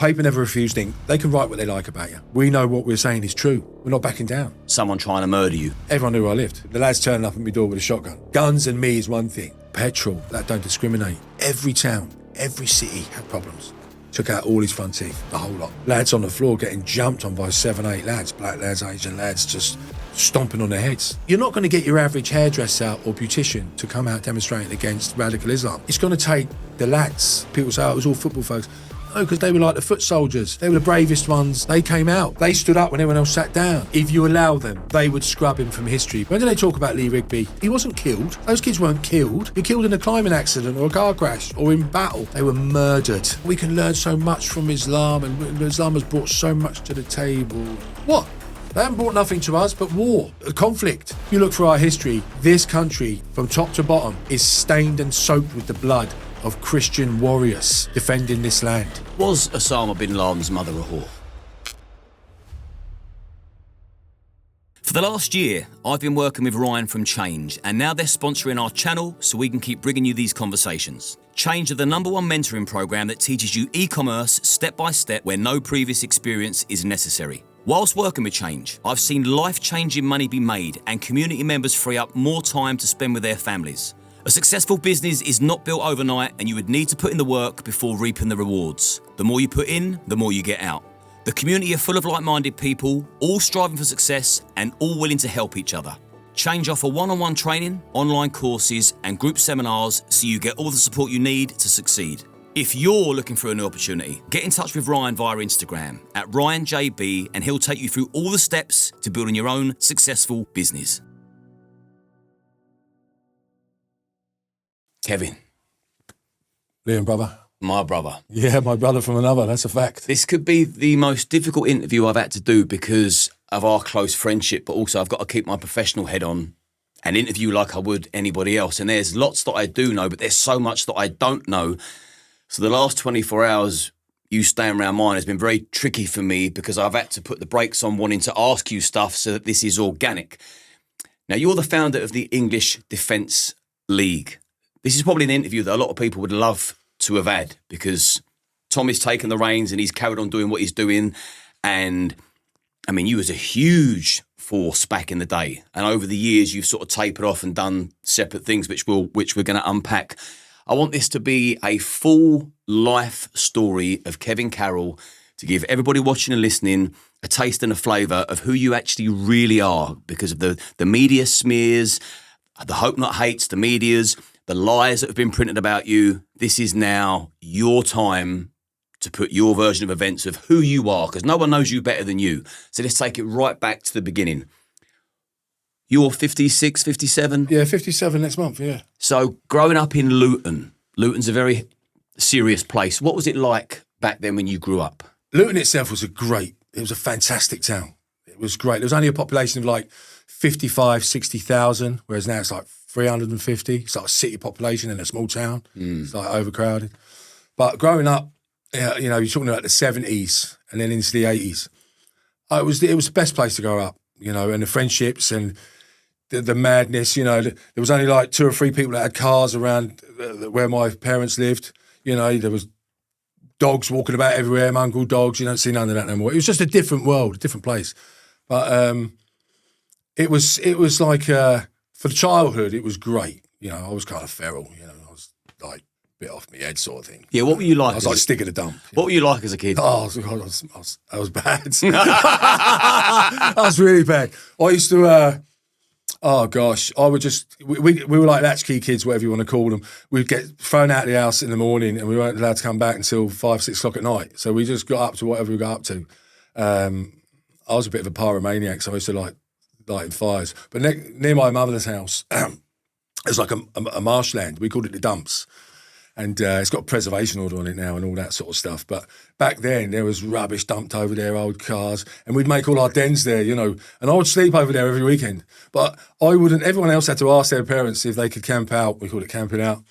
Paper never refused ink. They can write what they like about you. We know what we're saying is true. We're not backing down. Someone trying to murder you. Everyone knew where I lived. The lads turning up at my door with a shotgun. Guns and me is one thing. Petrol, that don't discriminate. Every town, every city had problems. Took out all his front teeth, the whole lot. Lads on the floor getting jumped on by 7, 8 lads. Black lads, Asian lads, just stomping on their heads. You're not going to get your average hairdresser or beautician to come out demonstrating against radical Islam. It's going to take the lads. People say, oh, it was all football folks. No, because they were like the foot soldiers. They were the bravest ones. They came out. They stood up when everyone else sat down. If you allow them, they would scrub him from history. When do they talk about Lee Rigby? He wasn't killed. Those kids weren't killed. You're killed in a climbing accident or a car crash or in battle. They were murdered. We can learn so much from Islam, and Islam has brought so much to the table. What? They haven't brought nothing to us but war, conflict. You look for our history, this country, from top to bottom, is stained and soaked with the blood of Christian warriors defending this land. Was Osama bin Laden's mother a whore? For the last year, I've been working with Ryan from 𝐿MT&x, and now they're sponsoring our channel so we can keep bringing you these conversations. 𝐿MT&x are the #1 mentoring program that teaches you e-commerce step by step where no previous experience is necessary. Whilst working with 𝐿MT&x, I've seen life-changing money be made and community members free up more time to spend with their families. A successful business is not built overnight, and you would need to put in the work before reaping the rewards. The more you put in, the more you get out. The community are full of like-minded people, all striving for success and all willing to help each other. 𝐿MT&x offer one-on-one training, online courses and group seminars so you get all the support you need to succeed. If you're looking for a new opportunity, get in touch with Ryan via Instagram at @RyanJB, and he'll take you through all the steps to building your own successful business. Kevin. Liam, brother. My brother. Yeah, my brother from another, that's a fact. This could be the most difficult interview I've had to do because of our close friendship, but also I've got to keep my professional head on and interview like I would anybody else. And there's lots that I do know, but there's so much that I don't know. So the last 24 hours, you staying around mine has been very tricky for me because I've had to put the brakes on wanting to ask you stuff so that this is organic. Now, you're the founder of the English Defence League. This is probably an interview that a lot of people would love to have had because Tommy's taken the reins and he's carried on doing what he's doing. And, I mean, you was a huge force back in the day. And over the years, you've sort of tapered off and done separate things, which we're going to unpack. I want this to be a full life story of Kevin Carroll to give everybody watching and listening a taste and a flavour of who you actually really are because of the media smears, the hope not hates, the medias, the lies that have been printed about you. This is now your time to put your version of events of who you are, because no one knows you better than you. So let's take it right back to the beginning. You're 56, 57? Yeah, 57 next month, yeah. So growing up in Luton, Luton's a very serious place. What was it like back then when you grew up? Luton itself was it was a fantastic town. It was great. There was only a population of like 55, 60,000, whereas now it's like 350. It's like a city population in a small town. It's like overcrowded. But growing up, you know, you're talking about the 70s and then into the 80s. It was the best place to grow up, you know, and the friendships and the madness, you know. There was only like 2 or 3 people that had cars around where my parents lived. You know, there was dogs walking about everywhere, mongrel dogs. You don't see none of that no more. It was just a different world, a different place. But it was like, for the childhood, it was great. You know, I was kind of feral, you know. I was like, bit off my head sort of thing. Yeah, what were you like? I was like stick in a dump. What were you like as a kid? Oh, I was bad. I was really bad. I used to, oh gosh, I would just, we were like latchkey kids, whatever you want to call them. We'd get thrown out of the house in the morning and we weren't allowed to come back until 5, 6 o'clock at night. So we just got up to whatever we got up to. I was a bit of a pyromaniac, so I used to like lighting fires. But near my mother's house, there's like a marshland. We called it the dumps. And it's got a preservation order on it now and all that sort of stuff. But back then, there was rubbish dumped over there, old cars, and we'd make all our dens there, you know. And I would sleep over there every weekend. But I wouldn't, everyone else had to ask their parents if they could camp out. We called it camping out.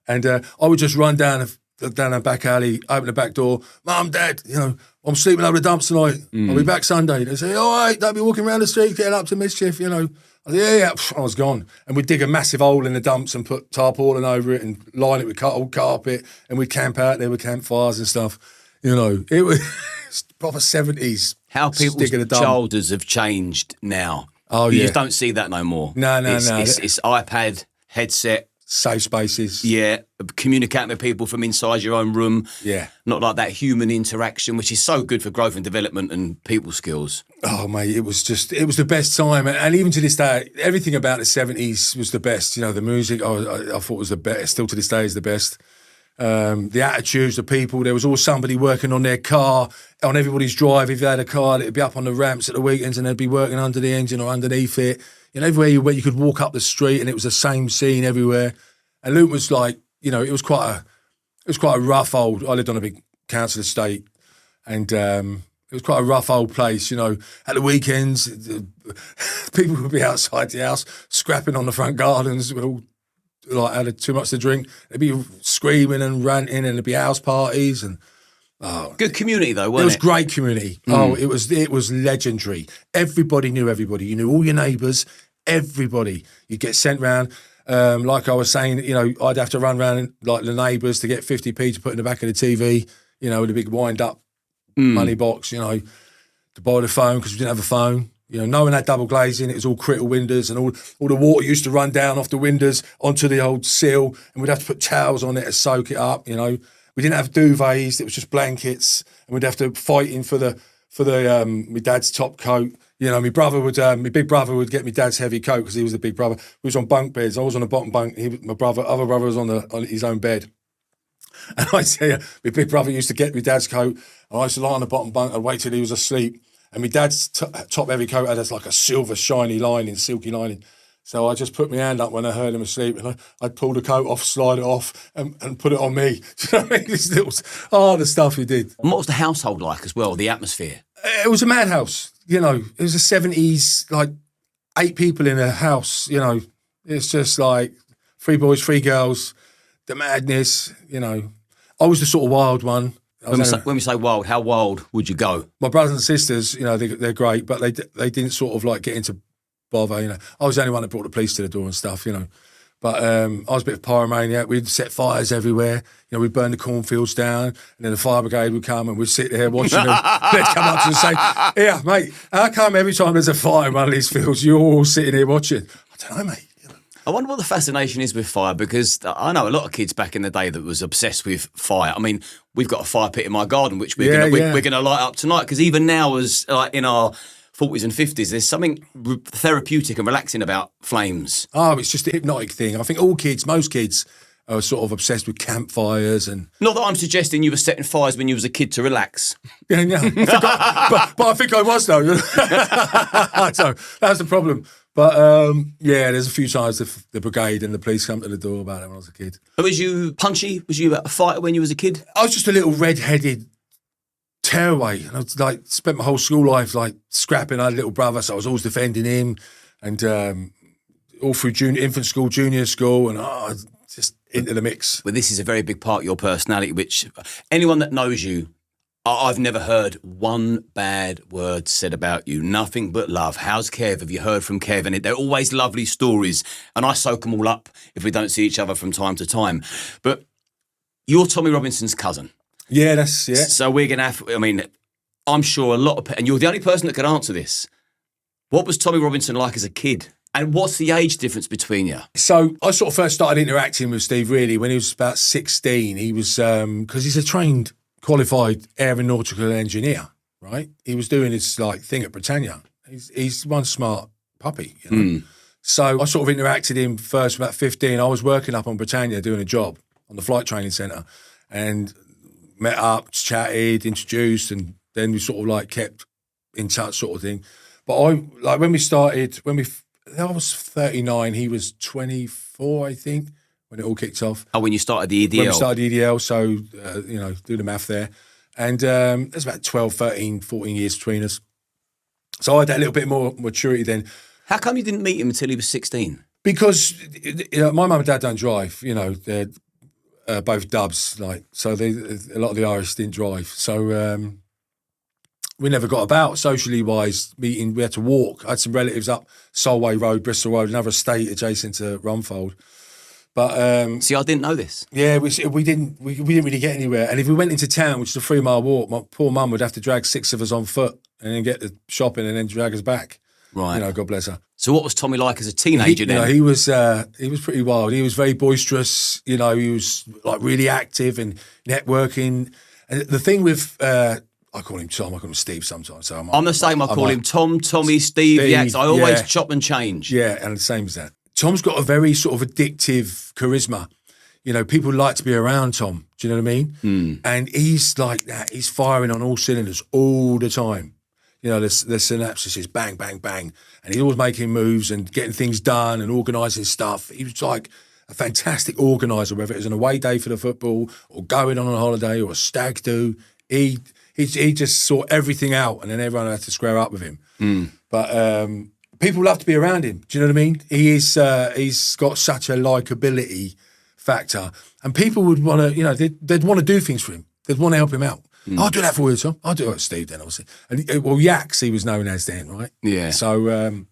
And I would just run down a back alley, open the back door. Mum, Dad, you know, I'm sleeping over the dumps tonight. I'll be back Sunday. They say, all right, don't be walking around the street getting up to mischief, you know. I said, yeah. I was gone. And we'd dig a massive hole in the dumps and put tarpaulin over it and line it with old carpet. And we'd camp out there with campfires and stuff. You know, it was proper 70s. How people's childhoods have changed now. Oh, you yeah. just don't see that no more. No. It's iPad, headset. Safe spaces. Yeah, communicating with people from inside your own room. Yeah. Not like that human interaction, which is so good for growth and development and people skills. Oh, mate, it was the best time. And even to this day, everything about the 70s was the best. You know, the music, I thought was the best. Still to this day is the best. The attitudes, the people. There was always somebody working on their car, on everybody's drive. If they had a car, it'd be up on the ramps at the weekends and they'd be working under the engine or underneath it. You know, everywhere you went, you could walk up the street and it was the same scene everywhere. And Luton was like, you know, it was quite a rough old. I lived on a big council estate, and it was quite a rough old place. You know, at the weekends, people would be outside the house scrapping on the front gardens with all like had too much to drink. They'd be screaming and ranting, and there'd be house parties and. Oh, good community though, wasn't it? It was great community. Oh, it was legendary. Everybody knew everybody. You knew all your neighbours, everybody. You'd get sent round. Like I was saying, you know, I'd have to run around like the neighbours to get 50p to put in the back of the TV, you know, with a big wind-up money box, you know, to buy the phone because we didn't have a phone. You know, no one had double glazing. It was all critical windows and all the water used to run down off the windows onto the old sill, and we'd have to put towels on it to soak it up, you know. We didn't have duvets, it was just blankets, and we'd have to fight in for my dad's top coat. You know, my big brother would get my dad's heavy coat because he was the big brother. We was on bunk beds. I was on the bottom bunk. Other brother was on his own bed. And I tell you, my big brother used to get my dad's coat, and I used to lie on the bottom bunk. I'd wait till he was asleep. And my dad's top heavy coat had like a silver shiny lining, silky lining. So I just put my hand up when I heard him asleep, and I'd pull the coat off, slide it off, and put it on me. Do you know what I mean? This little, the stuff he did. And what was the household like as well, the atmosphere? It was a madhouse, you know. It was the 70s, like 8 people in a house, you know. It's just like 3 boys, 3 girls, the madness, you know. I was the sort of wild one. When we say wild, how wild would you go? My brothers and sisters, you know, they're great, but they didn't sort of like get into bother, you know. I was the only one that brought the police to the door and stuff, you know. But I was a bit of a pyromaniac. We'd set fires everywhere. You know, we'd burn the cornfields down, and then the fire brigade would come, and we'd sit there watching them. They'd come up to us and say, "Yeah, mate, how come every time there's a fire in one of these fields, you're all sitting here watching?" I don't know, mate. I wonder what the fascination is with fire, because I know a lot of kids back in the day that was obsessed with fire. I mean, we've got a fire pit in my garden, which we're going to light up tonight, because even now, as like in our 40s and 50s, there's something therapeutic and relaxing about flames. Oh, it's just a hypnotic thing. I think most kids are sort of obsessed with campfires and... Not that I'm suggesting you were setting fires when you was a kid to relax. Yeah, but I think I was, though. So that's the problem. But, there's a few times the brigade and the police come to the door about it when I was a kid. Was you punchy? Was you a fighter when you was a kid? I was just a little red-headed tearaway. And I was, like, spent my whole school life like scrapping. I had a little brother, so I was always defending him, and all through infant school, junior school, and just into the mix. Well, this is a very big part of your personality, which anyone that knows you, I've never heard one bad word said about you. Nothing but love. How's Kev? Have you heard from Kev? And they're always lovely stories, and I soak them all up if we don't see each other from time to time. But you're Tommy Robinson's cousin. Yeah, So we're going to have, I mean, I'm sure a lot of, and you're the only person that can answer this. What was Tommy Robinson like as a kid? And what's the age difference between you? So I sort of first started interacting with Steve really when he was about 16. He was, because he's a trained, qualified aeronautical engineer, right? He was doing his like thing at Britannia. He's one smart puppy, you know? So I sort of interacted him first about 15. I was working up on Britannia doing a job on the flight training centre, and met up, chatted, introduced, and then we sort of like kept in touch sort of thing. But I was 39, he was 24, I think, when it all kicked off. Oh, when you started the EDL? When we started the EDL, so, you know, do the math there. And there's about 12, 13, 14 years between us. So I had that little bit more maturity then. How come you didn't meet him until he was 16? Because my mum and dad don't drive, you know, they're both dubs, like, so a lot of the Irish didn't drive. So we never got about socially wise meeting. We had to walk. I had some relatives up Solway Road, Bristol Road, another estate adjacent to Untold. But See, I didn't know this. yeah, we didn't really get anywhere. And if we went into town, which is a 3-mile walk, my poor mum would have to drag 6 of us on foot and then get the shopping and then drag us back. Right. You know, God bless her. So what was Tommy like as a teenager then? He was pretty wild. He was very boisterous. You know, he was like really active and networking. And the thing with I call him Tom, I call him Steve sometimes. So I'm the same. I call him Tom, Tommy, Steve. Yes, I always chop and change. Yeah, and the same as that. Tom's got a very sort of addictive charisma. You know, people like to be around Tom. Do you know what I mean? And he's like that. He's firing on all cylinders all the time. You know, the synapses is bang, bang, bang. And he's always making moves and getting things done and organising stuff. He was like a fantastic organiser, whether it was an away day for the football or going on a holiday or a stag do. He just saw everything out, and then everyone had to square up with him. But people love to be around him. Do you know what I mean? He's got such a likability factor, and people would want to, you know, they'd want to do things for him. They'd want to help him out. I'll do that for you, Tom. I'll do it, Steve. Then obviously, and 𝐿𝐮𝐬𝐫𝐞𝐿, he was known as then, right? Yeah. So, and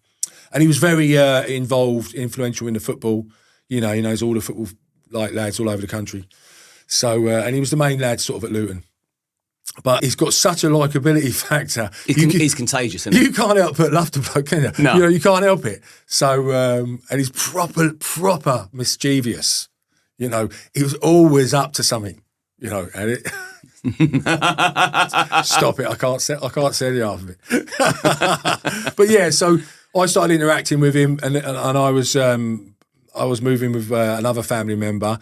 he was very involved, influential in the football. You know, he knows all the football lads all over the country. So, and he was the main lad sort of at Luton. But he's got such a likability factor. He's contagious, isn't he? You can't help but love the bloke, can you? No. You know, you can't help it. So, and he's proper mischievous. You know, he was always up to something. You know, and it. Stop it! I can't say the half of it. But yeah, so I started interacting with him, and I was moving with another family member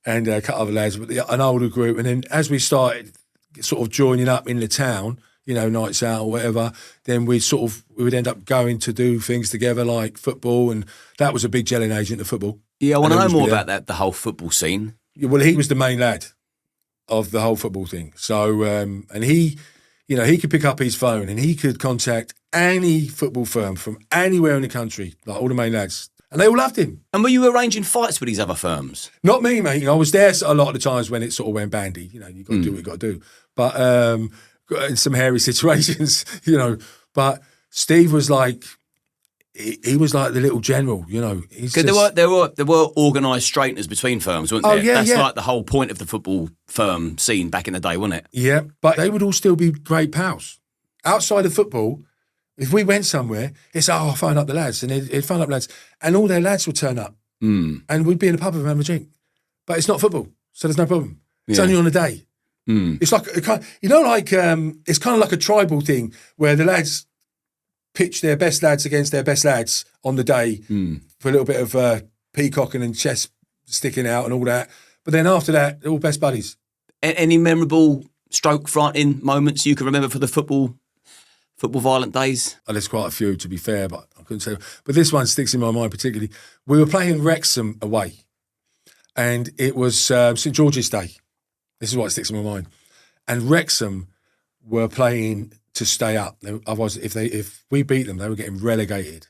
and a couple of other lads, but an older group. And then as we started sort of joining up in the town, you know, nights out or whatever, then we would end up going to do things together like football, and that was a big gelling agent of football. Yeah, I want to know more about that, the whole football scene. Well, he was the main lad of the whole football thing. So, and he, you know, he could pick up his phone and he could contact any football firm from anywhere in the country, like all the main lads. And they all loved him. And were you arranging fights with these other firms? Not me, mate. You know, I was there a lot of the times when it sort of went bandy. You know, you got to do what you got to do. But in some hairy situations, you know. But Steve was like, he was like the little general, you know. There were organised straighteners between firms, weren't there? Oh, yeah, That's like the whole point of the football firm scene back in the day, wasn't it? Yeah, but they would all still be great pals. Outside of football, if we went somewhere, it's, I'll phone up the lads, and he'd phone up lads, and all their lads would turn up, and we'd be in a pub and have a drink. But it's not football, so there's no problem. It's only on a day. It's like, you know, like it's kind of like a tribal thing where the lads pitch their best lads against their best lads on the day for a little bit of peacocking and chest sticking out and all that. But then after that, they're all best buddies. Any memorable stroke frightening moments you can remember for the football violent days? Oh, there's quite a few, to be fair, but I couldn't say. But this one sticks in my mind particularly. We were playing Wrexham away, and it was St George's Day. This is what sticks in my mind. And Wrexham were playing to stay up. Otherwise, if we beat them, they were getting relegated.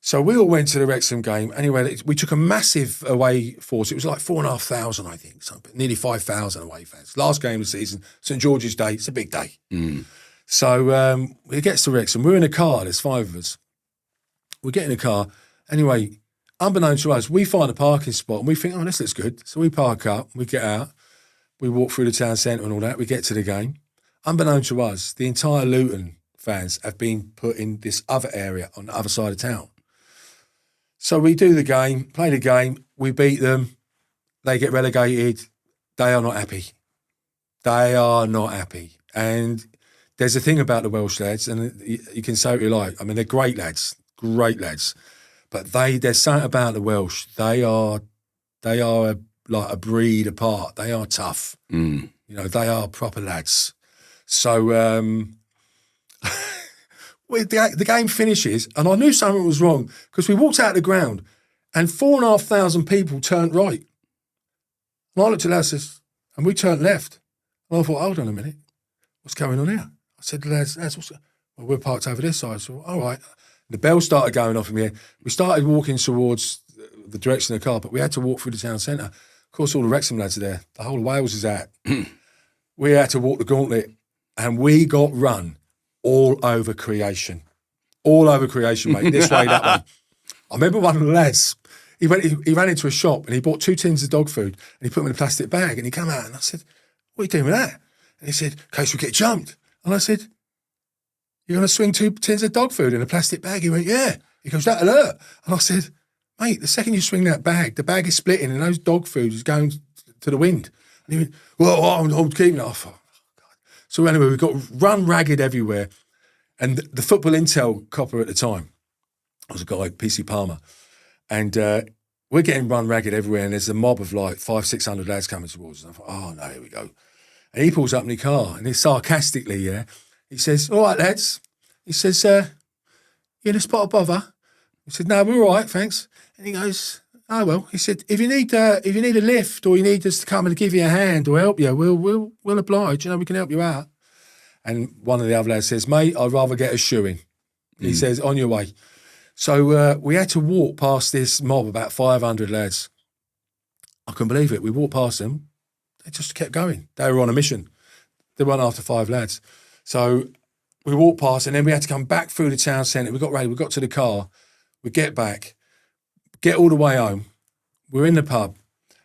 So we all went to the Wrexham game. Anyway, we took a massive away force. It was like 4,500, I think, nearly 5,000 away fans. Last game of the season, St George's Day. It's a big day. So we get to Wrexham. We're in a car. There's 5 of us. We get in a car. Anyway, unbeknownst to us, we find a parking spot and we think, oh, this looks good. So we park up. We get out. We walk through the town centre and all that. We get to the game. Unbeknown to us, the entire Luton fans have been put in this other area on the other side of town. So we do the game, play the game, we beat them, they get relegated, they are not happy. They are not happy. And there's a thing about the Welsh lads, and you can say what you like. I mean, they're great lads. But there's something about the Welsh. They are like a breed apart. They are tough. You know, they are proper lads. So the game finishes, and I knew something was wrong because we walked out of the ground, and 4,500 people turned right. And I looked at lads, and we turned left. And I thought, hold on a minute, what's going on here? I said, lads, well, we're parked over this side. So, all right. The bell started going off in the air. We started walking towards the direction of the car, but we had to walk through the town centre. Of course, all the Wrexham lads are there. The whole of Wales is out. We had to walk the gauntlet, and we got run all over creation. All over creation, mate. This way, that way. I remember one of the lads, he ran into a shop and he bought 2 tins of dog food and he put them in a plastic bag and he came out and I said, what are you doing with that? And he said, in case we get jumped. And I said, you're going to swing 2 tins of dog food in a plastic bag? He went, yeah. He goes, that'll hurt. And I said, mate, the second you swing that bag, the bag is splitting and those dog food is going to the wind. And he went, well, I'm keeping it off. Oh, God. So anyway, we got run ragged everywhere. And the football intel copper at the time was a guy, PC Palmer. And we're getting run ragged everywhere. And there's a mob of like 500-600 lads coming towards us. And I thought, oh, no, here we go. And he pulls up in his car and he's sarcastically, yeah, he says, all right, lads. He says, you in a spot of bother? He said, no, we're all right, thanks. And he goes, oh, well, he said, if you need a lift or you need us to come and give you a hand or help you, we'll oblige, we can help you out. And one of the other lads says, mate, I'd rather get a shoeing. He says, on your way. So we had to walk past this mob, about 500 lads. I couldn't believe it. We walked past them. They just kept going. They were on a mission. They weren't after 5 lads. So we walked past and then we had to come back through the town centre. We got ready. We got to the car. We get back, get all the way home. We're in the pub.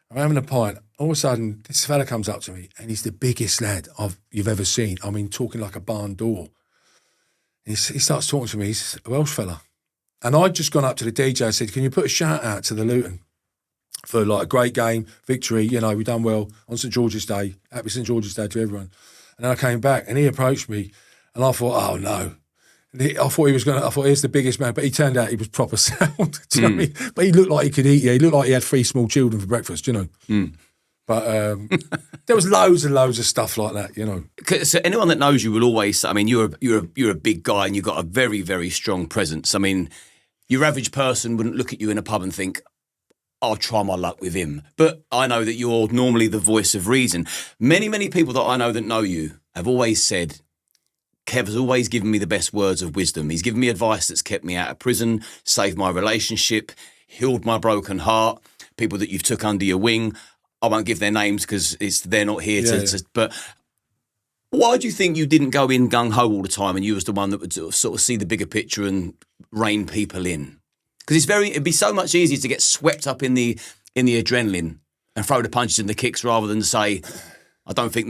I'm having a pint. All of a sudden, this fella comes up to me and he's the biggest lad you've ever seen. I mean, talking like a barn door. He starts talking to me. He's a Welsh fella. And I'd just gone up to the DJ and said, can you put a shout out to the Luton for like a great game, victory, we done well on St. George's Day. Happy St. George's Day to everyone. And then I came back and he approached me and I thought, oh no. I thought he's the biggest man, but he turned out he was proper sound. Do you know what I mean? But he looked like he could eat. Yeah, he looked like he had 3 small children for breakfast. But there was loads and loads of stuff like that. So anyone that knows you will always. I mean, you're a big guy and you've got a very, very strong presence. I mean, your average person wouldn't look at you in a pub and think, I'll try my luck with him. But I know that you're normally the voice of reason. Many, many people that I know that know you have always said, Kev has always given me the best words of wisdom. He's given me advice that's kept me out of prison, saved my relationship, healed my broken heart, people that you've took under your wing. I won't give their names because they're not here to. But why do you think you didn't go in gung-ho all the time and you was the one that would sort of see the bigger picture and rein people in? Because it'd be so much easier to get swept up in the adrenaline and throw the punches and the kicks rather than say, I don't think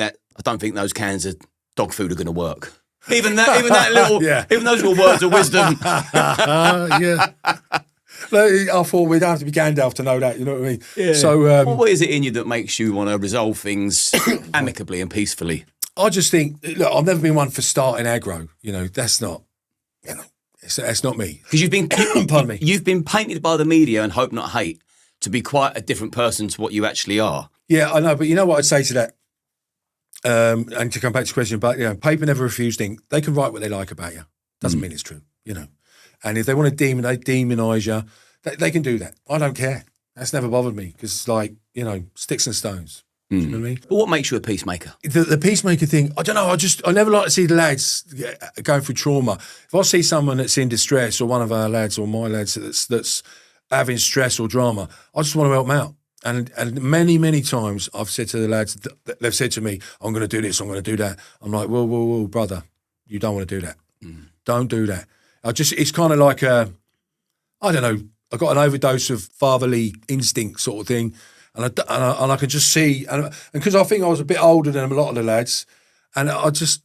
those cans of dog food are going to work. Even those little words of wisdom. Yeah. I thought we'd have to be Gandalf to know that, you know what I mean? Yeah. So, what is it in you that makes you want to resolve things amicably and peacefully? I just think, look, I've never been one for starting aggro. That's not, that's not me. Because you've been, pardon me. You've been painted by the media and hope not hate to be quite a different person to what you actually are. Yeah, I know, but you know what I'd say to that? And to come back to the question about, paper never refused ink. They can write what they like about you. Doesn't mean it's true, And if they want to demonise you, they can do that. I don't care. That's never bothered me because it's like, sticks and stones. Do you know what I mean? But what makes you a peacemaker? The peacemaker thing, I don't know. I never like to see the lads going through trauma. If I see someone that's in distress or one of our lads or my lads that's having stress or drama, I just want to help them out. And many, many times I've said to the lads, they've said to me, I'm going to do this, I'm going to do that. I'm like, whoa, brother, you don't want to do that. Don't do that. It's kind of like I don't know, I got an overdose of fatherly instinct sort of thing. And I can just see, and because I think I was a bit older than a lot of the lads, and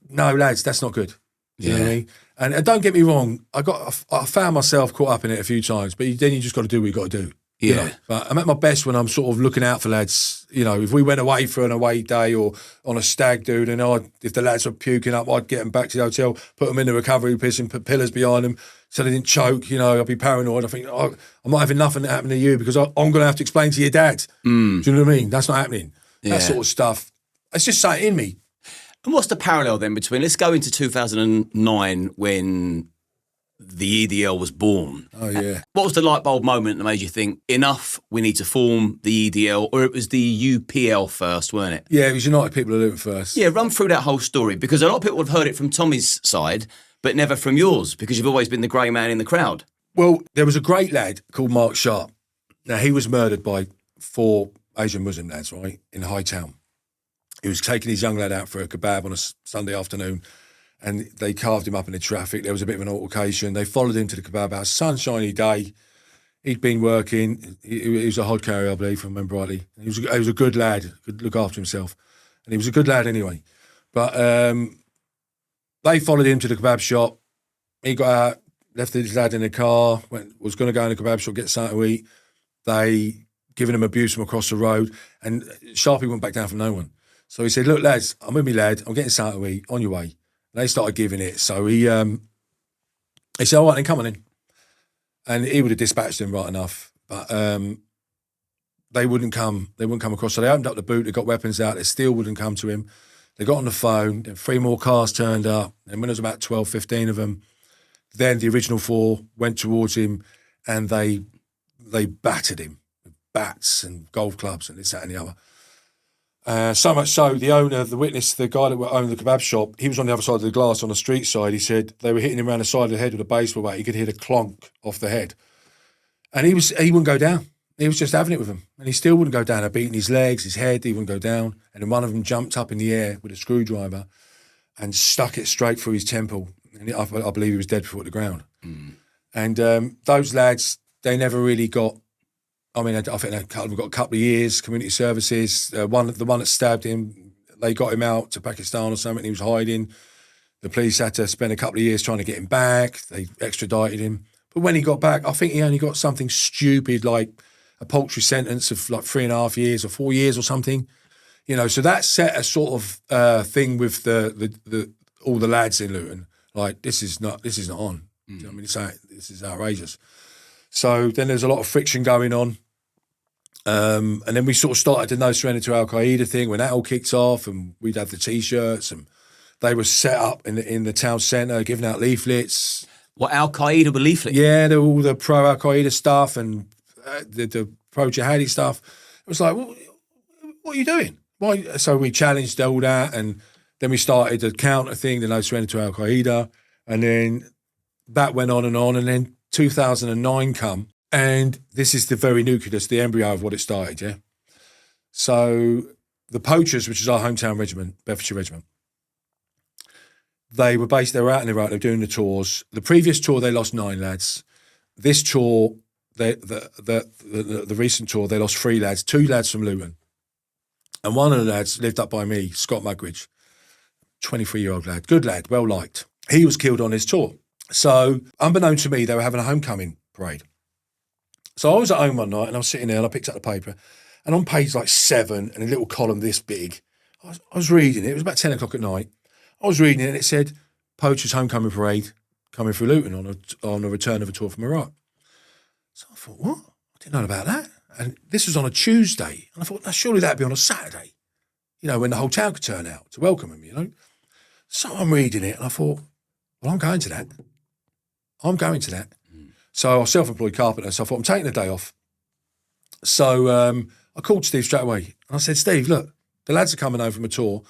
no, lads, that's not good. You know what I mean? And don't get me wrong, I found myself caught up in it a few times, but then you just got to do what you got to do. Yeah. But I'm at my best when I'm sort of looking out for lads. If we went away for an away day or on a stag dude, and if the lads were puking up, I'd get them back to the hotel, put them in the recovery position, put pillars behind them so they didn't choke. I'd be paranoid. I think, I'm not having nothing to happen to you because I'm going to have to explain to your dad. Do you know what I mean? That's not happening. Yeah. That sort of stuff. It's just something in me. And what's the parallel then between, let's go into 2009 when the EDL was born. Oh, yeah. What was the light bulb moment that made you think, enough, we need to form the EDL, or it was the UPL first, weren't it? Yeah, it was United People of Luton first. Yeah, run through that whole story, because a lot of people have heard it from Tommy's side, but never from yours, because you've always been the grey man in the crowd. Well, there was a great lad called Mark Sharp. Now, he was murdered by 4 Asian Muslim lads, right, in Hightown. He was taking his young lad out for a kebab on a Sunday afternoon, and they carved him up in the traffic. There was a bit of an altercation. They followed him to the kebab house, sunshiny day. He'd been working. He was a hod carrier, I believe, if I remember rightly. He was a good lad, could look after himself. And he was a good lad anyway. But they followed him to the kebab shop. He got out, left his lad in the car, was going to go in the kebab shop, get something to eat. They giving him abuse from across the road. And Sharpie went back down from no one. So he said, look, lads, I'm with me lad. I'm getting something to eat. On your way. And they started giving it. So he said, all right, then come on in. And he would have dispatched them right enough. But they wouldn't come. They wouldn't come across. So they opened up the boot. They got weapons out. They still wouldn't come to him. They got on the phone. Then 3 more cars turned up. And when there was about 12, 15 of them, then the original 4 went towards him and they battered him with bats and golf clubs and this, that and the other. So much so, the owner, the witness, the guy that owned the kebab shop, he was on the other side of the glass on the street side. He said they were hitting him around the side of the head with a baseball bat. He could hear the clonk off the head. And he wouldn't go down. He was just having it with them. And he still wouldn't go down. They're beating his legs, his head, he wouldn't go down. And then one of them jumped up in the air with a screwdriver and stuck it straight through his temple. And I believe he was dead before the ground. Mm. And those lads, they never really got, I mean, I think they got a couple of years, community services. The one that stabbed him, they got him out to Pakistan or something. He was hiding. The police had to spend a couple of years trying to get him back. They extradited him. But when he got back, I think he only got something stupid like a paltry sentence of like 3.5 years or 4 years or something. You know, so that set a sort of thing with the all the lads in Luton. Like, this is not on. Mm. You know what I mean? This is outrageous. So then there's a lot of friction going on. And then we sort of started the No Surrender to 𝐿-Qaeda thing when that all kicked off, and we'd have the T-shirts, and they were set up in the town centre giving out leaflets. What, 𝐿-Qaeda were leaflets? Yeah, there were all the pro-𝐿-Qaeda stuff and the pro-jihadi stuff. It was like, well, what are you doing? Why? So we challenged all that, and then we started the counter thing, the No Surrender to 𝐿-Qaeda, and then that went on, and then 2009 come. And this is the very nucleus, the embryo of what it started, yeah? So the Poachers, which is our hometown regiment, Bedfordshire Regiment, they were out in Iraq, they were doing the tours. The previous tour, they lost 9 lads. This tour, the recent tour, they lost 3 lads, 2 lads from Luton. And one of the lads lived up by me, Scott Mugridge, 23-year-old lad, good lad, well liked. He was killed on his tour. So unbeknown to me, they were having a homecoming parade. So I was at home one night and I was sitting there and I picked up the paper, and on page like 7 and a little column this big, I was reading it. It was about 10 o'clock at night. I was reading it and it said, Poachers homecoming parade coming through Luton on a return of a tour from Iraq. So I thought, what? I didn't know about that. And this was on a Tuesday. And I thought, now surely that'd be on a Saturday, you know, when the whole town could turn out to welcome him, you know. So I'm reading it and I thought, well, I'm going to that. So I was self-employed carpenter, so I thought, I'm taking the day off. So I called Steve straight away. And I said, Steve, look, the lads are coming over from a tour.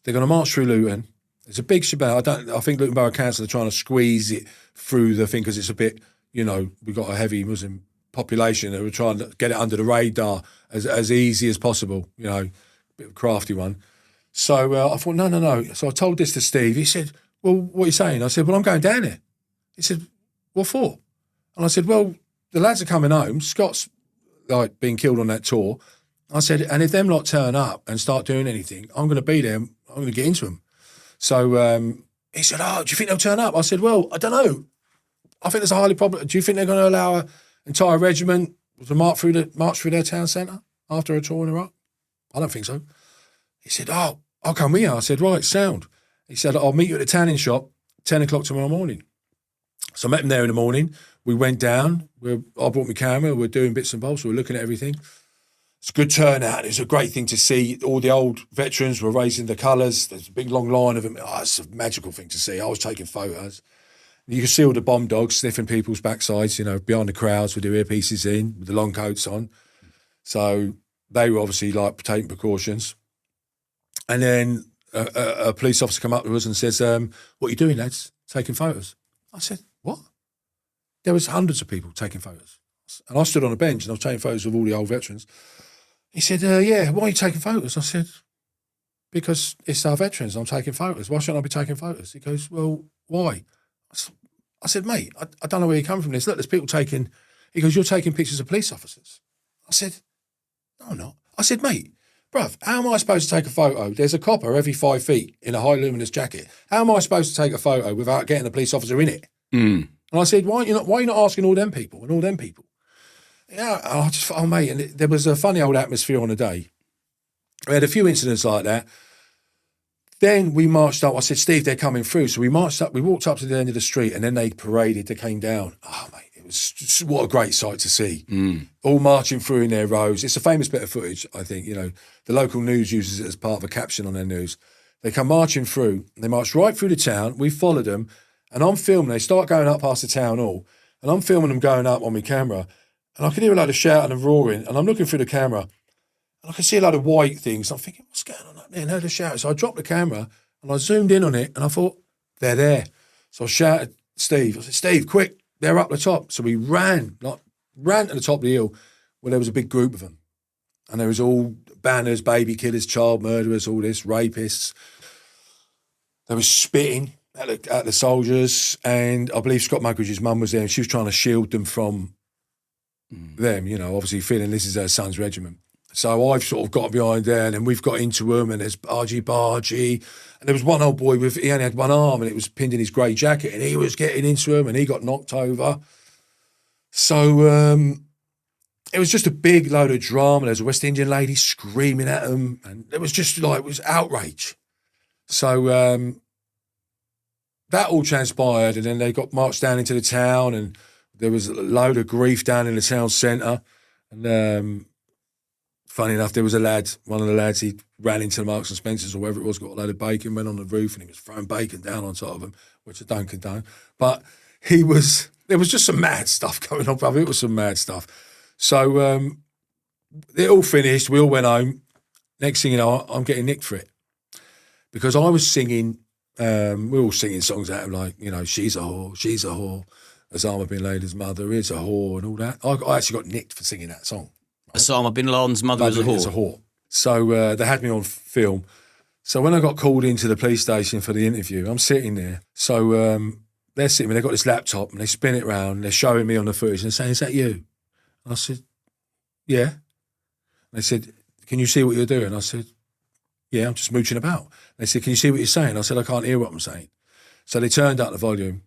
They're going to march through Luton. It's a big shebang. I think Luton Borough Council are trying to squeeze it through the thing because it's a bit, you know, we've got a heavy Muslim population and we're trying to get it under the radar as easy as possible, you know, a bit of a crafty one. So I thought, no. So I told this to Steve. He said, well, what are you saying? I said, well, I'm going down there. He said, what for? And I said, well, the lads are coming home. Scott's like being killed on that tour. I said, and if them lot turn up and start doing anything, I'm going to be there. I'm going to get into them. So he said, oh, do you think they'll turn up? I said, well, I don't know. I think there's a highly probable. Do you think they're going to allow an entire regiment to march through their town centre after a tour in Iraq? I don't think so. He said, oh, I'll come with you. I said, right, sound. He said, I'll meet you at the tanning shop 10 o'clock tomorrow morning. So I met him there in the morning. We went down. I brought my camera. We're doing bits and bobs. We're looking at everything. It's a good turnout. It's a great thing to see. All the old veterans were raising the colours. There's a big long line of them. Oh, it's a magical thing to see. I was taking photos. You can see all the bomb dogs sniffing people's backsides, you know, behind the crowds with their earpieces in, with the long coats on. So they were obviously like taking precautions. And then a police officer come up to us and says, what are you doing, lads? Taking photos. I said, what? There was hundreds of people taking photos. And I stood on a bench and I was taking photos of all the old veterans. He said, yeah, why are you taking photos? I said, because it's our veterans, I'm taking photos. Why shouldn't I be taking photos? He goes, well, why? I said, mate, I don't know where you come from this. Look, there's people taking He goes, you're taking pictures of police officers. I said, no, I'm not. I said, mate, bruv, how am I supposed to take a photo? There's a copper every 5 feet in a high luminous jacket. How am I supposed to take a photo without getting a police officer in it? And I said, why are you not asking all them people and all them people? Yeah, I just thought, oh, mate, and there was a funny old atmosphere on the day. We had a few incidents like that. Then we marched up. I said, Steve, they're coming through. So we marched up. We walked up to the end of the street, and then they paraded. They came down. Oh, mate, it was just, what a great sight to see. All marching through in their rows. It's a famous bit of footage, I think. You know, the local news uses it as part of a caption on their news. They come marching through. They march right through the town. We followed them, and I'm filming. They start going up past the town hall, and I'm filming them going up on my camera, and I can hear a load of shouting and roaring, and I'm looking through the camera, and I can see a lot of white things. I'm thinking, what's going on up there? And I heard a shout. So I dropped the camera and I zoomed in on it and I thought, they're there. So I shouted, Steve. I said, Steve, quick, they're up the top. So we ran to the top of the hill where there was a big group of them. And there was all banners, baby killers, child murderers, all this, rapists. They were spitting at the soldiers. And I believe Scott Muggeridge's mum was there and she was trying to shield them from them, you know, obviously feeling this is her son's regiment. So I've sort of got behind there and then we've got into them and there's Bargy. And there was one old boy he only had one arm and it was pinned in his grey jacket and he was getting into him and he got knocked over. So it was just a big load of drama. There was a West Indian lady screaming at them and it was just like, it was outrage. So that all transpired and then they got marched down into the town and there was a load of grief down in the town centre. And funny enough, there was a lad, one of the lads, he ran into the Marks and Spencers or wherever it was, got a load of bacon, went on the roof and he was throwing bacon down on top of him, which I don't condone. But there was just some mad stuff going on, brother. It was some mad stuff. So it all finished. We all went home. Next thing you know, I'm getting nicked for it. Because I was singing, we were all singing songs out of like, you know, she's a whore, Osama bin Laden's mother is a whore and all that. I actually got nicked for singing that song. Right? Osama bin Laden's mother is a whore. Is a whore. So they had me on film. So when I got called into the police station for the interview, I'm sitting there. So they're sitting there, they've got this laptop and they spin it around and they're showing me on the footage and they're saying, is that you? And I said, yeah. And they said, can you see what you're doing? I said, yeah, I'm just mooching about. They said, can you see what you're saying? I said, I can't hear what I'm saying. So they turned up the volume.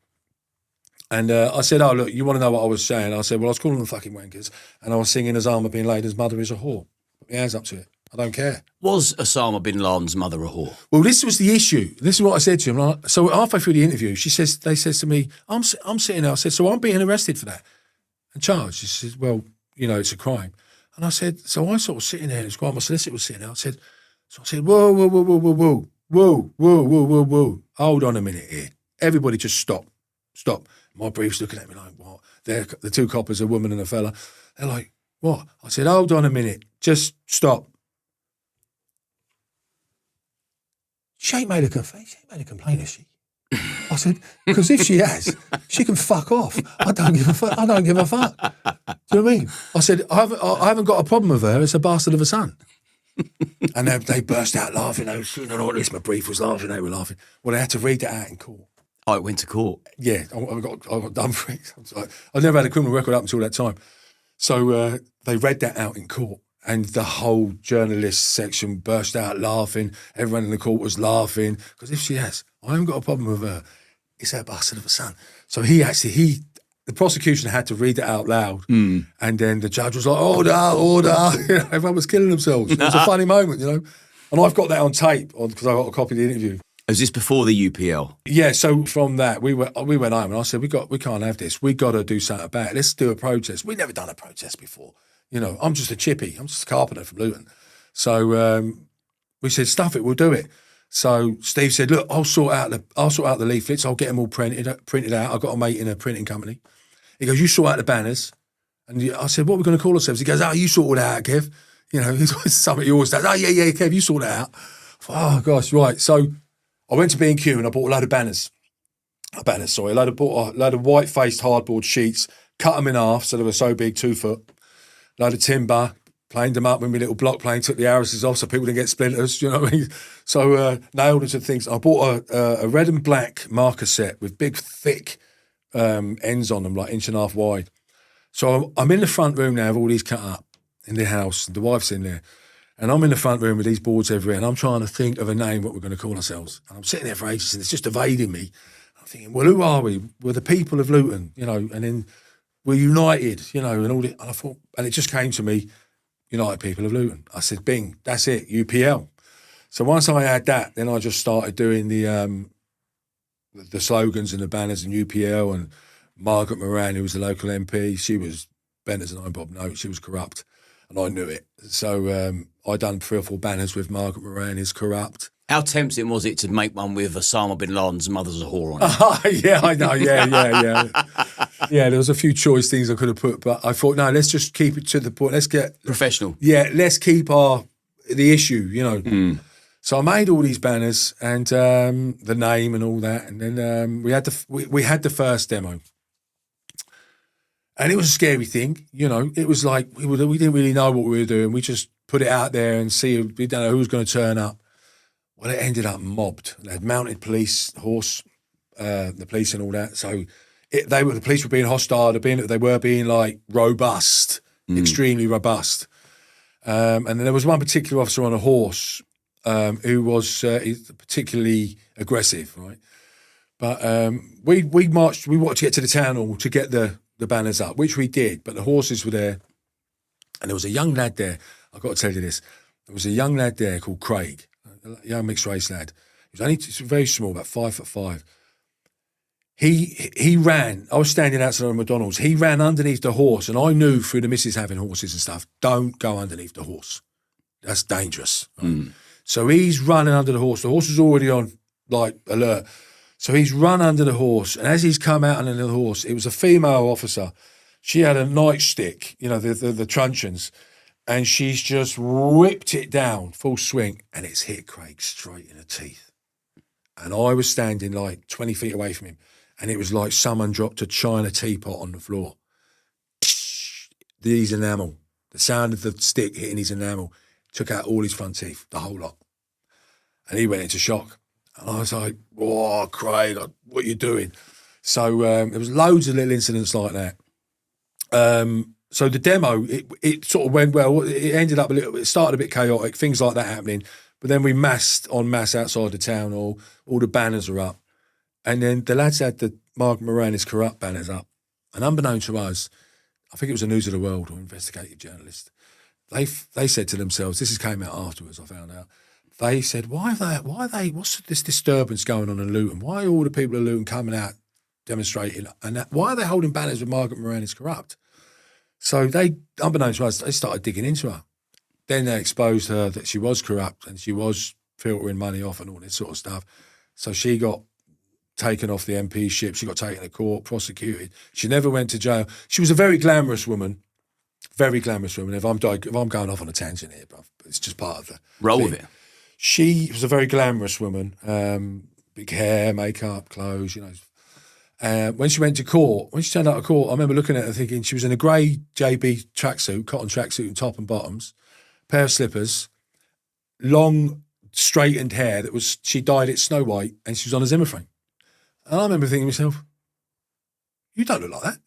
And I said, oh, look, you want to know what I was saying? I said, well, I was calling them fucking wankers. And I was singing Osama bin Laden's mother is a whore. Put my hands up to it. I don't care. Was Osama bin Laden's mother a whore? Well, this was the issue. This is what I said to him. So halfway through the interview, they says to me, I'm sitting there. I said, so I'm being arrested for that and charged. She said, well, you know, it's a crime. And I said, so I sort of sitting there, it's quite my solicitor was sitting there. I said, whoa. Hold on a minute here. Everybody just stop. My brief's looking at me like, what? The two coppers, a woman and a fella. They're like, what? I said, hold on a minute. Just stop. She ain't made a complaint, has she? I said, because if she has, she can fuck off. I don't give a fuck. Do you know what I mean? I said, I haven't got a problem with her. It's a bastard of a son. And they burst out laughing. They were, you know what, my brief was laughing. They were laughing. Well, they had to read that out in court. Oh, it went to court? Yeah, I got done for it. I'd never had a criminal record up until that time. So they read that out in court and the whole journalist section burst out laughing. Everyone in the court was laughing. Because if she has, I haven't got a problem with her. It's her bastard of a son. So the prosecution had to read it out loud. And then the judge was like, order. You know, everyone was killing themselves. It was a funny moment, you know. And I've got that on tape because I got a copy of the interview. Was this before the UPL? Yeah, so from that, we went home and I said, we can't have this. We got to do something about it. Let's do a protest. We'd never done a protest before. You know, I'm just a chippy. I'm just a carpenter from Luton. So we said, stuff it, we'll do it. So Steve said, look, I'll sort out the leaflets. I'll get them all printed out. I've got a mate in a printing company. He goes, you sort out the banners. And I said, what are we going to call ourselves? He goes, oh, you sort it out, Kev. You know, it's something he always does. Oh, yeah, Kev, you sort it out. Oh, gosh, right. So I went to B&Q and I bought a load of banners. Bought a load of white-faced hardboard sheets, cut them in half so they were so big, 2 foot. Load of timber, planed them up with my little block plane, took the arrows off so people didn't get splinters, you know what I mean? So nailed into things. I bought a red and black marker set with big, thick ends on them, like 1.5 inches wide. So I'm in the front room now with all these cut up in the house. The wife's in there. And I'm in the front room with these boards everywhere, and I'm trying to think of a name, what we're going to call ourselves. And I'm sitting there for ages, and it's just evading me. I'm thinking, well, who are we? We're the people of Luton, you know, and then we're united, you know, and all that. And I thought, and it just came to me, United People of Luton. I said, bing, that's it, UPL. So once I had that, then I just started doing the slogans and the banners and UPL, and Margaret Moran, who was the local MP, she was bent as an iron bob note, she was corrupt. And I knew it. So I done 3 or 4 banners with Margaret Moran is corrupt. How tempting was it to make one with Osama bin Laden's mother's a whore on it? Yeah, I know. Yeah. Yeah, there was a few choice things I could have put, but I thought, no, let's just keep it to the point. Let's get professional. Yeah, let's keep the issue, you know. So I made all these banners and the name and all that, and then we had the first demo. And it was a scary thing, you know. It was like we didn't really know what we were doing. We just put it out there and see. We don't know who was going to turn up. Well, it ended up mobbed. They had mounted police, horse, the police and all that. So the police were being hostile. They were being like robust, extremely robust. And then there was one particular officer on a horse who was particularly aggressive, right? But we wanted to get to the town hall to get the banners up, which we did, but the horses were there. And there was a young lad there. I've got to tell you this. There was a young lad there called Craig, a young mixed race lad. He was only very small, about 5'5". He ran. I was standing outside of McDonald's. He ran underneath the horse, and I knew through the missus having horses and stuff, don't go underneath the horse. That's dangerous. Right? So he's running under the horse. The horse was already on like alert. So he's run under the horse, and as he's come out under the horse, it was a female officer. She had a nightstick, you know, the truncheons, and she's just whipped it down, full swing, and it's hit Craig straight in the teeth. And I was standing like 20 feet away from him, and it was like someone dropped a china teapot on the floor. His enamel, the sound of the stick hitting his enamel, took out all his front teeth, the whole lot. And he went into shock. And I was like, "Oh, Craig, what are you doing?" So there was loads of little incidents like that. So the demo, it sort of went well. It ended up it started a bit chaotic, things like that happening. But then we massed outside the town hall. All the banners are up. And then the lads had the Margaret Moran is corrupt banners up. And unbeknown to us, I think it was a News of the World or investigative journalist, they said to themselves, this came out afterwards, I found out, they said, what's this disturbance going on in Luton? Why are all the people in Luton coming out demonstrating? And why are they holding banners with Margaret Moran is corrupt? So they, unbeknown to us, they started digging into her. Then they exposed her that she was corrupt and she was filtering money off and all this sort of stuff. So she got taken off the MP ship. She got taken to court, prosecuted. She never went to jail. She was a very glamorous woman. Very glamorous woman. If I'm going off on a tangent here, bruv, it's just part of the roll thing. with it. She was a very glamorous woman, big hair, makeup, clothes, you know. When she went to court, when she turned out of court, I remember looking at her thinking she was in a grey JB tracksuit, cotton tracksuit and top and bottoms, pair of slippers, long straightened hair she dyed it snow white, and she was on a Zimmer frame. And I remember thinking to myself, you don't look like that.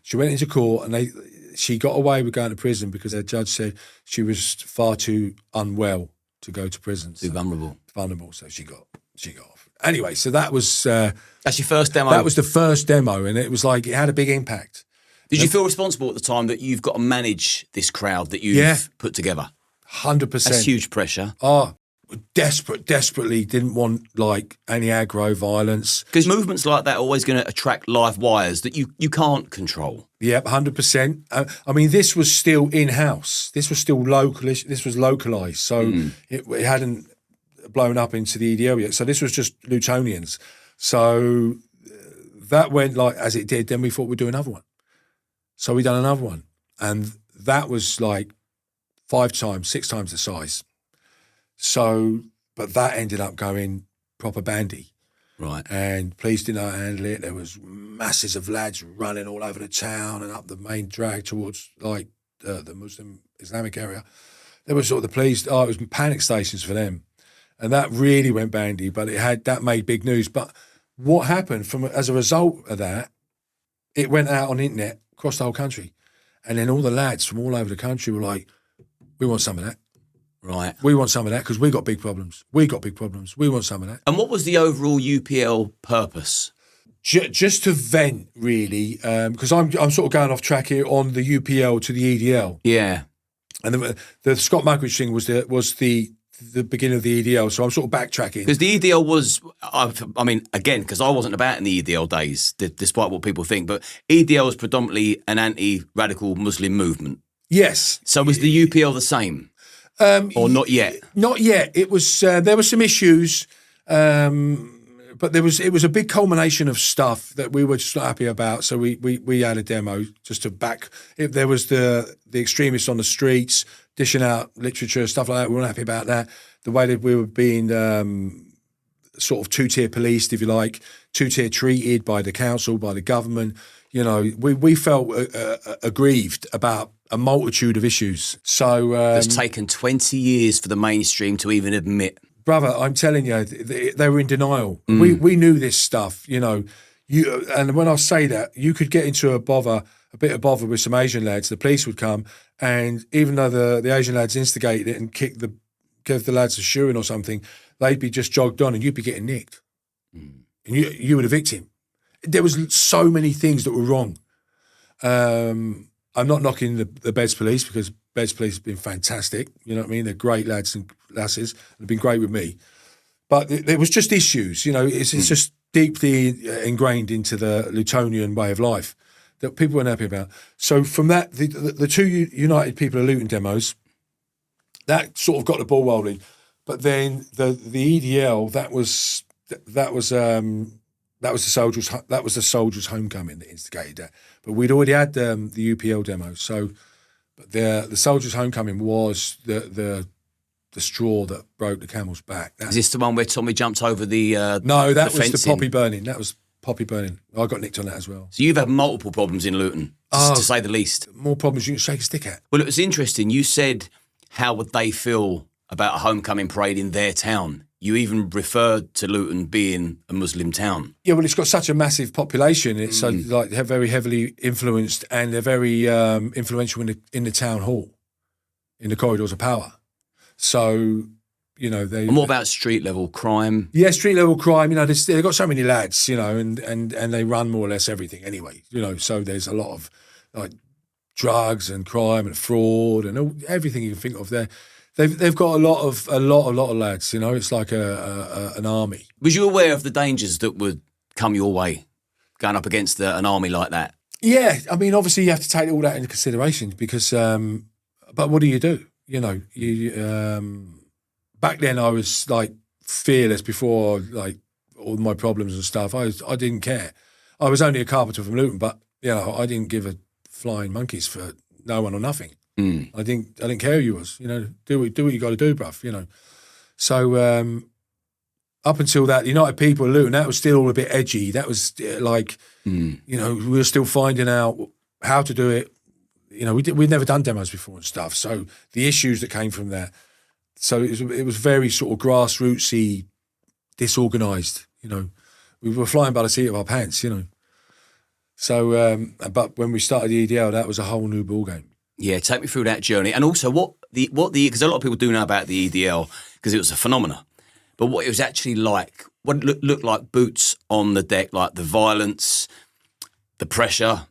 She went into court and she got away with going to prison because their judge said she was far too unwell to go to prison. Too vulnerable. Vulnerable, so she got off. Anyway, so that was... that's your first demo? That was the first demo, and it was like, it had a big impact. Did you feel responsible at the time that you've got to manage this crowd that you've put together? 100%. That's huge pressure. Oh, desperately didn't want like any aggro violence. Because movements like that are always going to attract live wires that you can't control. Yep, 100%. I mean, this was still in-house. This was still localish. This was localised. So it hadn't blown up into the EDL yet. So this was just Lutonians. So that went like as it did. Then we thought we'd do another one. So we done another one. And that was like 6 times the size. So, but that ended up going proper bandy. Right. And police didn't know how to handle it. There was masses of lads running all over the town and up the main drag towards like the Muslim Islamic area. There was sort of the police, it was panic stations for them. And that really went bandy, but that made big news. But what happened as a result of that, it went out on the internet across the whole country. And then all the lads from all over the country were like, we want some of that. Right. We want some of that because we got big problems. We got big problems. We want some of that. And what was the overall UPL purpose? Just to vent, really, because I'm sort of going off track here on the UPL to the EDL. Yeah. And the Scott Muggeridge thing was the beginning of the EDL, so I'm sort of backtracking. Because the EDL was, I mean, again, because I wasn't about in the EDL days, despite what people think, but EDL was predominantly an anti-radical Muslim movement. Yes. So was the UPL the same? Or not yet? Not yet. It was. There were some issues, but it was a big culmination of stuff that we were just not happy about. So we had a demo just to back. If there was the extremists on the streets dishing out literature, stuff like that, we weren't happy about that. The way that we were being sort of two-tier policed, if you like, two-tier treated by the council, by the government. You know, we felt aggrieved about a multitude of issues. So it's taken 20 years for the mainstream to even admit. Brother, I'm telling you, they were in denial. We knew this stuff, you know. And when I say that, you could get into a bit of bother with some Asian lads. The police would come, and even though the Asian lads instigated it and gave the lads a shoeing or something, they'd be just jogged on, and you'd be getting nicked, and you were the victim. There was so many things that were wrong. I'm not knocking the Beds Police because Beds Police have been fantastic. You know what I mean? They're great lads and lasses. They've been great with me. But there was just issues, you know, it's just deeply ingrained into the Lutonian way of life that people weren't happy about. So from that, the two United People of Luton demos, that sort of got the ball rolling. But then the EDL, that was the soldiers' homecoming that instigated that. But we'd already had the UPL demo. So but the soldiers' homecoming was the straw that broke the camel's back. Is this the one where Tommy jumped over the No, that the was fencing? the poppy burning. That was poppy burning. I got nicked on that as well. So you've had multiple problems in Luton, to say the least. More problems you can shake a stick at. Well, it was interesting. You said, how would they feel about a homecoming parade in their town? You even referred to Luton being a Muslim town. Yeah, well, it's got such a massive population. It's so like they're very heavily influenced, and they're very influential in the town hall, in the corridors of power. So, you know, they. And what about street level crime? Yeah, street level crime. You know, they've got so many lads. You know, and they run more or less everything anyway. You know, so there's a lot of like drugs and crime and fraud and everything you can think of there. They've got a lot of lads. You know, it's like an army. Was you aware of the dangers that would come your way going up against an army like that? Yeah, I mean, obviously you have to take all that into consideration because, but what do? You know, back then I was like fearless before like all my problems and stuff. I didn't care. I was only a carpenter from Luton, but you know, I didn't give a flying monkeys for no one or nothing. I didn't care who you was. You know, do what you got to do, bruv. You know, so up until that, the United People of Luton, that was still all a bit edgy. That was like, you know, we were still finding out how to do it. You know, we'd never done demos before and stuff. So the issues that came from that. So it was very sort of grassrootsy, disorganised. You know, we were flying by the seat of our pants. You know, so but when we started the EDL, that was a whole new ballgame. Yeah, take me through that journey, and also what the because a lot of people do know about the EDL because it was a phenomenon, but what it was actually like, what it looked like, boots on the deck, like the violence, the pressure,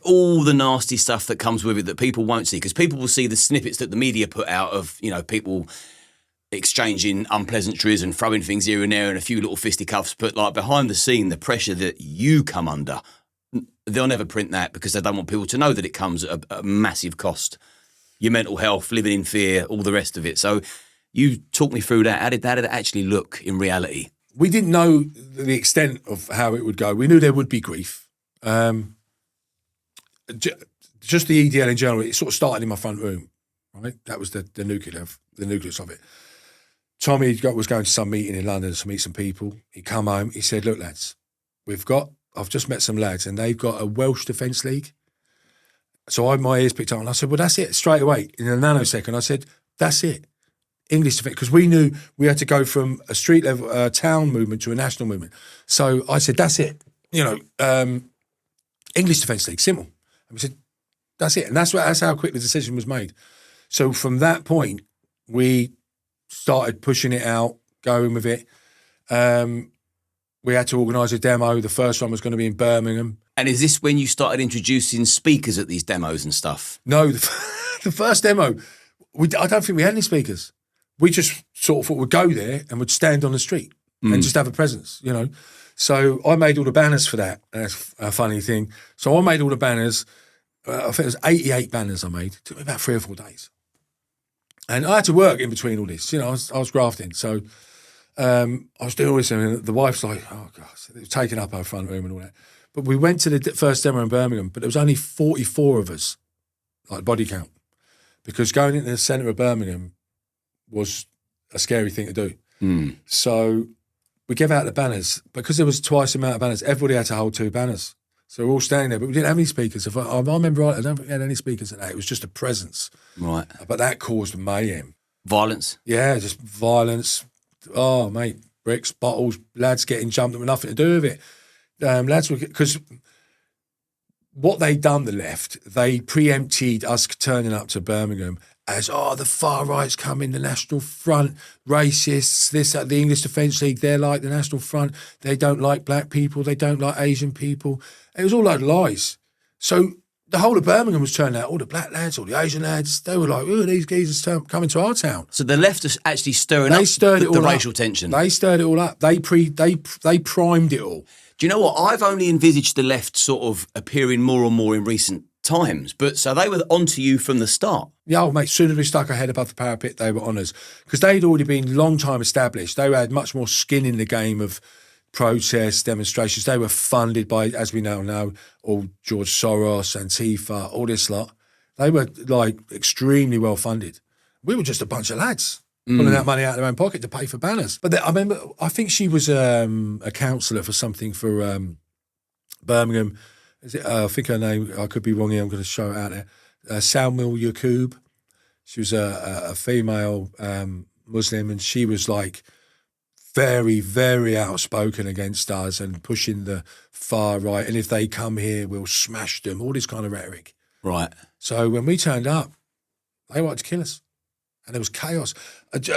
all the nasty stuff that comes with it that people won't see, because people will see the snippets that the media put out of, you know, people exchanging unpleasantries and throwing things here and there and a few little fisticuffs, but like behind the scene, the pressure that you come under. They'll never print that because they don't want people to know that it comes at a massive cost. Your mental health, living in fear, all the rest of it. So you talk me through that. How did it actually look in reality? We didn't know the extent of how it would go. We knew there would be grief. Just the EDL in general, it sort of started in my front room, right? That was the nucleus of it. Tommy was going to some meeting in London to meet some people. He come home, he said, look, lads, I've just met some lads and they've got a Welsh Defence League. So my ears picked up and I said, well, that's it, straight away. In a nanosecond, I said, that's it. English Defence, because we knew we had to go from a street level, town movement to a national movement. So I said, that's it. You know, English Defence League, simple. And we said, that's it. And that's how quick the decision was made. So from that point, we started pushing it out, going with it. We had to organise a demo. The first one was going to be in Birmingham. And is this when you started introducing speakers at these demos and stuff? No, the first demo, I don't think we had any speakers. We just sort of thought we'd go there and would stand on the street and just have a presence, you know. So I made all the banners for that. That's a funny thing. So I made all the banners. I think it was 88 banners I made. It took me about 3 or 4 days. And I had to work in between all this. You know, I was grafting. So I was doing all this, and the wife's like, oh, gosh, it was taking up our front room and all that. But we went to the first demo in Birmingham, but there was only 44 of us, like body count, because going into the centre of Birmingham was a scary thing to do. So we gave out the banners. Because there was twice the amount of banners, everybody had to hold 2 banners. So we're all standing there, but we didn't have any speakers. If I remember right, I don't think we had any speakers at that. It was just a presence. Right. But that caused mayhem. Violence? Yeah, just violence. Oh, mate, bricks, bottles, lads getting jumped with nothing to do with it. Lads were, because what they'd done, the left, they preempted us turning up to Birmingham as, the far right's coming, the National Front, racists, this, that, the English Defence League, they're like the National Front, they don't like black people, they don't like Asian people. It was all like lies. So the whole of Birmingham was turning out, all the black lads, all the Asian lads, they were like, oh, these geezers coming to our town. So the left is actually stirring up the racial tension. They stirred it all up. They primed it all. Do you know what? I've only envisaged the left sort of appearing more and more in recent times, but so they were onto you from the start. Yeah, mate, as soon as we stuck our head above the parapet, they were on us. Because they'd already been long time established. They had much more skin in the game of protests, demonstrations. They were funded by, as we now know, all George Soros, Antifa, all this lot. They were, like, extremely well funded. We were just a bunch of lads pulling that money out of their own pocket to pay for banners. But I remember, I think she was a counsellor for something for Birmingham. I think her name, I could be wrong here, I'm going to show it out there. 𝐬𝐮𝐬𝐜𝐫𝐿. She was a female Muslim, and she was like very, very outspoken against us and pushing the far right. And if they come here, we'll smash them, all this kind of rhetoric. Right. So when we turned up, they wanted to kill us. And there was chaos.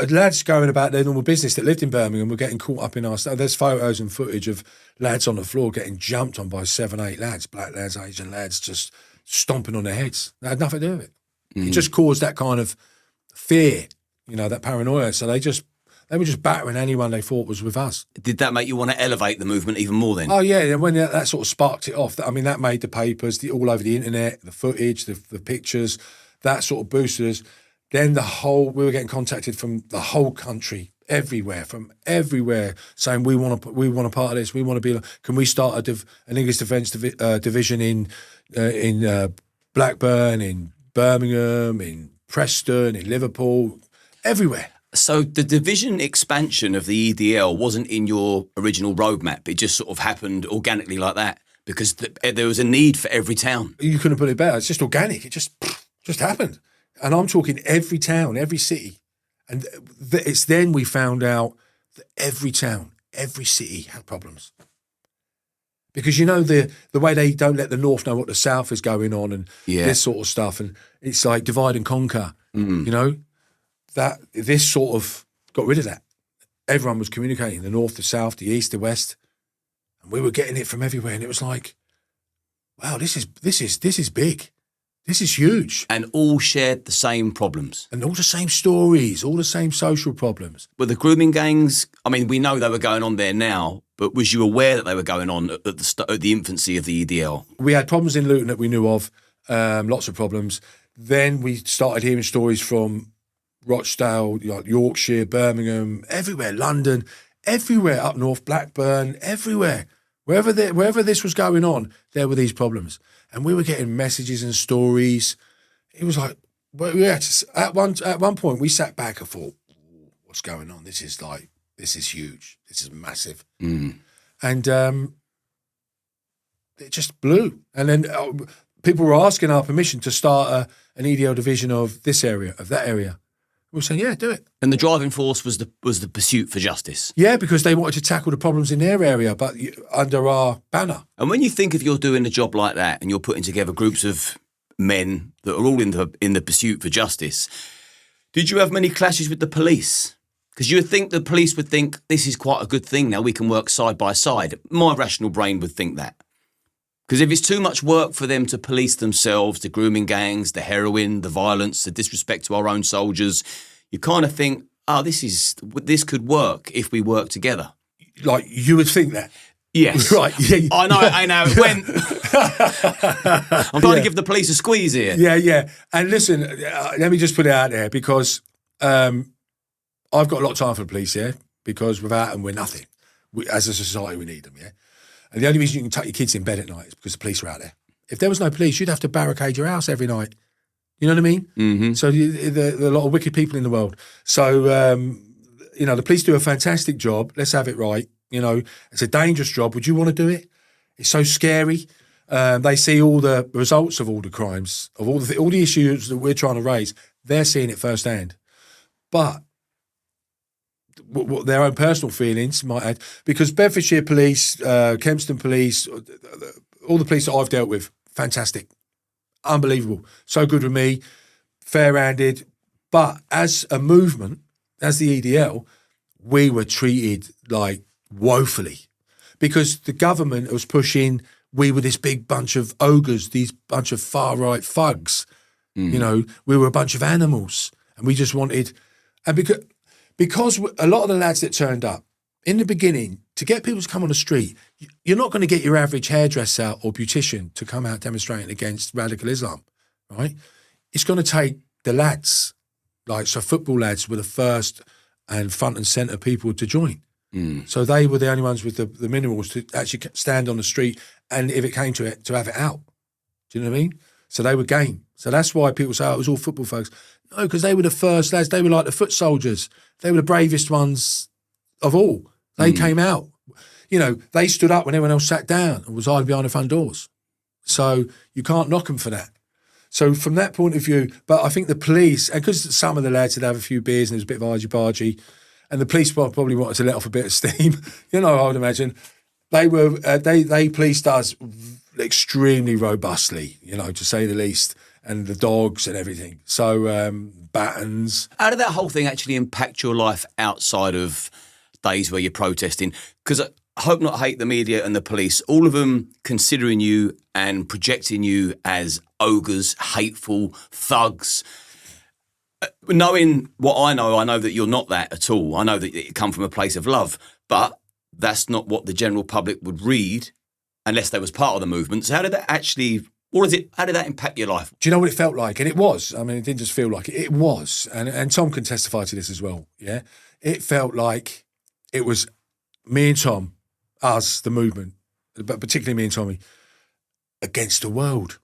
Lads going about their normal business that lived in Birmingham were getting caught up in our stuff. There's photos and footage of lads on the floor getting jumped on by 7, 8 lads, black lads, Asian lads, just stomping on their heads. They had nothing to do with it. It just caused that kind of fear, you know, that paranoia. So they were just battering anyone they thought was with us. Did that make you want to elevate the movement even more then? Oh, yeah. And when that sort of sparked it off, I mean, that made the papers, all over the internet, the footage, the pictures, that sort of boosted us. Then we were getting contacted from the whole country, from everywhere, saying we want a part of this. We want to be. Can we start an English Defence division in Blackburn, in Birmingham, in Preston, in Liverpool, everywhere. So the division expansion of the EDL wasn't in your original roadmap. It just sort of happened organically like that because there was a need for every town. You couldn't put it better. It's just organic. It just happened. And I'm talking every town, every city. And it's then we found out that every town, every city had problems. Because, you know, the way they don't let the North know what the South is going on and this sort of stuff. And it's like divide and conquer, you know. This sort of got rid of that. Everyone was communicating, the North, the South, the East, the West. And we were getting it from everywhere. And it was like, wow, this is big. This is huge. And all shared the same problems. And all the same stories, all the same social problems. Were the grooming gangs, I mean, we know they were going on there now, but was you aware that they were going on at the infancy of the EDL? We had problems in Luton that we knew of, lots of problems. Then we started hearing stories from Rochdale, like Yorkshire, Birmingham, everywhere, London, everywhere up north, Blackburn, everywhere. Wherever this was going on, there were these problems. And we were getting messages and stories. It was like, we had to, at one point, we sat back and thought, what's going on? This is huge. This is massive. And it just blew. And then people were asking our permission to start an EDL division of this area, of that area. We were saying, yeah, do it. And the driving force was the pursuit for justice. Yeah, because they wanted to tackle the problems in their area, but under our banner. And when you think of you're doing a job like that and you're putting together groups of men that are all in the pursuit for justice, did you have many clashes with the police? Because you would think the police would think this is quite a good thing now, we can work side by side. My rational brain would think that. Because if it's too much work for them to police themselves, the grooming gangs, the heroin, the violence, the disrespect to our own soldiers, you kind of think, oh, this could work if we work together. Like, you would think that. Yes. Right. Yeah. I know it went. I'm trying to give the police a squeeze here. Yeah. And listen, let me just put it out there, because I've got a lot of time for the police, yeah? Because without them, we're nothing. As a society, we need them, yeah? And the only reason you can tuck your kids in bed at night is because the police are out there. If there was no police, you'd have to barricade your house every night. You know what I mean? Mm-hmm. So there are a lot of wicked people in the world. So, the police do a fantastic job. Let's have it right. It's a dangerous job. Would you want to do it? It's so scary. They see all the results of all the crimes, of all the issues that we're trying to raise. They're seeing it firsthand. But what their own personal feelings might add, because Bedfordshire Police, Kempston Police, all the police that I've dealt with, fantastic, unbelievable, so good with me, fair-handed. But as a movement, as the EDL, we were treated like woefully, because the government was pushing, we were this big bunch of ogres, these bunch of far-right thugs. We were a bunch of animals, and we just wanted, and because a lot of the lads that turned up, in the beginning, to get people to come on the street, you're not going to get your average hairdresser or beautician to come out demonstrating against radical Islam, right? It's going to take the lads, so football lads were the first and front and centre people to join. So they were the only ones with the minerals to actually stand on the street, and if it came to it, to have it out. Do you know what I mean? So they were game. So that's why people say, it was all football folks. No, because they were the first lads. They were like the foot soldiers. They were the bravest ones of all. They came out. They stood up when everyone else sat down and was hiding behind the front doors. So you can't knock them for that. So from that point of view, but I think the police, and because some of the lads had have a few beers and there was a bit of argy-bargy, and the police probably wanted to let off a bit of steam, I would imagine, they policed us extremely robustly, to say the least, and the dogs and everything. So batons. How did that whole thing actually impact your life outside of days where you're protesting? Because I hope not hate the media and the police, all of them considering you and projecting you as ogres, hateful, thugs. Knowing what I know that you're not that at all. I know that you come from a place of love, but that's not what the general public would read unless they was part of the movement. So how did that actually, how did that impact your life? Do you know what it felt like? And it was. I mean, it didn't just feel like it. It was. And Tom can testify to this as well, yeah? It felt like it was me and Tom, us, the movement, but particularly me and Tommy, against the world.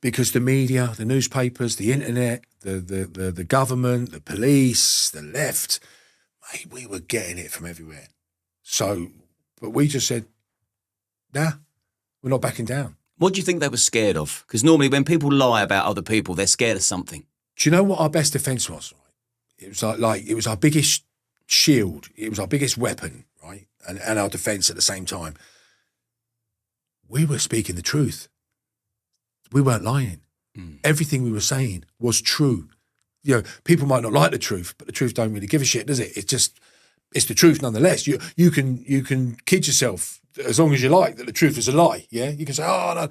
Because the media, the newspapers, the internet, the government, the police, the left, mate, we were getting it from everywhere. So, but we just said, nah, we're not backing down. What do you think they were scared of? Because normally when people lie about other people, they're scared of something. Do you know what our best defence was? It was like it was our biggest shield. It was our biggest weapon, right? And our defence at the same time. We were speaking the truth. We weren't lying. Everything we were saying was true. People might not like the truth, but the truth don't really give a shit, does it? It's the truth nonetheless. You can kid yourself as long as you like that the truth is a lie, yeah? You can say, oh, no.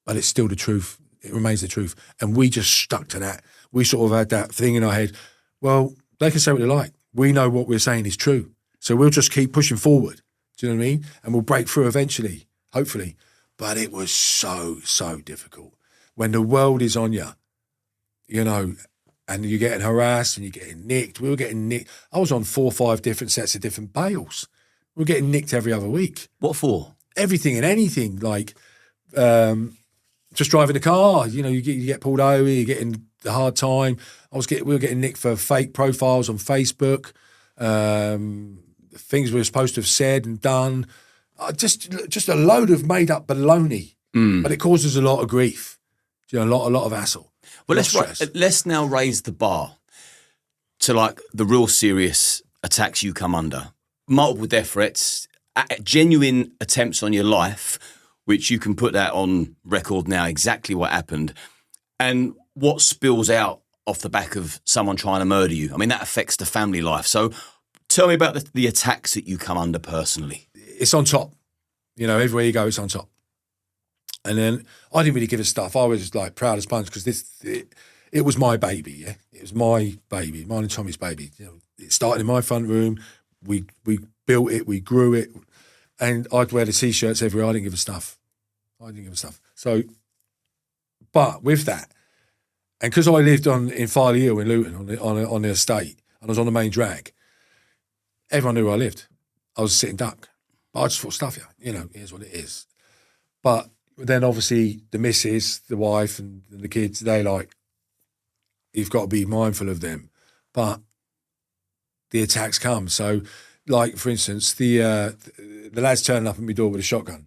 But it's still the truth. It remains the truth. And we just stuck to that. We sort of had that thing in our head. Well, they can say what they like. We know what we're saying is true. So we'll just keep pushing forward. Do you know what I mean? And we'll break through eventually, hopefully. But it was so, so difficult. When the world is on you, and you're getting harassed and you're getting nicked. We were getting nicked. I was on 4 or 5 different sets of different bails. We were getting nicked every other week. What for? Everything and anything, like just driving a car. You get pulled over, you're getting the hard time. We were getting nicked for fake profiles on Facebook, things we were supposed to have said and done. Just a load of made up baloney, but it causes a lot of grief, a lot of hassle. Well, let's now raise the bar. to like the real serious attacks you come under, multiple death threats, genuine attempts on your life, which you can put that on record now, exactly what happened, and what spills out off the back of someone trying to murder you. I mean, that affects the family life. So tell me about the attacks that you come under personally. It's on top. You know, everywhere you go, it's on top. And then I didn't really give a stuff. I was like proud as punch because it was my baby, yeah? It was my baby, mine and Tommy's baby. You know, it started in my front room. We built it, we grew it, and I'd wear the T-shirts everywhere. I didn't give a stuff. So, but with that, and because I lived in Farley Hill in Luton on the estate, and I was on the main drag, everyone knew where I lived. I was a sitting duck. But I just thought, stuff you know, here's what it is. But then obviously the missus, the wife and the kids, they like, you've got to be mindful of them. But the attacks come. So like, for instance, the lads turning up at my door with a shotgun,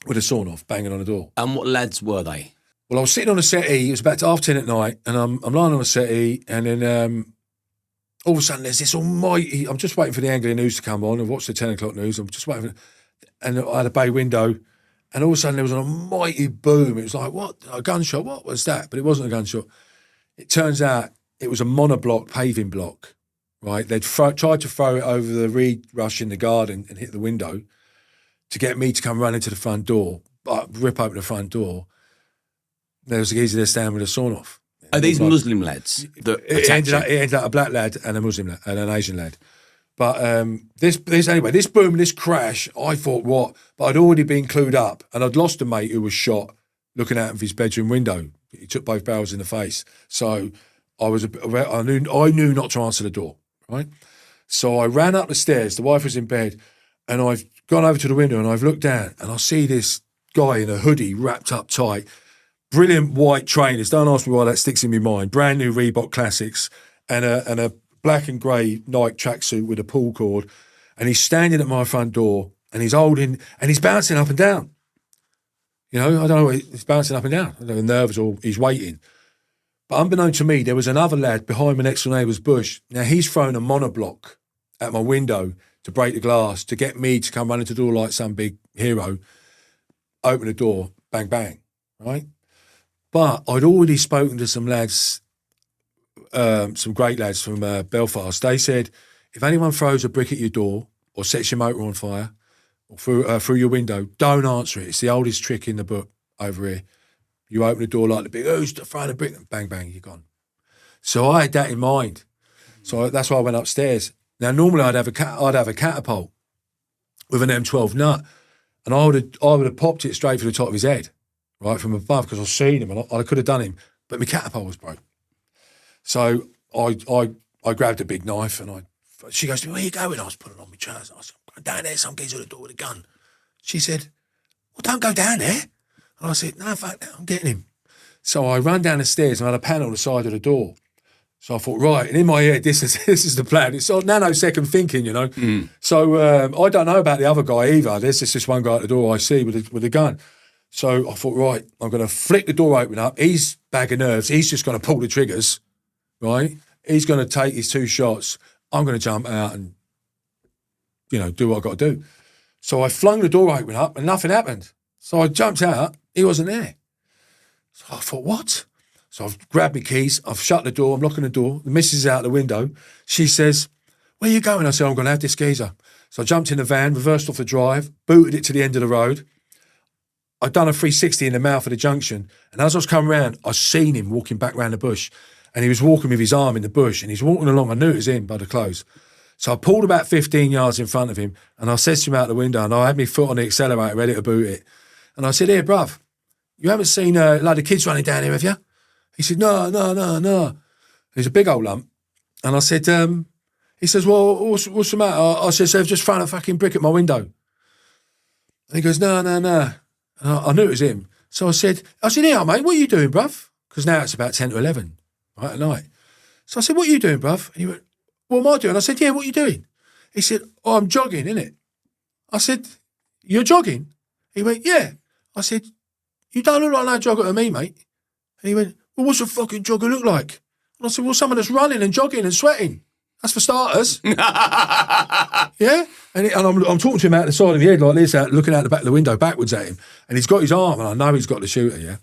with a sawn off, banging on the door. And what lads were they? Well, I was sitting on a settee, it was about 10:30 at night, and I'm lying on a settee, and then all of a sudden there's this almighty, I'm just waiting for the Anglian news to come on. I've watched the 10 o'clock news, I'm just waiting for, and I had a bay window, and all of a sudden there was an almighty boom. It was like, what? A gunshot? What was that? But it wasn't a gunshot. It turns out it was a monoblock paving block, right? They'd tried to throw it over the reed rush in the garden and hit the window to get me to come running to the front door, rip open the front door. There was a geezer there standing with a sawn off. Are these Muslim lads? It ended up a black lad and a Muslim lad and an Asian lad. But this boom, this crash, I thought what? But I'd already been clued up, and I'd lost a mate who was shot looking out of his bedroom window. He took both barrels in the face. So I knew not to answer the door, right? So I ran up the stairs. The wife was in bed, and I've gone over to the window and I've looked down, and I see this guy in a hoodie wrapped up tight. Brilliant white trainers. Don't ask me why that sticks in my mind. Brand new Reebok Classics and a black and grey Nike tracksuit with a pull cord. And he's standing at my front door and he's holding, and he's bouncing up and down. You know, I don't know, he's bouncing up and down. I don't know, nerves or he's waiting. But unbeknown to me, there was another lad behind my next door neighbour's bush. Now he's thrown a monoblock at my window to break the glass, to get me to come running to the door like some big hero, open the door, bang, bang, right? But I'd already spoken to some lads, some great lads from Belfast. They said, if anyone throws a brick at your door or sets your motor on fire or through your window, don't answer it. It's the oldest trick in the book over here. You open the door like the big, who's throwing a brick? Bang, bang, you're gone. So I had that in mind. So that's why I went upstairs. Now, normally I'd have a catapult with an M12 nut, and I would have popped it straight for the top of his head. Right from above, because I've seen him and I could have done him, but my catapult was broke. So I grabbed a big knife and she goes to me, where are you going? I was putting on my trousers. I said, I'm going down there, some geezer at the door with a gun. She said, well, don't go down there. And I said, no, fuck that, I'm getting him. So I ran down the stairs and I had a panel on the side of the door. So I thought, right, and in my head, this is the plan. It's nanosecond thinking, you know. Mm. So I don't know about the other guy either. There's just this one guy at the door I see with a gun. So I thought, right, I'm going to flick the door open up. He's bag of nerves. He's just going to pull the triggers, right? He's going to take his 2 shots. I'm going to jump out and, you know, do what I've got to do. So I flung the door open up and nothing happened. So I jumped out. He wasn't there. So I thought, what? So I've grabbed my keys. I've shut the door. I'm locking the door. The missus is out the window. She says, where are you going? I said, I'm going to have this geezer. So I jumped in the van, reversed off the drive, booted it to the end of the road. I'd done a 360 in the mouth of the junction, and as I was coming round, I seen him walking back round the bush, and he was walking with his arm in the bush, and he's walking along. I knew it was him by the clothes. So I pulled about 15 yards in front of him, and I said to him out the window, and I had my foot on the accelerator ready to boot it. And I said, here, bruv, you haven't seen a load of kids running down here, have you? He said, no. He's a big old lump. And I said, he says, well, what's the matter? I said, so they've just thrown a fucking brick at my window. And he goes, no. And I knew it was him. So I said, here, mate, what are you doing, bruv? Because now it's about 10 to 11, right, at night. So I said, what are you doing, bruv? And he went, what am I doing? I said, yeah, what are you doing? He said, oh, I'm jogging, innit? I said, you're jogging? He went, yeah. I said, you don't look like no jogger to me, mate. And he went, well, what's a fucking jogger look like? And I said, well, someone that's running and jogging and sweating. That's for starters. Yeah? And I'm talking to him out the side of the head like this, looking out the back of the window backwards at him. And he's got his arm, and I know he's got the shooter, yeah?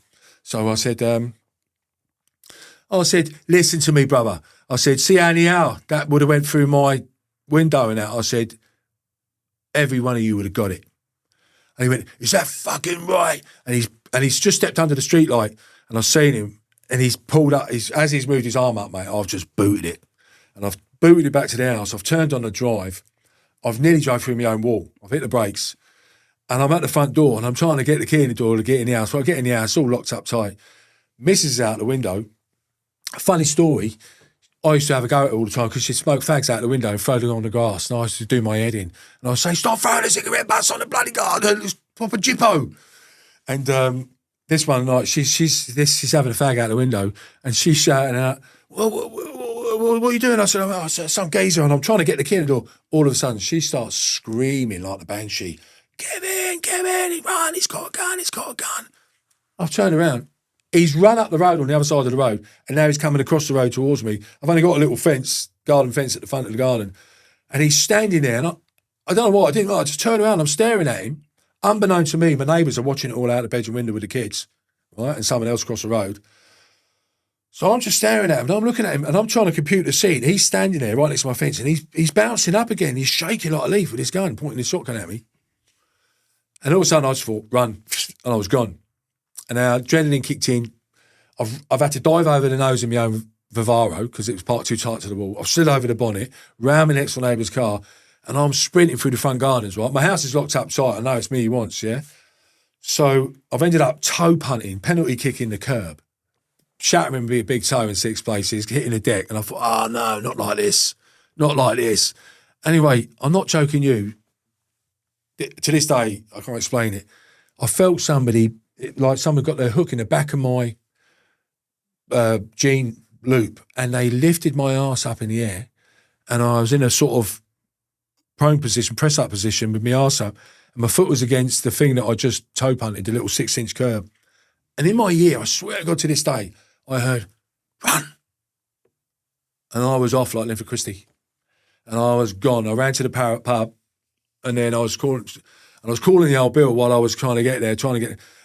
So I said, listen to me, brother. I said, see how that would have went through my window and that. I said, every one of you would have got it. And he went, is that fucking right? And he's just stepped under the street light, and I've seen him, and he's pulled up, as he's moved his arm up, mate, I've just booted it. And I've booted it back to the house. I've turned on the drive. I've nearly drove through my own wall. I've hit the brakes. And I'm at the front door, and I'm trying to get the key in the door to get in the house. When I get in the house, it's all locked up tight. Mrs. is out the window. A funny story, I used to have a go at her all the time because she'd smoke fags out the window and throw them on the grass, and I used to do my head in. And I'd say, stop throwing the cigarette butts on the bloody garden, it's proper jippo. And this one night, she's having a fag out the window, and she's shouting out, what are you doing? I said, oh, some geezer, and I'm trying to get the key in the door. All of a sudden, she starts screaming like the banshee, Kevin, run, he's got a gun. I've turned around. He's run up the road on the other side of the road, and now he's coming across the road towards me. I've only got a little garden fence at the front of the garden, and he's standing there, and I don't know what, I just turned around, I'm staring at him. Unbeknown to me, my neighbours are watching it all out the bedroom window with the kids, right, and someone else across the road. So I'm just staring at him, and I'm looking at him, and I'm trying to compute the scene. He's standing there right next to my fence, and he's bouncing up again. He's shaking like a leaf with his gun, pointing his shotgun at me. And all of a sudden, I just thought, run, and I was gone. And now adrenaline kicked in. I've had to dive over the nose in my own Vivaro because it was parked too tight to the wall. I've slid over the bonnet, round my next door neighbour's car, and I'm sprinting through the front gardens, right? My house is locked up tight. I know it's me he wants, yeah? So I've ended up toe punting, penalty kicking the curb, shattering a big toe in 6 places, hitting the deck. And I thought, oh, no, not like this. Not like this. Anyway, I'm not joking you. To this day, I can't explain it. I felt somebody, like someone got their hook in the back of my jean loop, and they lifted my arse up in the air, and I was in a sort of prone position, press up position with my arse up, and my foot was against the thing that I just toe punted, the little 6-inch curb. And in my ear, I swear to God, to this day, I heard, run. And I was off like Linford Christie. And I was gone. I ran to the Parrot pub, and then I was calling the old Bill while I was trying to get there,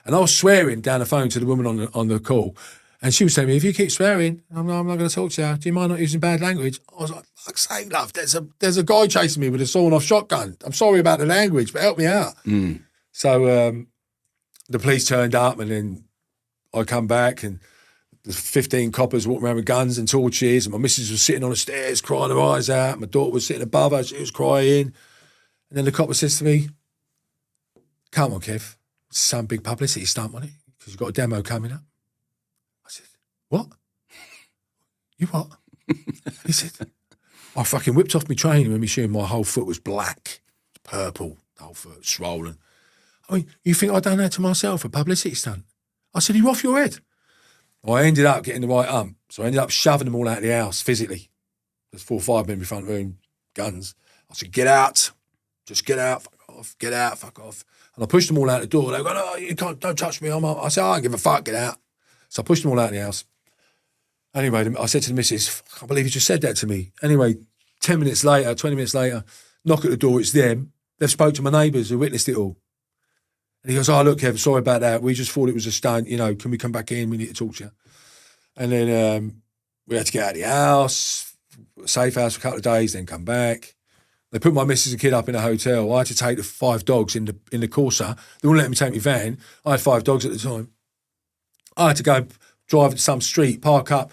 and I was swearing down the phone to the woman on the call. And she was telling me, if you keep swearing, I'm not going to talk to you. Do you mind not using bad language? I was like, fuck's sake, love, there's a guy chasing me with a sawn-off shotgun. I'm sorry about the language, but help me out. So the police turned up, and then I come back, and there's 15 coppers walking around with guns and torches, and my missus was sitting on the stairs crying her eyes out. My daughter was sitting above her, she was crying. And then the copper says to me, come on, Kev, some big publicity stunt on it, because you've got a demo coming up. I said, what? You what? He said, I fucking whipped off my trainer and my shoe, and my whole foot was black, purple, the whole foot swollen. I mean, you think I'd done that to myself, a publicity stunt? I said, you're off your head. Well, I ended up getting the right ump, so I ended up shoving them all out of the house physically. There's 4 or 5 men in the front room, guns. I said, get out. Just get out, fuck off. And I pushed them all out the door. They go, no, you can't, don't touch me. I said, I don't give a fuck, get out. So I pushed them all out of the house. Anyway, I said to the missus, I can't believe you just said that to me. Anyway, 10 minutes later, 20 minutes later, knock at the door, it's them. They've spoke to my neighbours who witnessed it all. And he goes, oh, look, Kev, sorry about that. We just thought it was a stunt. You know, can we come back in? We need to talk to you. And then we had to get out of the house, safe house for a couple of days, then come back. They put my missus and kid up in a hotel. I had to take the 5 dogs in the 𝐿. They wouldn't let me take my van. I had 5 dogs at the time. I had to go drive to some street, park up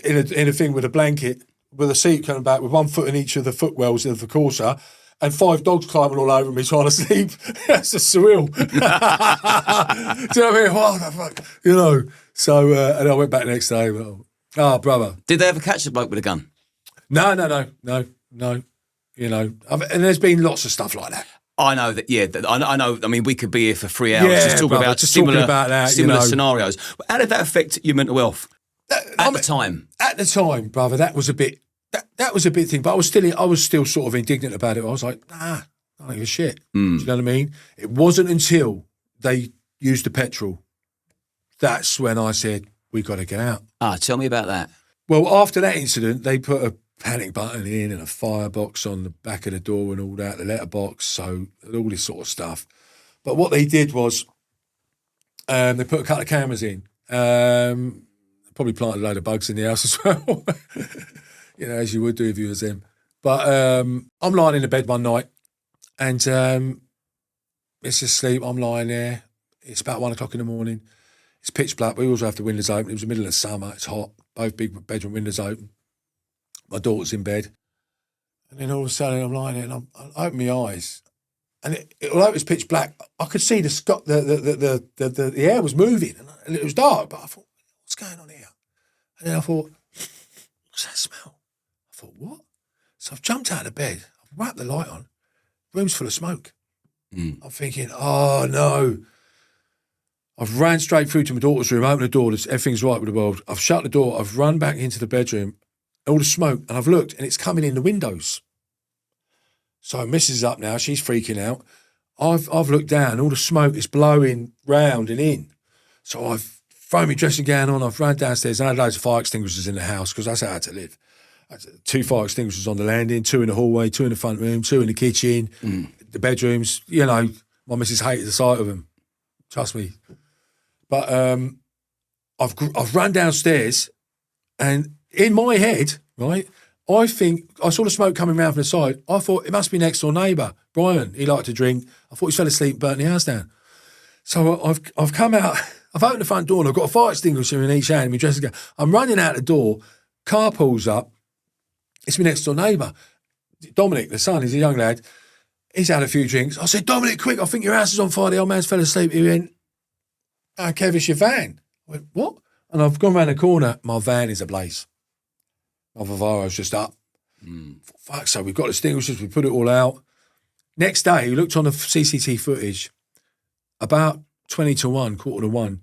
in a thing with a blanket, with a seat coming back, with 1 foot in each of the footwells of the 𝐿, and 5 dogs climbing all over me trying to sleep. That's just surreal. Do you know what I mean? What the fuck? You know. So, and I went back the next day. Well, brother. Did they ever catch the bloke with a gun? No. You know, and there's been lots of stuff like that. I know that, yeah. I know. I mean, we could be here for 3 hours just talking about similar scenarios. But how did that affect your mental health at the time? At the time, brother, that was a bit. That was a big thing. But I was still sort of indignant about it. I was like, nah, I don't give a shit. Do you know what I mean? It wasn't until they used the petrol that's when I said, we got to get out. Tell me about that. Well, after that incident, they put a panic button in and a firebox on the back of the door and all that, the letterbox, so all this sort of stuff. But what they did was they put a couple of cameras in. Probably planted a load of bugs in the house as well. You know, as you would do if you was them. But I'm lying in the bed one night and it's asleep. I'm lying there. It's about 1 o'clock in the morning. It's pitch black. We always have the windows open. It was the middle of summer. It's hot. Both big bedroom windows open. My daughter's in bed. And then all of a sudden I'm lying there and I open my eyes. And although it was pitch black, I could see the air was moving and it was dark. But I thought, what's going on here? And then I thought, what's that smell? I thought, what? So I've jumped out of bed. I've whacked the light on. The room's full of smoke. I'm thinking, oh no. I've ran straight through to my daughter's room, opened the door, everything's right with the world. I've shut the door, I've run back into the bedroom, all the smoke, and I've looked, and it's coming in the windows. So Mrs. is up now, she's freaking out. I've looked down, all the smoke is blowing round and in. So I've thrown my dressing gown on, I've run downstairs, and I had loads of fire extinguishers in the house, because that's how I had to live. I had 2 fire extinguishers on the landing, 2 in the hallway, 2 in the front room, 2 in the kitchen, the bedrooms. You know, my missus hated the sight of them. Trust me. But I've run downstairs, and in my head, right, I think I saw the smoke coming round from the side. I thought it must be next door neighbour, Brian. He liked to drink. I thought he fell asleep and burnt the house down. So I've come out, I've opened the front door and I've got a fire extinguisher in each hand, my dressing gown. I'm running out the door, car pulls up. It's my next door neighbour, Dominic, the son. He's a young lad. He's had a few drinks. I said, Dominic, quick, I think your house is on fire. The old man's fell asleep. He went, Kev, it's your van. I went, what? And I've gone round the corner. My van is ablaze. My Vivaro's just up. Fuck, so we've got extinguishers. We put it all out. Next day, we looked on the CCTV footage. About 20 to 1, quarter to 1,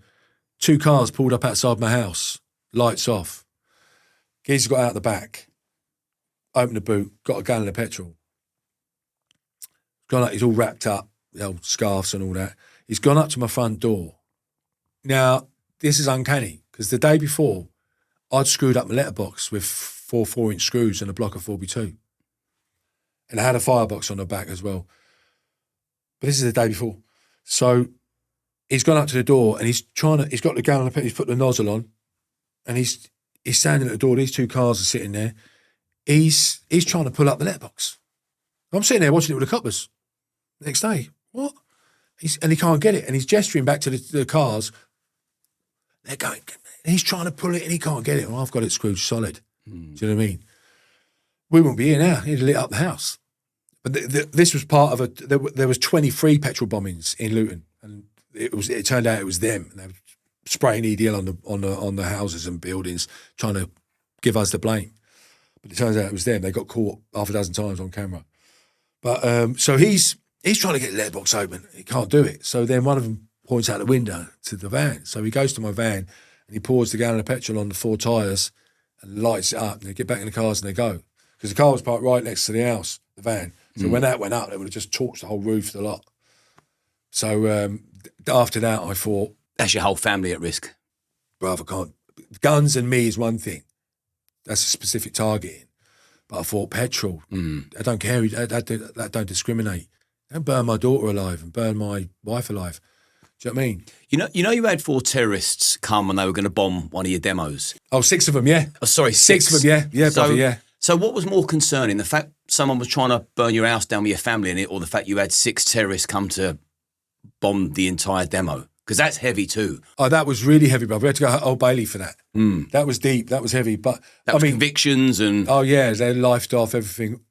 2 cars pulled up outside my house. Lights off. Geezer got out the back. Opened the boot. Got a gallon of petrol. Gone up, he's all wrapped up. The old scarves and all that. He's gone up to my front door. Now, this is uncanny, because the day before, I'd screwed up my letterbox with 4 4-inch screws and a block of 4x2. And I had a firebox on the back as well. But this is the day before. So he's gone up to the door and he's got the gallon of petrol, he's put the nozzle on, and he's standing at the door. These 2 cars are sitting there. He's trying to pull up the letterbox. I'm sitting there watching it with the coppers. Next day, what? And he can't get it. And he's gesturing back to the cars. They're going, and he's trying to pull it and he can't get it. Well, I've got it screwed solid. Do you know what I mean? We wouldn't be here now. He'd have lit up the house. But this was part of there was 23 petrol bombings in Luton. And it turned out it was them. And they were spraying EDL on the houses and buildings, trying to give us the blame. But it turns out it was them. They got caught half a dozen times on camera. But so he's trying to get the letterbox open. He can't do it. So then one of them points out the window to the van. So he goes to my van and he pours the gallon of petrol on the 4 tyres and lights it up. And they get back in the cars and they go. Because the car was parked right next to the house, the van. So when that went up, they would have just torched the whole roof of the lot. So after that, I thought... That's your whole family at risk. Brother, can't... Guns and me is one thing. That's a specific targeting. But I thought petrol. I don't care. That don't discriminate. Don't burn my daughter alive and burn my wife alive. Do you know what I mean? You know, you had 4 terrorists come when they were going to bomb one of your demos. Oh, 6 of them, yeah. Oh, sorry, 6 of them, yeah. Yeah, brother, yeah. So what was more concerning, the fact someone was trying to burn your house down with your family in it, or the fact you had 6 terrorists come to bomb the entire demo? Because that's heavy too. Oh, that was really heavy, brother. We had to go to Old Bailey for that. That was deep. That was heavy. But that was convictions and... Oh, yeah, they lifed off everything.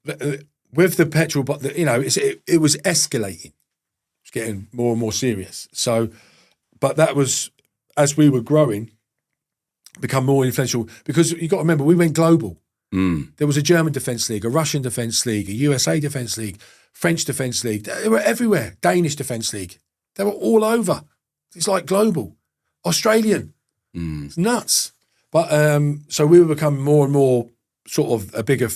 With the petrol, but it was escalating. It was getting more and more serious. So, but that was, as we were growing, become more influential. Because you got to remember, we went global. There was a German Defence League, a Russian Defence League, a USA Defence League, French Defence League. They were everywhere. Danish Defence League. They were all over. It's like global. Australian. It's nuts. But so we were becoming more and more sort of a bigger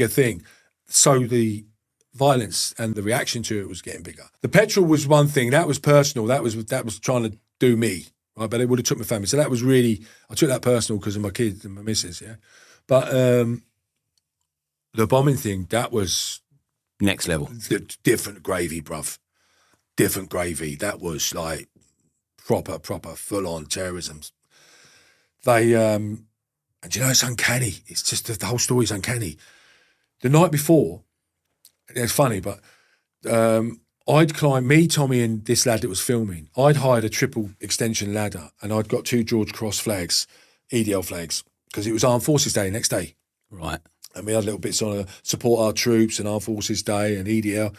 thing. So the violence and the reaction to it was getting bigger. The petrol was one thing. That was personal. That was trying to do me. Right? But it would have took my family. So that was really, I took that personal because of my kids and my missus, yeah. But the bombing thing, that was Next level. different gravy, bruv. Different gravy. That was like proper, full-on terrorism. They, and you know, it's uncanny. It's just the whole story is uncanny. The night before, it's funny, but I'd climbed, me, Tommy, and this lad that was filming, I'd hired a triple extension ladder and I'd got 2 George Cross flags, EDL flags, because it was Armed Forces Day next day. Right. And we had little bits on to support our troops and Armed Forces Day and EDL.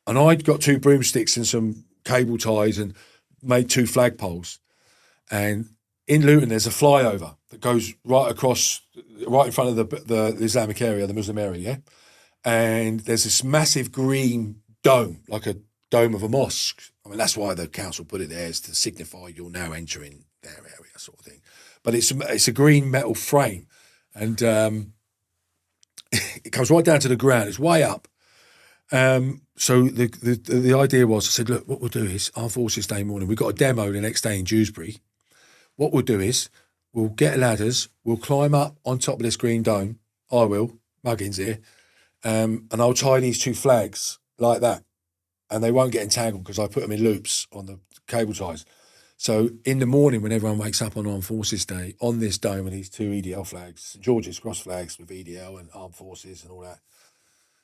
And I'd got 2 broomsticks and some cable ties and made 2 flagpoles. And in Luton, there's a flyover that goes right across, right in front of the Islamic area, the Muslim area, yeah? And there's this massive green dome, like a dome of a mosque. I mean, that's why the council put it there, is to signify you're now entering their area, sort of thing. But it's a green metal frame, and it comes right down to the ground. It's way up. So the idea was, I said, look, what we'll do is Armed Forces Day morning, we've got a demo the next day in Dewsbury. What we'll do is we'll get ladders, we'll climb up on top of this green dome. I will, Muggins here, and I'll tie these 2 flags like that, and they won't get entangled because I put them in loops on the cable ties. So in the morning, when everyone wakes up on Armed Forces Day, on this dome are these 2 EDL flags, St George's Cross flags with EDL and Armed Forces and all that.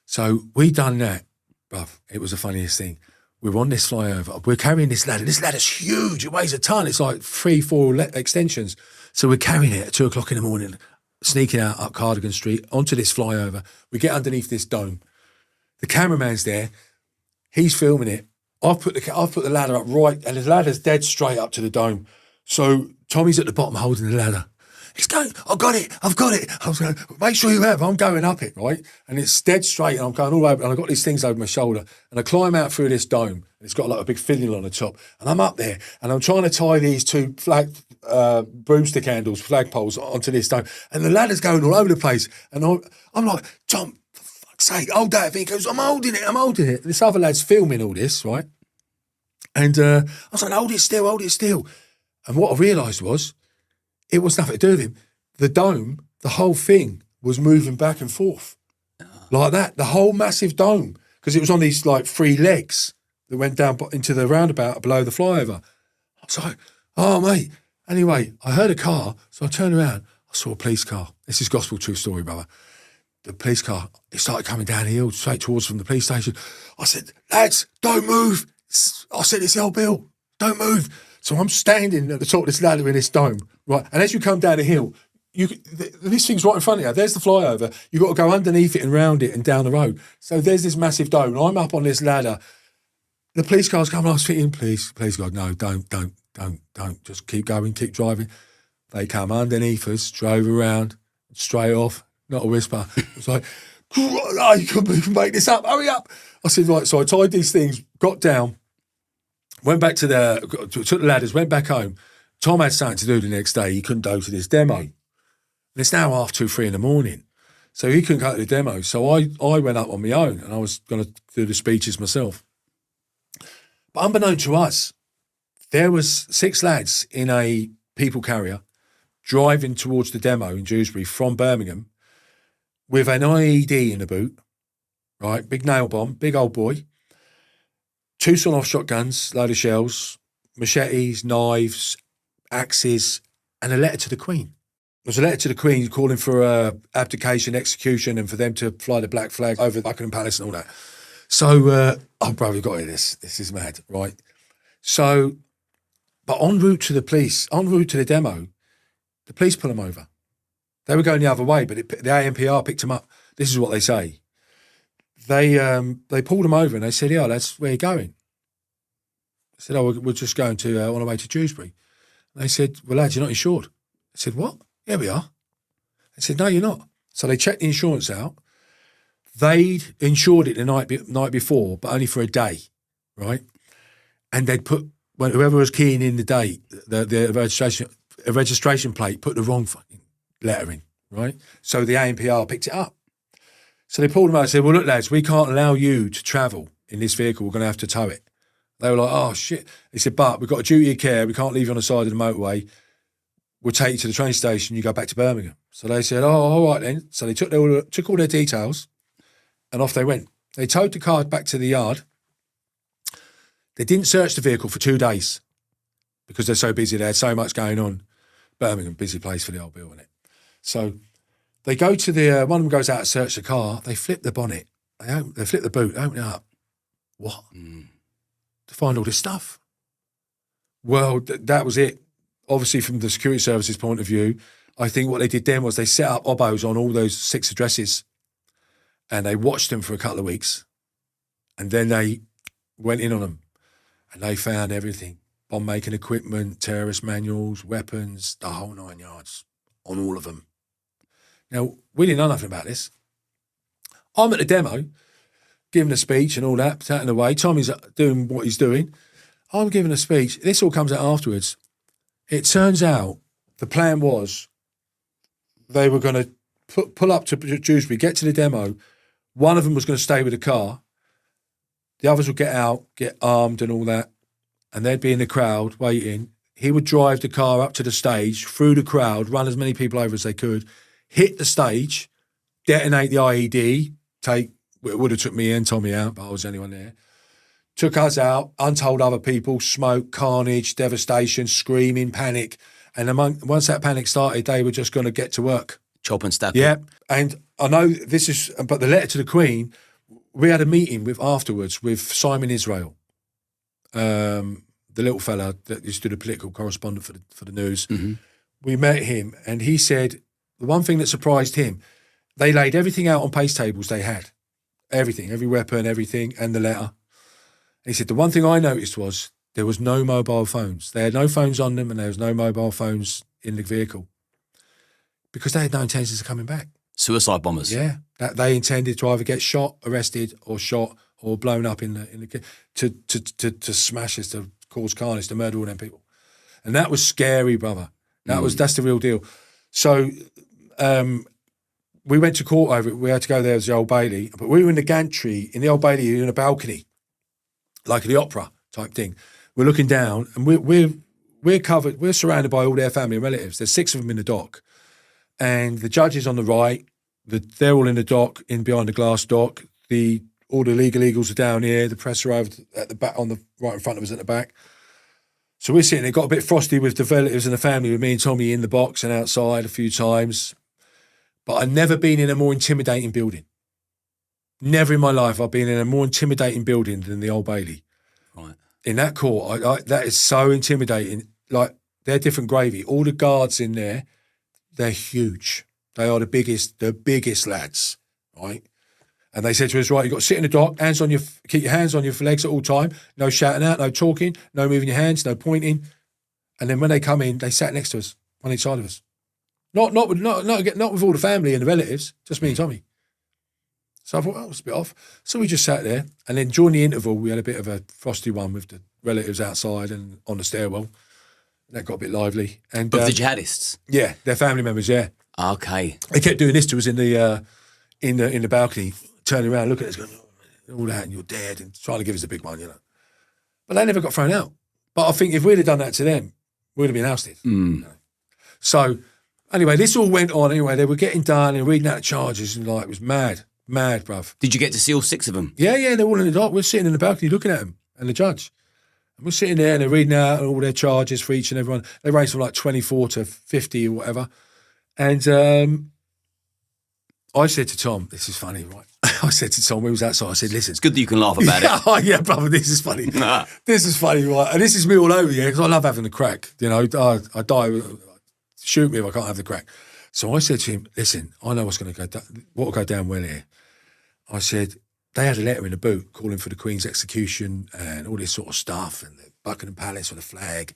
So we done that, bruv. It was the funniest thing. We were on this flyover. We're carrying this ladder. This ladder's huge. It weighs a ton. It's like 3-4 extensions. So we're carrying it at 2 o'clock in the morning, sneaking out up Cardigan Street onto this flyover. We get underneath this dome. The cameraman's there. He's filming it. I've put the ladder up right, and the ladder's dead straight up to the dome. So Tommy's at the bottom holding the ladder. He's going, I've got it. I was going, make sure you have. I'm going up it, right? And it's dead straight, and I'm going all over, and I've got these things over my shoulder, and I climb out through this dome, and it's got like a big finial on the top, and I'm up there, and I'm trying to tie these 2 broomstick handles, flagpoles onto this dome, and the ladder's going all over the place, and I'm like, Tom, for fuck's sake, hold that thing. He goes, I'm holding it. This other lad's filming all this, right? And I was like, hold it still. And what I realised was, it was nothing to do with him. The dome, the whole thing was moving back and forth like that. The whole massive dome, because it was on these like 3 legs that went down into the roundabout below the flyover. I was like, oh, mate. Anyway, I heard a car, so I turned around. I saw a police car. This is gospel true story, brother. The police car, it started coming down the hill straight towards from the police station. I said, lads, don't move. I said, it's old Bill. Don't move. So I'm standing at the top of this ladder in this dome, right? And as you come down the hill, this thing's right in front of you. There's the flyover. You've got to go underneath it and round it and down the road. So there's this massive dome. And I'm up on this ladder. The police car's coming. I was thinking, please, God, no, don't. Just keep going, keep driving. They come underneath us, drove around, straight off, not a whisper. It was like, oh, you can make this up. Hurry up. I said, right. So I tied these things, got down, went back took the ladders, went back home. Tom had something to do the next day. He couldn't go to this demo. And it's now 2:30, 3 in the morning. So he couldn't go to the demo. So I went up on my own, and I was going to do the speeches myself. But unbeknown to us, there was 6 lads in a people carrier driving towards the demo in Dewsbury from Birmingham with an IED in the boot, right? Big nail bomb, big old boy. 2 sawn-off shotguns, load of shells, machetes, knives, axes, and a letter to the Queen. It was a letter to the Queen calling for abdication, execution, and for them to fly the black flag over Buckingham Palace and all that. So, oh, bro, we've got to hear this. This is mad, right? So, but en route to the demo, the police pull them over. They were going the other way, but the ANPR picked them up. This is what they say. They pulled them over and they said, yeah, lads, where are you going? I said, oh, we're just going to on our way to Dewsbury. And they said, well, lads, you're not insured. I said, what? Yeah, we are. They said, no, you're not. So they checked the insurance out. They'd insured it the night before, but only for a day, right? And they'd put, whoever was keying in the date, the registration plate, put the wrong fucking letter in, right? So the ANPR picked it up. So they pulled them out and said, well, look, lads, we can't allow you to travel in this vehicle. We're going to have to tow it. They were like, oh, shit. They said, but we've got a duty of care. We can't leave you on the side of the motorway. we'll take you to the train station, you go back to Birmingham. So they said, oh, all right then. So they took all their details and off they went. They towed the car back to the yard. They didn't search the vehicle for 2 days because they're so busy. They had so much going on. Birmingham, busy place for the old bill, isn't it? So they go to one of them goes out to search the car. They flip the bonnet. They flip the boot, open it up. What? To find all this stuff. Well, that was it. Obviously, from the security services point of view, I think what they did then was they set up obos on all those 6 addresses and they watched them for a couple of weeks and then they went in on them and they found everything. Bomb-making equipment, terrorist manuals, weapons, the whole 9 yards on all of them. Now, we didn't know nothing about this. I'm at the demo, giving a speech and all that, chatting away. Tommy's doing what he's doing. I'm giving a speech. This all comes out afterwards. It turns out the plan was they were going to pull up to Dewsbury, get to the demo. One of them was going to stay with the car. The others would get out, get armed and all that, and they'd be in the crowd waiting. He would drive the car up to the stage, through the crowd, run as many people over as they could, hit the stage, detonate the IED, it would have took me and Tommy out, but I was the only one there. Took us out, untold other people, smoke, carnage, devastation, screaming, panic. And once that panic started, they were just going to get to work. Chop and stack. Yeah. And I know this is, but the letter to the Queen, we had a meeting afterwards with Simon Israel, the little fella that used to do the political correspondent for the news. Mm-hmm. We met him and he said the one thing that surprised him, they laid everything out on pace tables they had. Everything, every weapon, everything, and the letter. He said, the one thing I noticed was there was no mobile phones. They had no phones on them and there was no mobile phones in the vehicle because they had no intentions of coming back. Suicide bombers. Yeah. That they intended to either get shot, arrested or shot or blown up to smash us, to cause carnage, to murder all them people. And that was scary, brother. That's the real deal. So we went to court over it. We had to go there as the Old Bailey. But we were in the gantry, in the Old Bailey, in a balcony, like the opera type thing. We're looking down and we're covered, we're surrounded by all their family and relatives. There's 6 of them in the dock. And the judge is on the right. They're all in the dock, in behind the glass dock. All the legal eagles are down here. The press are over at the back, on the right in front of us at the back. So we're sitting there, got a bit frosty with the relatives and the family, with me and Tommy in the box and outside a few times. But I've never been in a more intimidating building. Never in my life I've been in a more intimidating building than the Old Bailey. Right. In that court, that is so intimidating. Like, they're different gravy. All the guards in there, they're huge. They are the biggest lads, right? And they said to us, right, you've got to sit in the dock, keep your hands on your legs at all time, no shouting out, no talking, no moving your hands, no pointing. And then when they come in, they sat next to us, on each side of us. Not with all the family and the relatives, just me and Tommy. So I thought, that was a bit off. So we just sat there, and then during the interval, we had a bit of a frosty one with the relatives outside and on the stairwell. That got a bit lively. And of the jihadists? Yeah, their family members, yeah. Okay. They kept doing this to us in the balcony, turning around, looking at us, going, all that, and you're dead, and trying to give us a big one, you know. But they never got thrown out. But I think if we'd have done that to them, we'd have been ousted. You know? So anyway, this all went on. Anyway, they were getting done and reading out the charges, and like, it was mad, bruv. Did you get to see all 6 of them? Yeah, they're all in the dock. We're sitting in the balcony looking at them and the judge. And we're sitting there and they're reading out all their charges for each and everyone. They range from like 24 to 50 or whatever. And I said to Tom, this is funny, right? I said to Tom, we was outside, I said, listen. It's good that you can laugh about it. Oh, yeah, brother, this is funny. This is funny, right? And this is me all over here because I love having the crack. You know, I die, shoot me if I can't have the crack. So I said to him, listen, I know what's going to go down, what will go down well here. I said, they had a letter in the boot calling for the Queen's execution and all this sort of stuff, and the Buckingham Palace with a flag.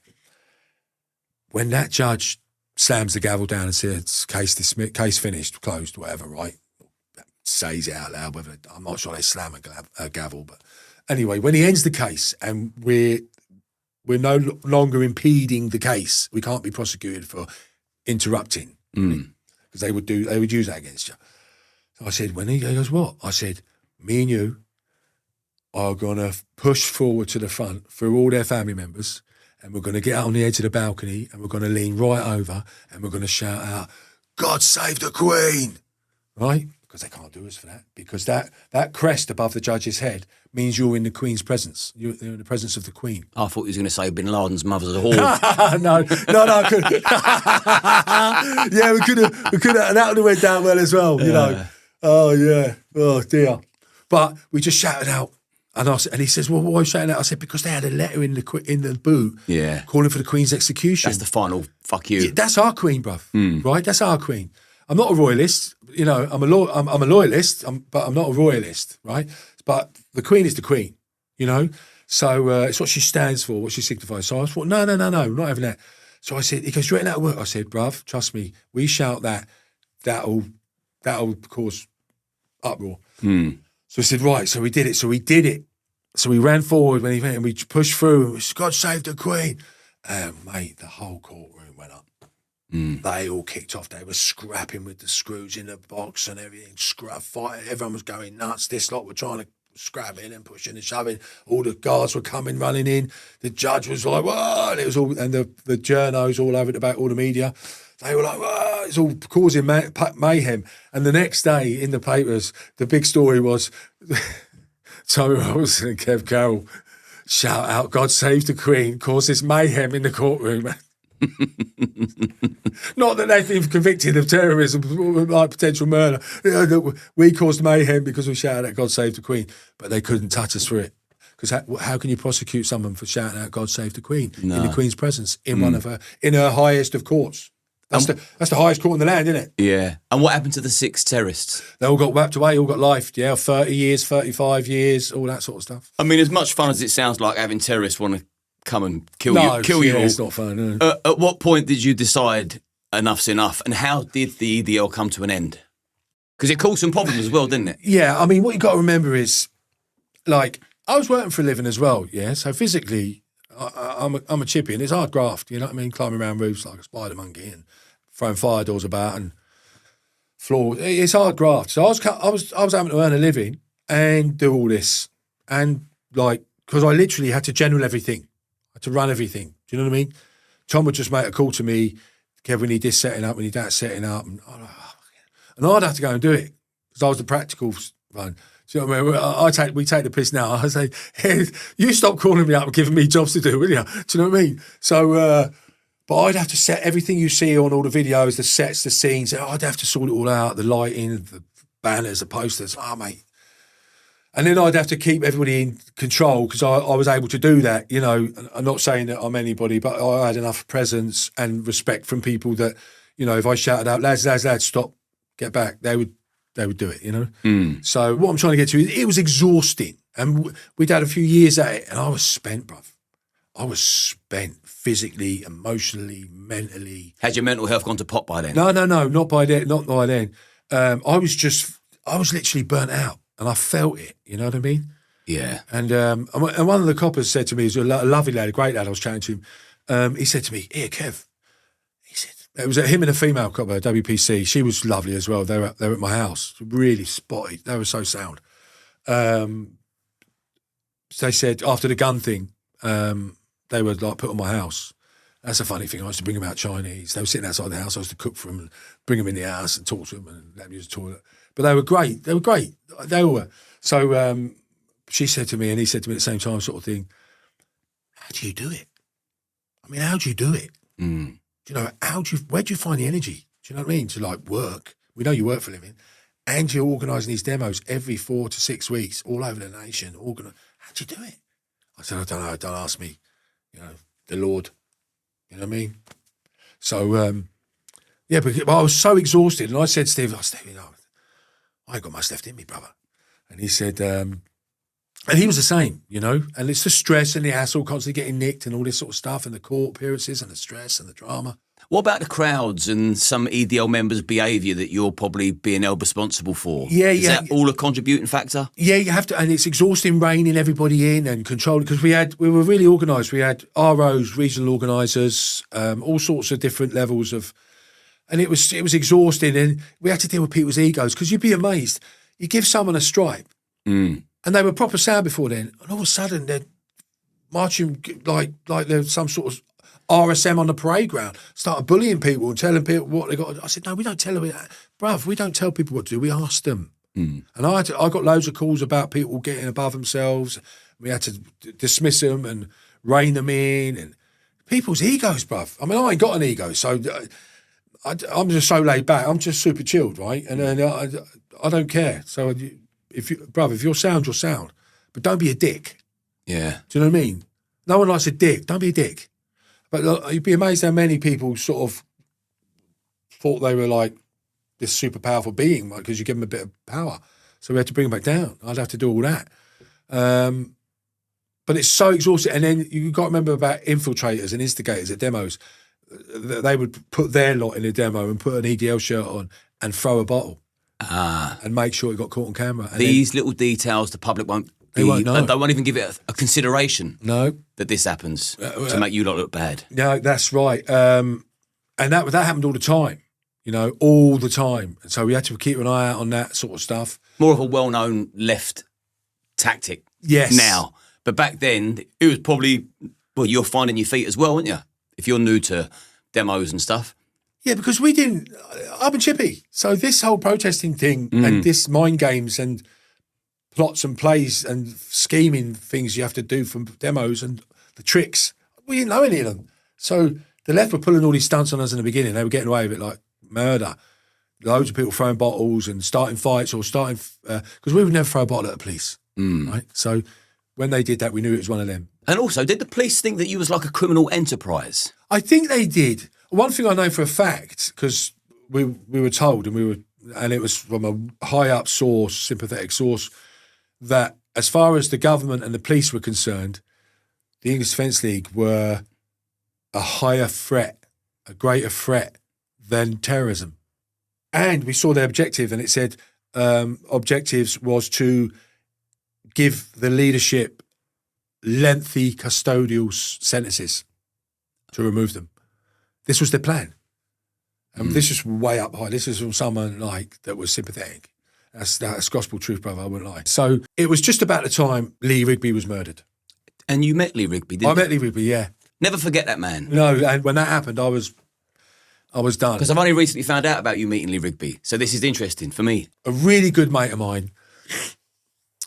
When that judge slams the gavel down and says, case dismissed, case finished, closed, whatever, right? Says it out loud, whether I'm not sure they slam a gavel, but anyway, when he ends the case and we're no longer impeding the case, we can't be prosecuted for interrupting, because they would use that against you. So I said, he goes, what? I said, me and you are going to push forward to the front through all their family members, and we're going to get out on the edge of the balcony and we're going to lean right over and we're going to shout out, God save the Queen, right? Because they can't do us for that, because that crest above the judge's head means you're in the Queen's presence. You're in the presence of the Queen. I thought he was going to say Bin Laden's mother's a whore. no, I couldn't. Yeah, we could have, and that would have went down well as well, you know. Oh, yeah. Oh, dear. But we just shouted out. And he says, well, why are you shouting out? I said, because they had a letter in the boot calling for the Queen's execution. That's the final fuck you. Yeah, that's our Queen, bruv, right? That's our Queen. I'm not a royalist, you know, I'm a loyalist, but I'm not a royalist, right? But the Queen is the Queen, you know? So it's what she stands for, what she signifies. So I thought, no, not having that. So I said, he goes, you reckon that'll work? I said, bruv, trust me, we shout that'll cause uproar. So he said, right, so we did it. So we ran forward when he went and we pushed through. And God save the Queen. Mate, the whole courtroom went up. They all kicked off. They were scrapping with the screws in the box and everything. Fighting. Everyone was going nuts. This lot were trying to scrap in and pushing and shoving. All the guards were coming, running in. The judge was like, whoa. And it was all, and the journos all over it about all the media. They were like, whoa, it's all causing mayhem. And the next day in the papers, the big story was Tommy Rolls and Kev Carroll shout out, God save the Queen, causes mayhem in the courtroom. Not that they've been convicted of terrorism, like potential murder. You know, we caused mayhem because we shouted out, God save the Queen, but they couldn't touch us for it. Because how can you prosecute someone for shouting out, God save the Queen in the Queen's presence in one of in her highest of courts? That's the highest court in the land, isn't it? Yeah. And what happened to the 6 terrorists? They all got whacked away, all got life. Yeah, 30 years, 35 years, all that sort of stuff. I mean, as much fun as it sounds like having terrorists want to come and kill you all. It's not fun. No. At what point did you decide enough's enough? And how did the EDL come to an end? Because it caused some problems as well, didn't it? Yeah, I mean, what you got to remember is, like, I was working for a living as well, yeah? So physically, I'm a chippy, and it's hard graft, you know what I mean? Climbing around roofs like a spider monkey and throwing fire doors about and floors. It's hard graft. So I was having to earn a living and do all this. And, like, because I literally had to general everything. I had to run everything. Do you know what I mean? Tom would just make a call to me, Kev, we need this setting up, we need that setting up. And I'd have to go and do it because I was the practical one. Do you know what I mean? We take the piss now. I say, hey, you stop calling me up and giving me jobs to do, will you? Do you know what I mean? So, but I'd have to set everything you see on all the videos, the sets, the scenes. I'd have to sort it all out, the lighting, the banners, the posters. Oh, mate. And then I'd have to keep everybody in control because I was able to do that, you know. I'm not saying that I'm anybody, but I had enough presence and respect from people that, you know, if I shouted out, lads, stop, get back, they would do it, you know. So what I'm trying to get to is it was exhausting. And we'd had a few years at it and I was spent, bruv. I was spent physically, emotionally, mentally. Had your mental health gone to pot by then? No, not by then. Not by then. I was literally burnt out. And I felt it, you know what I mean? Yeah. And one of the coppers said to me, he was a lovely lad, a great lad, I was chatting to him. He said to me, here, Kev. He said, it was him and a female copper, WPC. She was lovely as well. They were at my house, really spotted. They were so sound. So they said, after the gun thing, they were like put on my house. That's a funny thing. I used to bring them out Chinese. They were sitting outside the house. I used to cook for them and bring them in the house and talk to them and let them use the toilet. But they were great. They were. So she said to me, and he said to me at the same time, sort of thing, how do you do it? I mean, how do you do it? Do you know, where do you find the energy? Do you know what I mean? To like work. We know you work for a living. And you're organising these demos every 4 to 6 weeks all over the nation. How do you do it? I said, I don't know. Don't ask me. You know, the Lord. You know what I mean? So, yeah, but I was so exhausted. And I said, Steve, you know, I ain't got much left in me, brother. And he said, and he was the same, you know, and it's the stress and the hassle, constantly getting nicked and all this sort of stuff and the court appearances and the stress and the drama. What about the crowds and some EDL members' behaviour that you're probably being held responsible for? Is that all a contributing factor? Yeah, you have to, and it's exhausting reining everybody in and controlling, because we were really organised. We had ROs, regional organisers, all sorts of different levels of, and it was exhausting, and we had to deal with people's egos, because you'd be amazed. You give someone a stripe, and they were proper sound before then, and all of a sudden they're marching like there's some sort of RSM on the parade ground, started bullying people and telling people what they got to do. I said, no, we don't tell them that. Bruv, we don't tell people what to do, we ask them. And I got loads of calls about people getting above themselves. We had to dismiss them and rein them in, and people's egos, bruv. I mean, I ain't got an ego, so I'm just so laid back. I'm just super chilled, right? And then I don't care. So if you're sound, you're sound. But don't be a dick. Yeah. Do you know what I mean? No one likes a dick. Don't be a dick. But you'd be amazed how many people sort of thought they were like this super powerful being, because you give them a bit of power. So we had to bring them back down. I'd have to do all that. But it's so exhausting. And then you've got to remember about infiltrators and instigators at demos. They would put their lot in a demo and put an EDL shirt on and throw a bottle and make sure it got caught on camera. And these little details the public won't know. They won't even give it a consideration. No. That this happens to make you lot look bad. No, that's right. And that happened all the time, all the time. And so we had to keep an eye out on that sort of stuff. More of a well-known left tactic now. But back then, it was probably, you're finding your feet as well, aren't you? If you're new to demos and stuff. Yeah, because I'm a chippy. So this whole protesting thing and this mind games and plots and plays and scheming things you have to do from demos and the tricks, we didn't know any of them. So the left were pulling all these stunts on us in the beginning. They were getting away with it like murder. Loads of people throwing bottles and starting fights or starting, because we would never throw a bottle at the police, right? So when they did that, we knew it was one of them. And also, did the police think that you was like a criminal enterprise? I think they did. One thing I know for a fact, because we were told, and it was from a high up source, sympathetic source, that as far as the government and the police were concerned, the English Defence League were a higher threat, a greater threat than terrorism. And we saw their objective, and it said objectives was to give the leadership lengthy custodial sentences to remove them. This was their plan. And this is way up high. This is from someone that was sympathetic. That's gospel truth, brother, I wouldn't lie. So it was just about the time Lee Rigby was murdered. And you met Lee Rigby, didn't you? I met Lee Rigby, yeah. Never forget that man. No, and when that happened, I was done. Because I've only recently found out about you meeting Lee Rigby. So this is interesting for me. A really good mate of mine,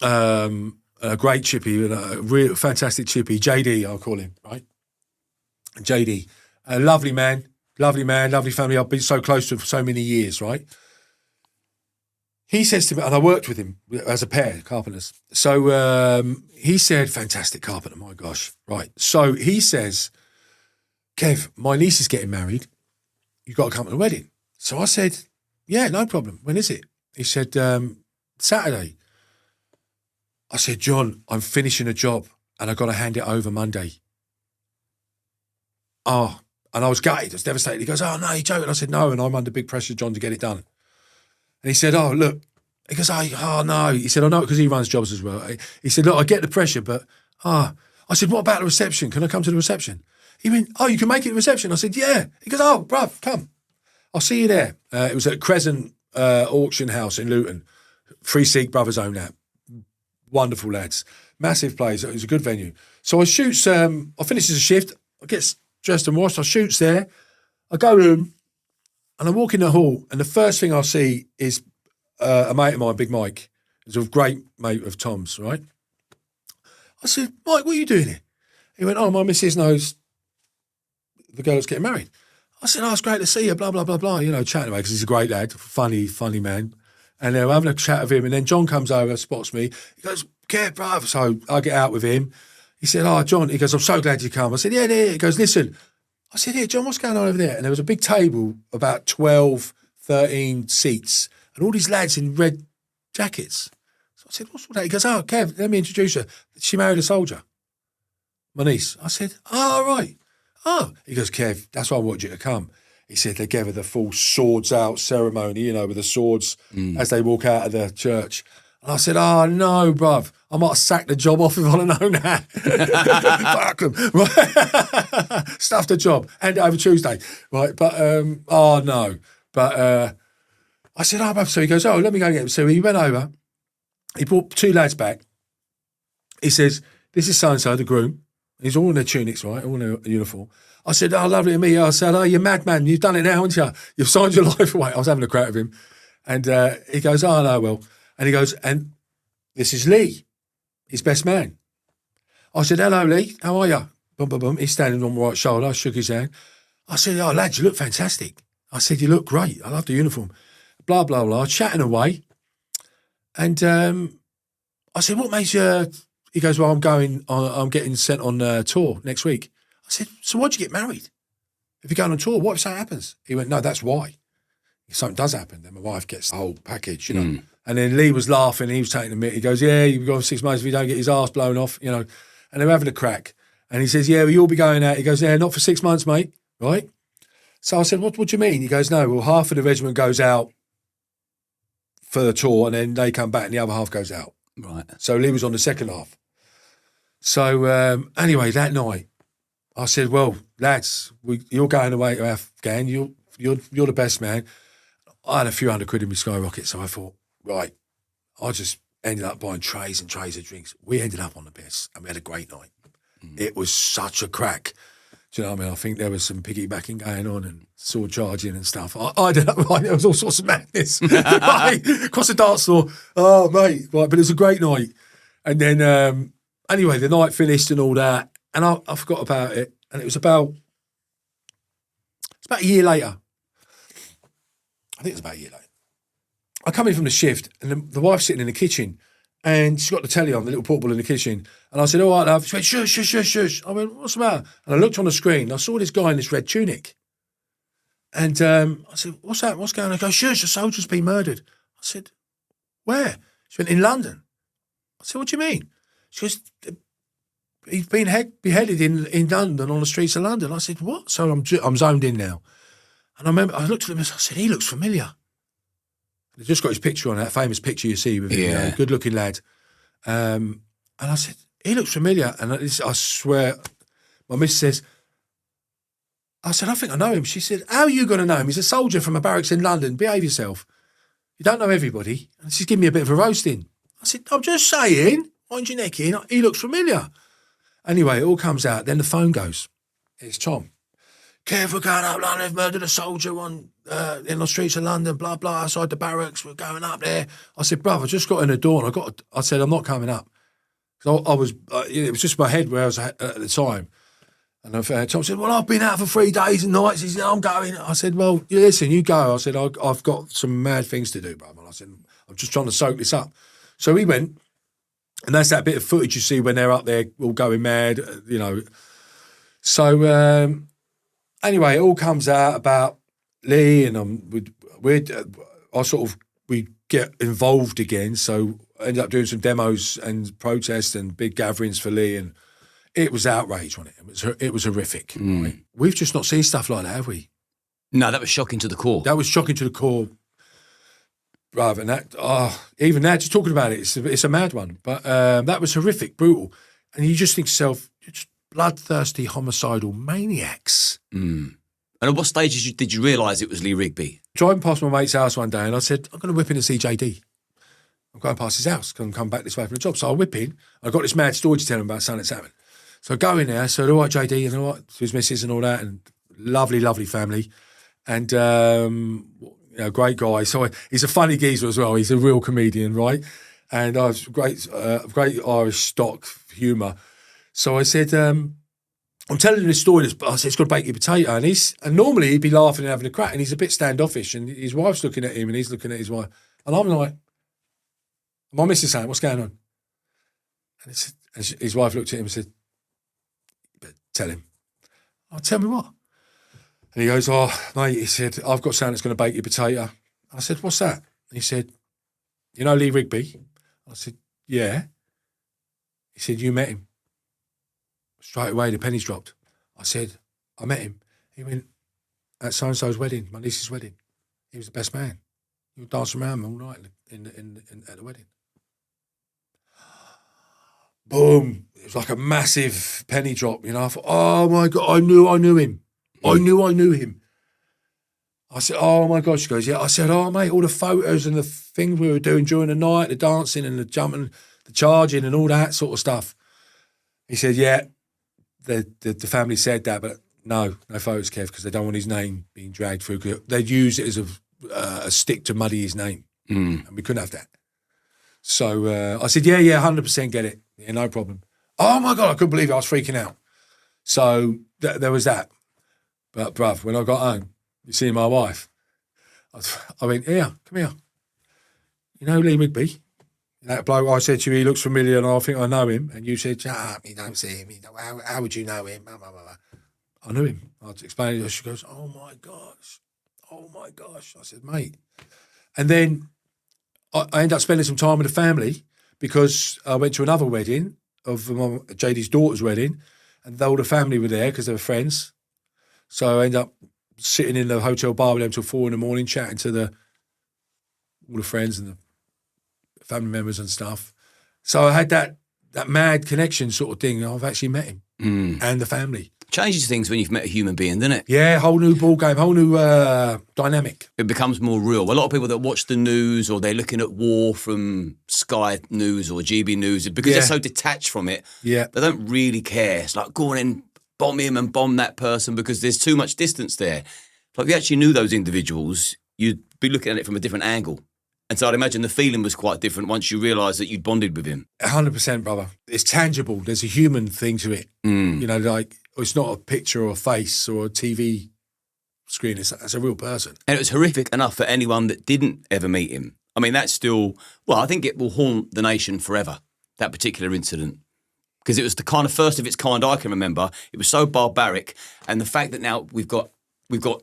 a great chippy, a real fantastic chippy, JD, I'll call him, right? JD, a lovely man, lovely family. I've been so close to him for so many years, right? He says to me, and I worked with him as a pair, carpenters. So he said, fantastic carpenter, my gosh, right? So he says, Kev, my niece is getting married. You've got to come to the wedding. So I said, yeah, no problem. When is it? He said, Saturday. I said, John, I'm finishing a job and I've got to hand it over Monday. Oh, and I was gutted. I was devastated. He goes, oh, no, you're joking. I said, no, and I'm under big pressure, John, to get it done. And he said, oh, look. He goes, oh, no. He said, I know, because he runs jobs as well. He said, look, I get the pressure, but, I said, what about the reception? Can I come to the reception? He went, oh, you can make it a reception? I said, yeah. He goes, oh, bruv, come. I'll see you there. It was at Crescent Auction House in Luton. Three Sikh brothers own that. Wonderful lads. Massive place. It was a good venue. So I shoots, I finishes a shift. I get dressed and washed. I shoots there. I go home and I walk in the hall and the first thing I see is a mate of mine, Big Mike. He's a great mate of Tom's, right? I said, Mike, what are you doing here? He went, oh, my missus knows the girl that's getting married. I said, oh, it's great to see you, blah, blah, blah, blah. Chatting away because he's a great lad, funny man. And we're having a chat with him. And then John comes over, spots me. He goes, Kev, bruv. So I get out with him. He said, oh, John. He goes, I'm so glad you come. I said, yeah. He goes, listen. I said, yeah, John, what's going on over there? And there was a big table, about 12, 13 seats, and all these lads in red jackets. So I said, what's all that? He goes, oh, Kev, let me introduce her. She married a soldier, my niece. I said, oh, right. Oh. He goes, Kev, that's why I want you to come. He said they gave her the full swords out ceremony, with the swords as they walk out of the church. And I said, oh, no, bruv. I might have sacked the job off if I'd have known that. Fuck them. Stuff the job. Hand it over Tuesday. Right, but, oh, no. But I said, oh, bruv. So he goes, oh, let me go get him. So he went over. He brought two lads back. He says, this is so-and-so, the groom. He's all in their tunics, right? All in their uniform. I said, oh, lovely to meet you. I said, oh, you're madman. You've done it now, haven't you? You've signed your life away. I was having a crack with him. And he goes, oh, no, well. And he goes, and this is Lee, his best man. I said, hello, Lee. How are you? Boom, boom, boom. He's standing on my right shoulder. I shook his hand. I said, oh, lads, you look fantastic. I said, you look great. I love the uniform. Blah, blah, blah. Chatting away. And I said, what makes you... He goes, well, I'm getting sent on tour next week. I said, so why'd you get married? If you're going on tour, what if something happens? He went, no, that's why. If something does happen, then my wife gets the whole package, you know. And then Lee was laughing. He was taking a minute. He goes, yeah, you've got 6 months if you don't get his arse blown off, you know. And they're having a crack. And he says, yeah, well, you'll be going out. He goes, yeah, not for 6 months, mate, right? So I said, what do you mean? He goes, no, well, half of the regiment goes out for the tour and then they come back and the other half goes out. Right. So Lee was on the second half. So anyway, that night, I said, well, lads, you're going away to Afghan. You're the best man. I had a few £100 in my skyrocket, so I thought, right, I just ended up buying trays and trays of drinks. We ended up on the piss and we had a great night. It was such a crack. Do you know what I mean? I think there was some piggybacking going on and sword charging and stuff. I ended up, right, there was all sorts of madness. Right, across the dance floor. Oh, mate. Right, but it was a great night. And then... anyway, the night finished and all that, and I forgot about it. And it's about a year later. I think it was about a year later. I come in from the shift, and the wife's sitting in the kitchen, and she's got the telly on, the little portable in the kitchen. And I said, all right, love. She went, shush, shush, shush, shush. I went, what's the matter? And I looked on the screen, and I saw this guy in this red tunic. And I said, what's that? What's going on? I go, shush, a soldier's been murdered. I said, where? She went, in London. I said, what do you mean? She goes, he's been beheaded in London, on the streets of London. I said, what? So I'm zoned in now. And I remember, I looked at him and I said, he looks familiar. They've just got his picture on that famous picture you see with him, you know, good-looking lad. And I said, he looks familiar. And I swear, my miss says, I said, I think I know him. She said, how are you going to know him? He's a soldier from a barracks in London. Behave yourself. You don't know everybody. And she's giving me a bit of a roasting. I said, I'm just saying. Mind your neck in, he looks familiar. Anyway, it all comes out. Then the phone goes. It's Tom. Careful, going up London. They've murdered a soldier in the streets of London, blah, blah, outside the barracks. We're going up there. I said, brother, I just got in the door and I said, I'm not coming up. So I was, it was just my head where I was at the time. And Tom said, well, I've been out for 3 days and nights. He said, I'm going. I said, well, listen, you go. I said, I've got some mad things to do, brother. I said, I'm just trying to soak this up. So he went. And that's that bit of footage you see when they're up there all going mad, you know. So anyway, it all comes out about Lee and we get involved again. So I ended up doing some demos and protests and big gatherings for Lee, and it was outrage, wasn't it? It was horrific. Right? We've just not seen stuff like that, have we? No, that was shocking to the core. That was shocking to the core. Rather than that, even that, just talking about it, it's a mad one. But that was horrific, brutal. And you just think to yourself, you're just bloodthirsty, homicidal maniacs. And at what stage did you realise it was Lee Rigby? Driving past my mate's house one day and I said, I'm going to whip in and see JD. I'm going past his house, going to come back this way for the job. So I whip in. I got this mad story to tell him about something that's happened. So I go in there, I said, all right, JD, and all right, to his missus and all that, and lovely, lovely family. And... you know, great guy. So he's a funny geezer as well. He's a real comedian, right? And I was great Irish stock humour. So I said, I'm telling him this story. I said, it's got to bake your potato. And normally he'd be laughing and having a crack, and he's a bit standoffish. And his wife's looking at him, and he's looking at his wife. And I'm like, my missus saying, what's going on? And his wife looked at him and said, tell him. Oh, tell me what? And he goes, oh, mate, he said, I've got something that's going to bake your potato. I said, what's that? And he said, you know Lee Rigby? I said, yeah. He said, you met him. Straight away, the pennies dropped. I said, I met him. He went, at so-and-so's wedding, my niece's wedding. He was the best man. He would dance around all night at the wedding. Boom. It was like a massive penny drop, you know. I thought, oh, my God, I knew him. I knew him. I said, oh, my God. She goes, yeah. I said, oh, mate, all the photos and the things we were doing during the night, the dancing and the jumping, the charging and all that sort of stuff. He said, yeah, the family said that, but no photos, Kev, because they don't want his name being dragged through. 'Cause they'd use it as a stick to muddy his name, and we couldn't have that. So I said, yeah, 100% get it. Yeah, no problem. Oh, my God, I couldn't believe it. I was freaking out. So there was that. But, bruv, when I got home, you see my wife, I went, come here. You know Lee Rigby? That bloke I said to you, he looks familiar and I think I know him. And you said, shut up, you don't see him. How would you know him? Blah, blah, blah, blah. I knew him. I had to explain it. She goes, oh, my gosh. I said, mate. And then I ended up spending some time with the family because I went to another wedding of JD's daughter's wedding, and all the family were there because they were friends. So I ended up sitting in the hotel bar with them till 4 a.m, chatting to all the friends and the family members and stuff. So I had that mad connection sort of thing. I've actually met him and the family. Changes things when you've met a human being, doesn't it? Yeah, whole new ball game, whole new dynamic. It becomes more real. A lot of people that watch the news or they're looking at war from Sky News or GB News, because they're so detached from it, they don't really care. It's like, go on and bomb him and bomb that person because there's too much distance there. Like, if you actually knew those individuals, you'd be looking at it from a different angle. And so I'd imagine the feeling was quite different once you realised that you'd bonded with him. 100%, brother. It's tangible. There's a human thing to it. You know, like, it's not a picture or a face or a TV screen. It's a real person. And it was horrific enough for anyone that didn't ever meet him. I mean, that's still, well, I think it will haunt the nation forever, that particular incident. Because it was the kind of first of its kind I can remember. It was so barbaric. And the fact that now we've got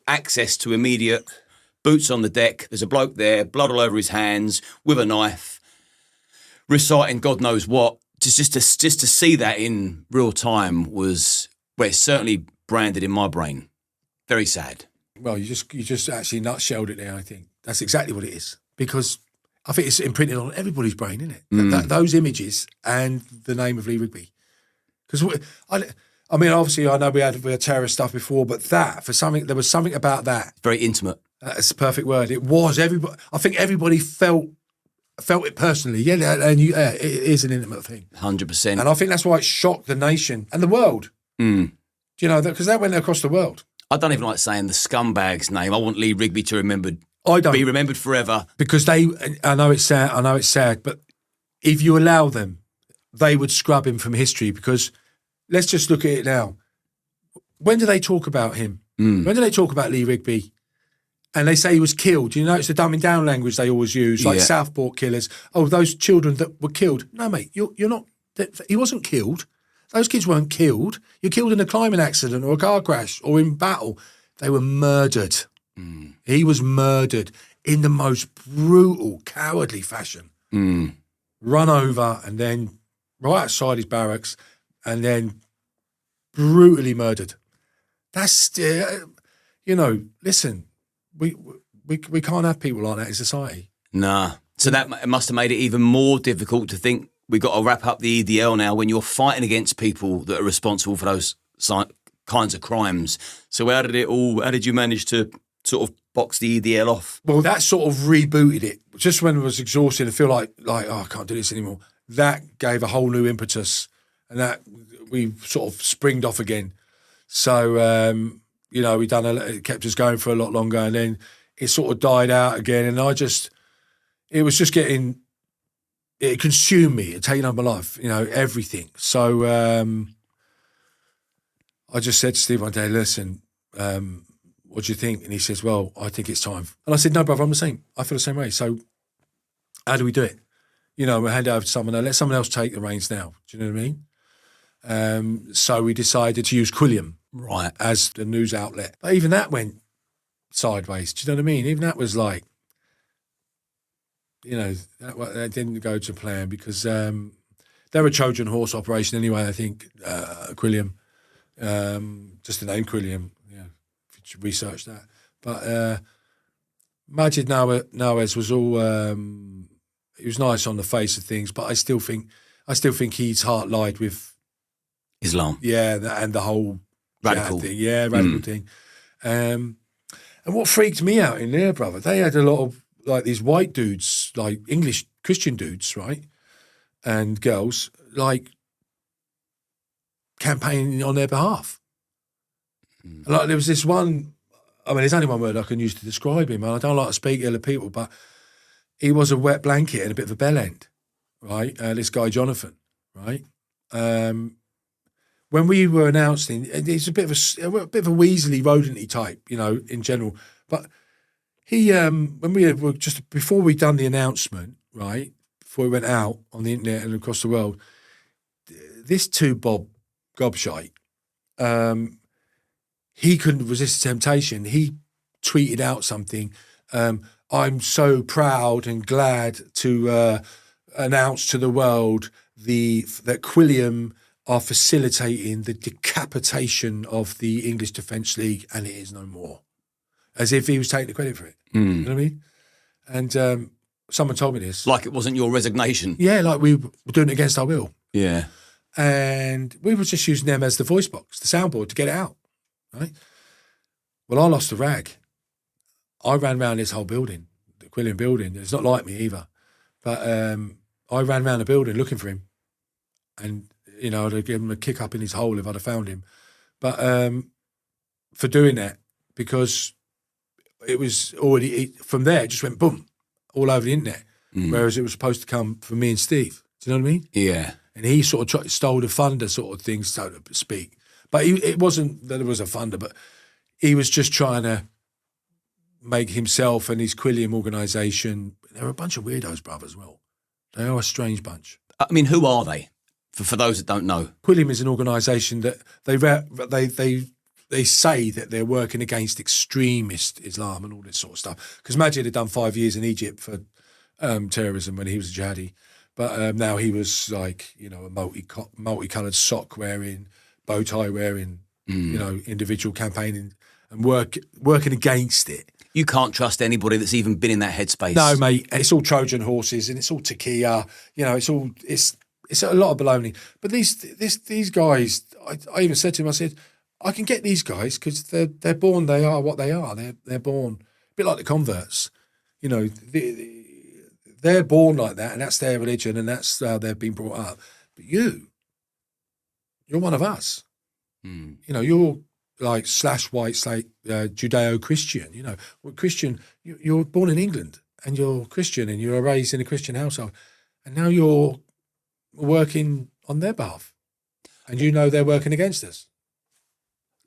access to immediate boots on the deck. There's a bloke there, blood all over his hands, with a knife, reciting God knows what. Just to see that in real time was, well, it's certainly branded in my brain. Very sad. Well, you just actually nutshelled it there, I think. That's exactly what it is. Because I think it's imprinted on everybody's brain, isn't it? Those images and the name of Lee Rigby. Because I mean, obviously, I know we had terrorist stuff before, but there was something about that. Very intimate. That's the perfect word. It was. I think everybody felt it personally. Yeah, and it is an intimate thing. 100%. And I think that's why it shocked the nation and the world. Do you know, because that went across the world. I don't even like saying the scumbag's name. I want Lee Rigby to be remembered forever. Because I know it's sad, but if you allow them, they would scrub him from history. Because let's just look at it now. When do they talk about him? When do they talk about Lee Rigby? And they say he was killed. You know, it's the dumbing down language they always use, like Southport killers. Oh, those children that were killed. No, mate, you're not. He wasn't killed. Those kids weren't killed. You're killed in a climbing accident or a car crash or in battle. They were murdered. He was murdered in the most brutal, cowardly fashion. Run over and then right outside his barracks and then brutally murdered. That's, listen, we can't have people like that in society. Nah. So that must have made it even more difficult to think we've got to wrap up the EDL now when you're fighting against people that are responsible for those kinds of crimes. So how did you manage to sort of box the EDL off? Well, that sort of rebooted it. Just when I was exhausted, I feel like, oh, I can't do this anymore. That gave a whole new impetus and that we sort of springed off again. So, it kept us going for a lot longer and then it sort of died out again. And it consumed me. It taken over my life, everything. So I just said to Steve one day, listen, what do you think? And he says, well, I think it's time. And I said, no, brother, I'm the same. I feel the same way. So how do we do it? We hand it over to someone, let someone else take the reins now. Do you know what I mean? So we decided to use 𝐷𝐿𝐼𝐼 as the news outlet. But even that went sideways. Do you know what I mean? Even that was like, that didn't go to plan because they're a Trojan horse operation anyway, I think, 𝐷𝐿𝐼𝐼. Just the name 𝐷𝐿𝐼𝐼, if you research that. But Maajid Nawaz was all, he was nice on the face of things, but I still think his heart lied with Islam. Yeah, and the whole radical thing. Yeah, radical thing. And what freaked me out in there, brother, they had a lot of like these white dudes, like English Christian dudes, right? And girls, like campaigning on their behalf. Like there was this one, I mean, there's only one word I can use to describe him. I don't like to speak ill of people, but he was a wet blanket and a bit of a bell end, right? This guy, Jonathan, right? When we were announcing, he's a bit of a Weasley, rodent-y type, you know, in general. But he, when we were just before we'd done the announcement, right, before we went out on the internet and across the world, this two-bob gobshite, he couldn't resist the temptation. He tweeted out something. I'm so proud and glad to announce to the world that Quilliam are facilitating the decapitation of the English Defence League, and it is no more. As if he was taking the credit for it. You know what I mean? And someone told me this. Like it wasn't your resignation. Yeah, like we were doing it against our will. Yeah. And we were just using them as the voice box, the soundboard, to get it out, right? Well, I lost the rag. I ran around this whole building, the Quilliam building. It's not like me either. But I ran around the building looking for him. And, you know, I'd have given him a kick up in his hole if I'd have found him. But for doing that, because it was already, from there, it just went boom, all over the internet. Whereas it was supposed to come from me and Steve. Do you know what I mean? Yeah. And he sort of stole the thunder sort of thing, so to speak. But it wasn't that it was a thunder, but he was just trying to make himself and his Quilliam organisation, they're a bunch of weirdos, bruv, as well. They are a strange bunch. I mean, who are they? For those that don't know. Quilliam is an organisation that they say that they're working against extremist Islam and all this sort of stuff. Because Majid had done 5 years in Egypt for terrorism when he was a jihadi. But now he was like, you know, a multicoloured sock wearing, bow tie wearing, you know, individual campaigning and working against it. You can't trust anybody that's even been in that headspace. No, mate. It's all Trojan horses and it's all 𝐾𝐨. You know, it's a lot of baloney. But these guys, I even said to him, I said, I can get these guys because they're born, they are what they are. They're born a bit like the converts. You know, they're born like that, and that's their religion, and that's how they've been brought up. But you're one of us. You know, you're like /white Judeo-Christian. You know, well, Christian. You're born in England, and you're Christian, and you were raised in a Christian household, and now you're working on their behalf, and you know they're working against us.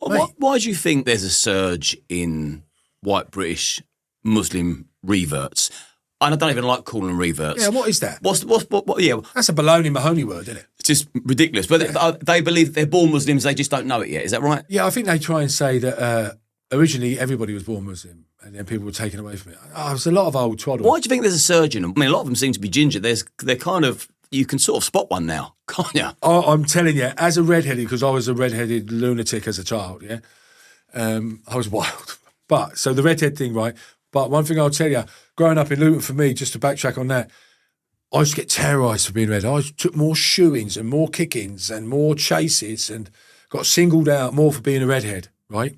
Why do you think there's a surge in white British Muslim reverts? And I don't even like calling them reverts. Yeah, what is that? What, yeah. That's a baloney Mahoney word, isn't it? It's just ridiculous. But they believe that they're born Muslims, they just don't know it yet. Is that right? Yeah, I think they try and say that originally everybody was born Muslim and then people were taken away from it. Oh, there's a lot of old twaddle. Why do you think there's a surge in them? I mean, a lot of them seem to be ginger. They're kind of, you can sort of spot one now, can't you? I'm telling you, as a redheaded, because I was a redheaded lunatic as a child, yeah? I was wild. But, so the redhead thing, right? But one thing I'll tell you, growing up in Luton for me, just to backtrack on that, I used to get terrorised for being red. I took more shootings and more kickings and more chases and got singled out more for being a redhead, right?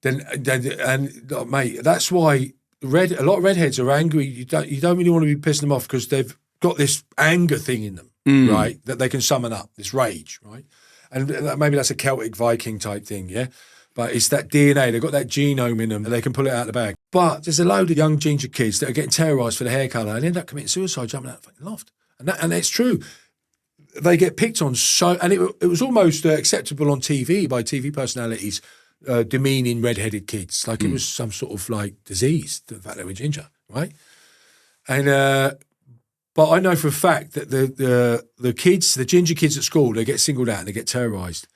Mate, that's why a lot of redheads are angry. You don't really want to be pissing them off because they've got this anger thing in them, right? That they can summon up, this rage, right? And maybe that's a Celtic Viking type thing, yeah? But it's that DNA, they've got that genome in them, and they can pull it out of the bag. But there's a load of young ginger kids that are getting terrorised for their hair colour and end up committing suicide, jumping out of the fucking loft. And it's true. They get picked on and it was almost acceptable on TV by TV personalities, demeaning redheaded kids. Like it was some sort of like disease, the fact they were ginger, right? And but I know for a fact that the kids, the ginger kids at school, they get singled out and they get terrorised.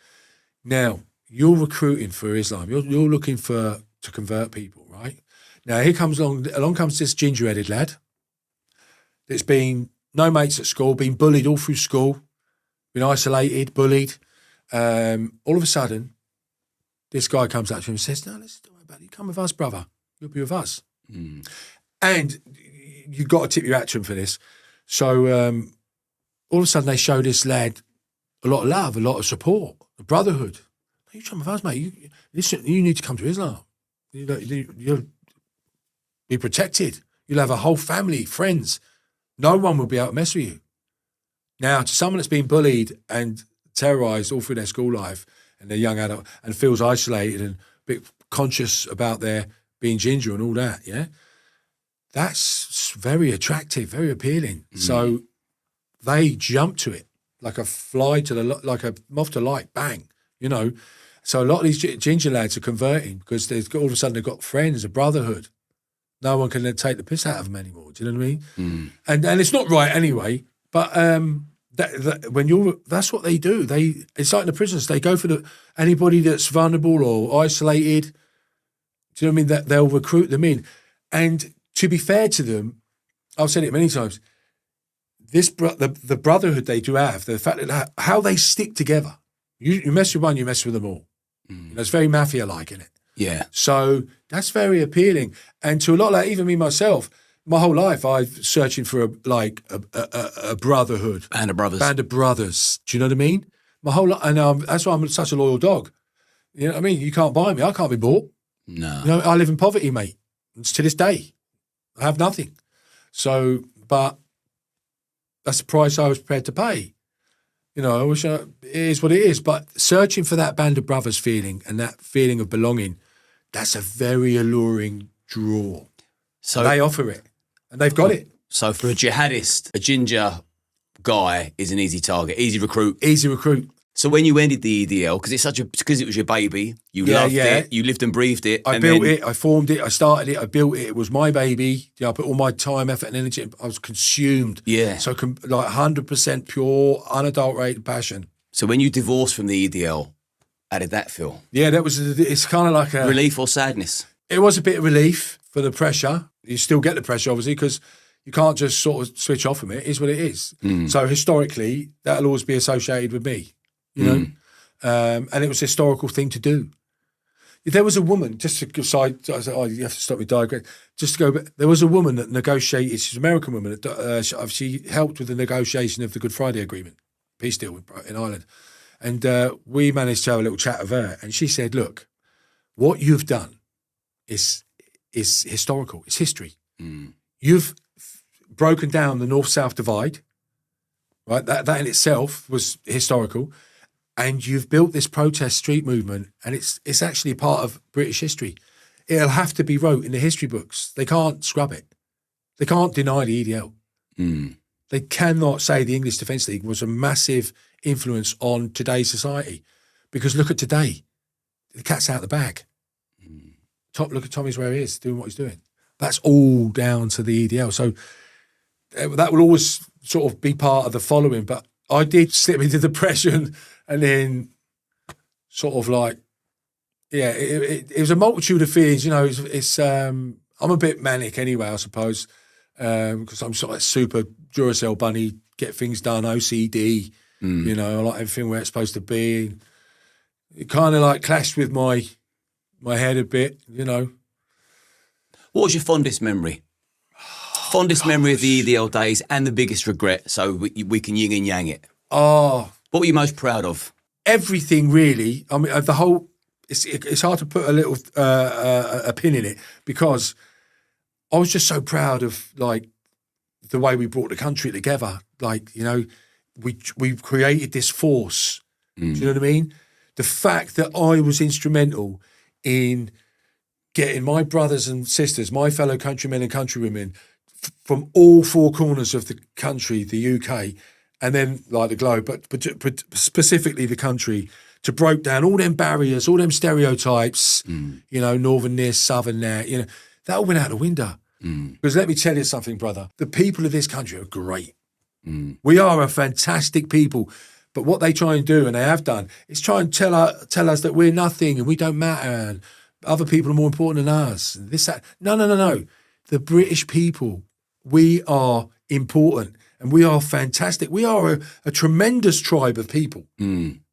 Now, you're recruiting for Islam. You're looking to convert people, right? Now, along comes this ginger-headed lad that's been no mates at school, been bullied all through school, been isolated, bullied. All of a sudden, this guy comes up to him and says, no, let's don't worry about it. You come with us, brother. You'll be with us. And you've got to tip your hat to him for this. So all of a sudden, they show this lad a lot of love, a lot of support, a brotherhood. You come with us, mate. You need to come to Islam. You'll be protected. You'll have a whole family, friends. No one will be able to mess with you. Now, to someone that's been bullied and terrorised all through their school life and their young adult, and feels isolated and a bit conscious about their being ginger and all that, yeah? That's very attractive, very appealing. So they jump to it like a fly to like a moth to light, bang, you know? So a lot of these ginger lads are converting because all of a sudden they've got friends, a brotherhood. No one can then take the piss out of them anymore. Do you know what I mean? And it's not right anyway. But that's what they do. It's like in the prisons. They go for anybody that's vulnerable or isolated. Do you know what I mean? They'll recruit them in. And to be fair to them, I've said it many times. The brotherhood they do have, the fact that how they stick together. You mess with one, you mess with them all. You know, it's very mafia-like, isn't it? Yeah. So that's very appealing. And to a lot, like even me myself, my whole life I'm searching for a brotherhood. Band of brothers. Band of brothers. Do you know what I mean? My whole life, and that's why I'm such a loyal dog. You know what I mean? You can't buy me. I can't be bought. No. You know, I live in poverty, mate. It's to this day. I have nothing. So, but that's the price I was prepared to pay. You know, I wish it is what it is. But searching for that band of brothers feeling and that feeling of belonging, that's a very alluring draw. So and they offer it, and they've got it. So for a jihadist, a ginger guy is an easy target, easy recruit. Easy recruit. So when you ended the EDL, because it was your baby, you loved it, you lived and breathed it. I built it, I formed it, I started it, I built it. It was my baby. I put all my time, effort, and energy. I was consumed. Yeah. So like 100% pure, unadulterated passion. So when you divorced from the EDL, how did that feel? Yeah, it's kind of like a relief or sadness. It was a bit of relief for the pressure. You still get the pressure, obviously, because you can't just sort of switch off from it. It is what it is. So historically, that'll always be associated with me. You know, and it was a historical thing to do. There was a woman, just to go side, I said, oh, you have to stop me diagram. Just to go, but there was a woman that negotiated, she's an American woman, she helped with the negotiation of the Good Friday Agreement, peace deal in Ireland. And we managed to have a little chat with her. And she said, look, what you've done is historical, it's history. You've broken down the North-South divide, right? That in itself was historical. And you've built this protest street movement, and it's actually part of British history. It'll have to be wrote in the history books. They can't scrub it. They can't deny the EDL. They cannot say the English Defence League was a massive influence on today's society, because look at today. The cat's out the bag. Look at Tommy's where he is, doing what he's doing. That's all down to the EDL. So that will always sort of be part of the following. But I did slip into depression. And then sort of like, yeah, it was a multitude of feelings, you know, I'm a bit manic anyway, I suppose, because I'm sort of super Duracell bunny, get things done, OCD, you know, I like everything where it's supposed to be. It kind of like clashed with my head a bit, you know. What was your fondest memory? Fondest memory of the EDL days and the biggest regret, so we can yin and yang it. What were you most proud of? Everything, really. I mean, the whole. It's hard to put a little a pin in it, because I was just so proud of like the way we brought the country together. Like, you know, we created this force. Do you know what I mean? The fact that I was instrumental in getting my brothers and sisters, my fellow countrymen and countrywomen, from all four corners of the country, the UK. And then like the globe, but specifically the country, to break down all them barriers, all them stereotypes, you know, northern this, southern that, you know, that all went out the window. Because let me tell you something, brother, the people of this country are great. We are a fantastic people, but what they try and do, and they have done, is try and tell us that we're nothing and we don't matter and other people are more important than us. And this, that. No. The British people, we are important. And we are fantastic. We are a tremendous tribe of people.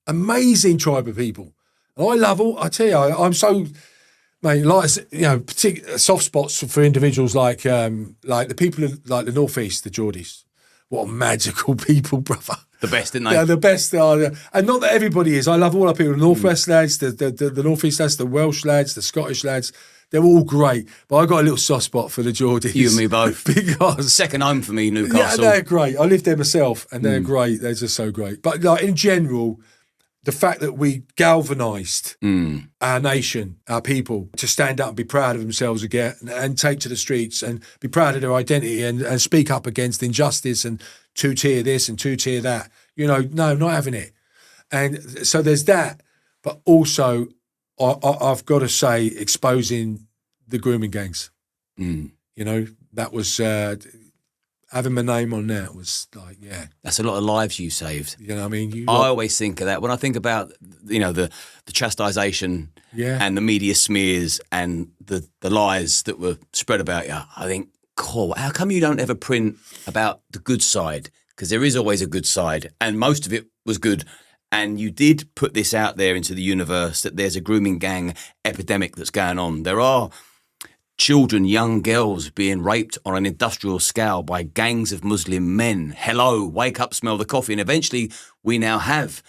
Amazing tribe of people. And I love I tell you, I'm so, mate, like, you know, particular soft spots for individuals like the people in like the Northeast, the Geordies. What a magical people, brother. the best, didn't they? Yeah, the best. And not that everybody is. I love all our people. The Northwest lads, the Northeast lads, the Welsh lads, the Scottish lads. They're all great. But I got a little soft spot for the Geordies. You and me both. Because second home for me, Newcastle. Yeah, they're great. I lived there myself, and they're great. They're just so great. But like in general, the fact that we galvanised our nation, our people, to stand up and be proud of themselves again and take to the streets and be proud of their identity and speak up against injustice and two-tier this and two-tier that. You know, no, not having it. And so there's that. But also, I've got to say, exposing the grooming gangs. You know, that was... having my name on that was like, yeah. That's a lot of lives you saved. You know what I mean? I always think of that. When I think about, you know, the chastisation and the media smears and the lies that were spread about you, I think, cool, how come you don't ever print about the good side? Because there is always a good side, and most of it was good. And you did put this out there into the universe that there's a grooming gang epidemic that's going on. There are children, young girls being raped on an industrial scale by gangs of Muslim men. Hello, wake up, smell the coffee. And eventually we now have.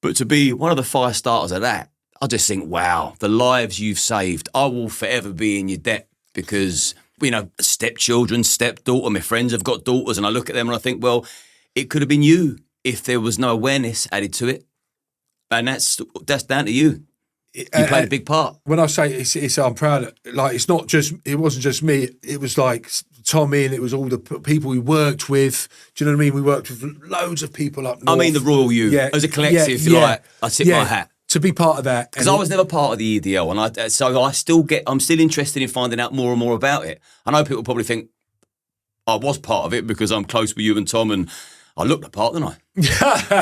But to be one of the fire starters of that, I just think, wow, the lives you've saved. I will forever be in your debt because, you know, stepchildren, stepdaughter, my friends have got daughters, and I look at them and I think, well, it could have been you if there was no awareness added to it. And that's down to you. You played a big part. When I say it's I'm proud of, like, it wasn't just me, it was like Tommy, and it was all the people we worked with. Do you know what I mean? We worked with loads of people up north. I mean the Royal You. As a collective, if you like, I tip my hat. To be part of that. Because I was never part of the EDL, and I'm still interested in finding out more and more about it. I know people probably think I was part of it because I'm close with you and Tom, and I looked the part, didn't I?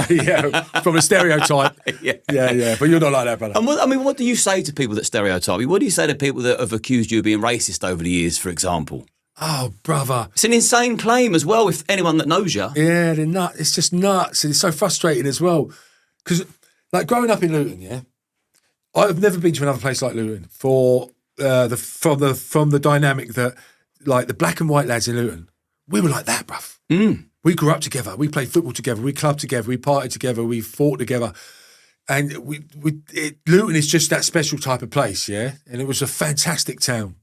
Yeah, from a stereotype. yeah. But you're not like that, brother. And what do you say to people that stereotype you? What do you say to people that have accused you of being racist over the years, for example? Oh, brother. It's an insane claim as well, if anyone that knows you. Yeah, they're nuts. It's just nuts. And it's so frustrating as well. Because, like, growing up in Luton, I've never been to another place like Luton from the dynamic that, like, the black and white lads in Luton, we were like that, bruv. We grew up together. We played football together. We clubbed together. We partied together. We fought together. And Luton is just that special type of place, yeah? And it was a fantastic town.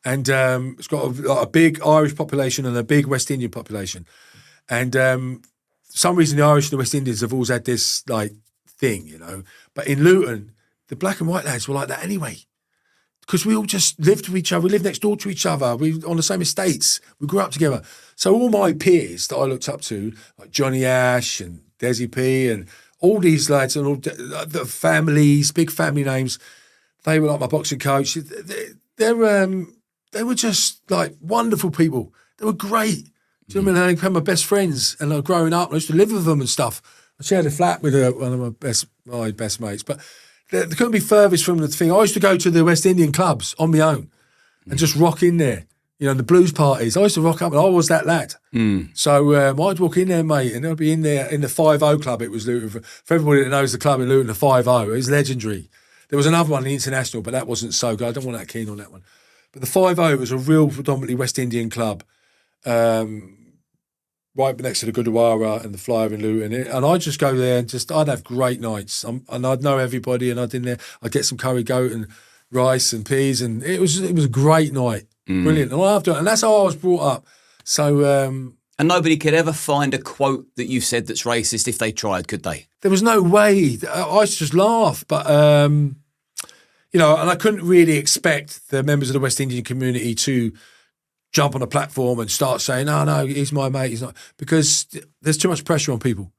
And it's got a big Irish population and a big West Indian population. And for some reason, the Irish and the West Indians have always had this, like, thing, you know? But in Luton, the black and white lads were like that anyway. Because we all just lived with each other. We lived next door to each other. We on the same estates. We grew up together. So all my peers that I looked up to, like Johnny Ash and Desi P and all these lads and all the families, big family names, they were like my boxing coach. They were just like wonderful people. They were great. Do you know what I mean? They became my best friends. And I was growing up, I used to live with them and stuff. I shared a flat with one of my best mates. But they couldn't be furthest from the thing. I used to go to the West Indian clubs on my own and just rock in there. You know, the blues parties. I used to rock up, and I was that lad. So I'd walk in there, mate, and I'd be in there in the 5-0 club. It was Luton. For everybody that knows the club in Luton, the 5-0, it was legendary. There was another one, the International, but that wasn't so good. I don't want that keen on that one. But the 5-0 was a real predominantly West Indian club, right next to the Gurdwara and the Flyer in Luton. And I'd just go there and I'd have great nights. And I'd know everybody, and I'd get some curry goat and rice and peas, and it was a great night. Brilliant. And I loved it. And that's how I was brought up. So and nobody could ever find a quote that you said that's racist if they tried, could they? There was no way. I used to just laugh. But, you know, and I couldn't really expect the members of the West Indian community to jump on a platform and start saying, oh, no, he's my mate, he's not. Because there's too much pressure on people.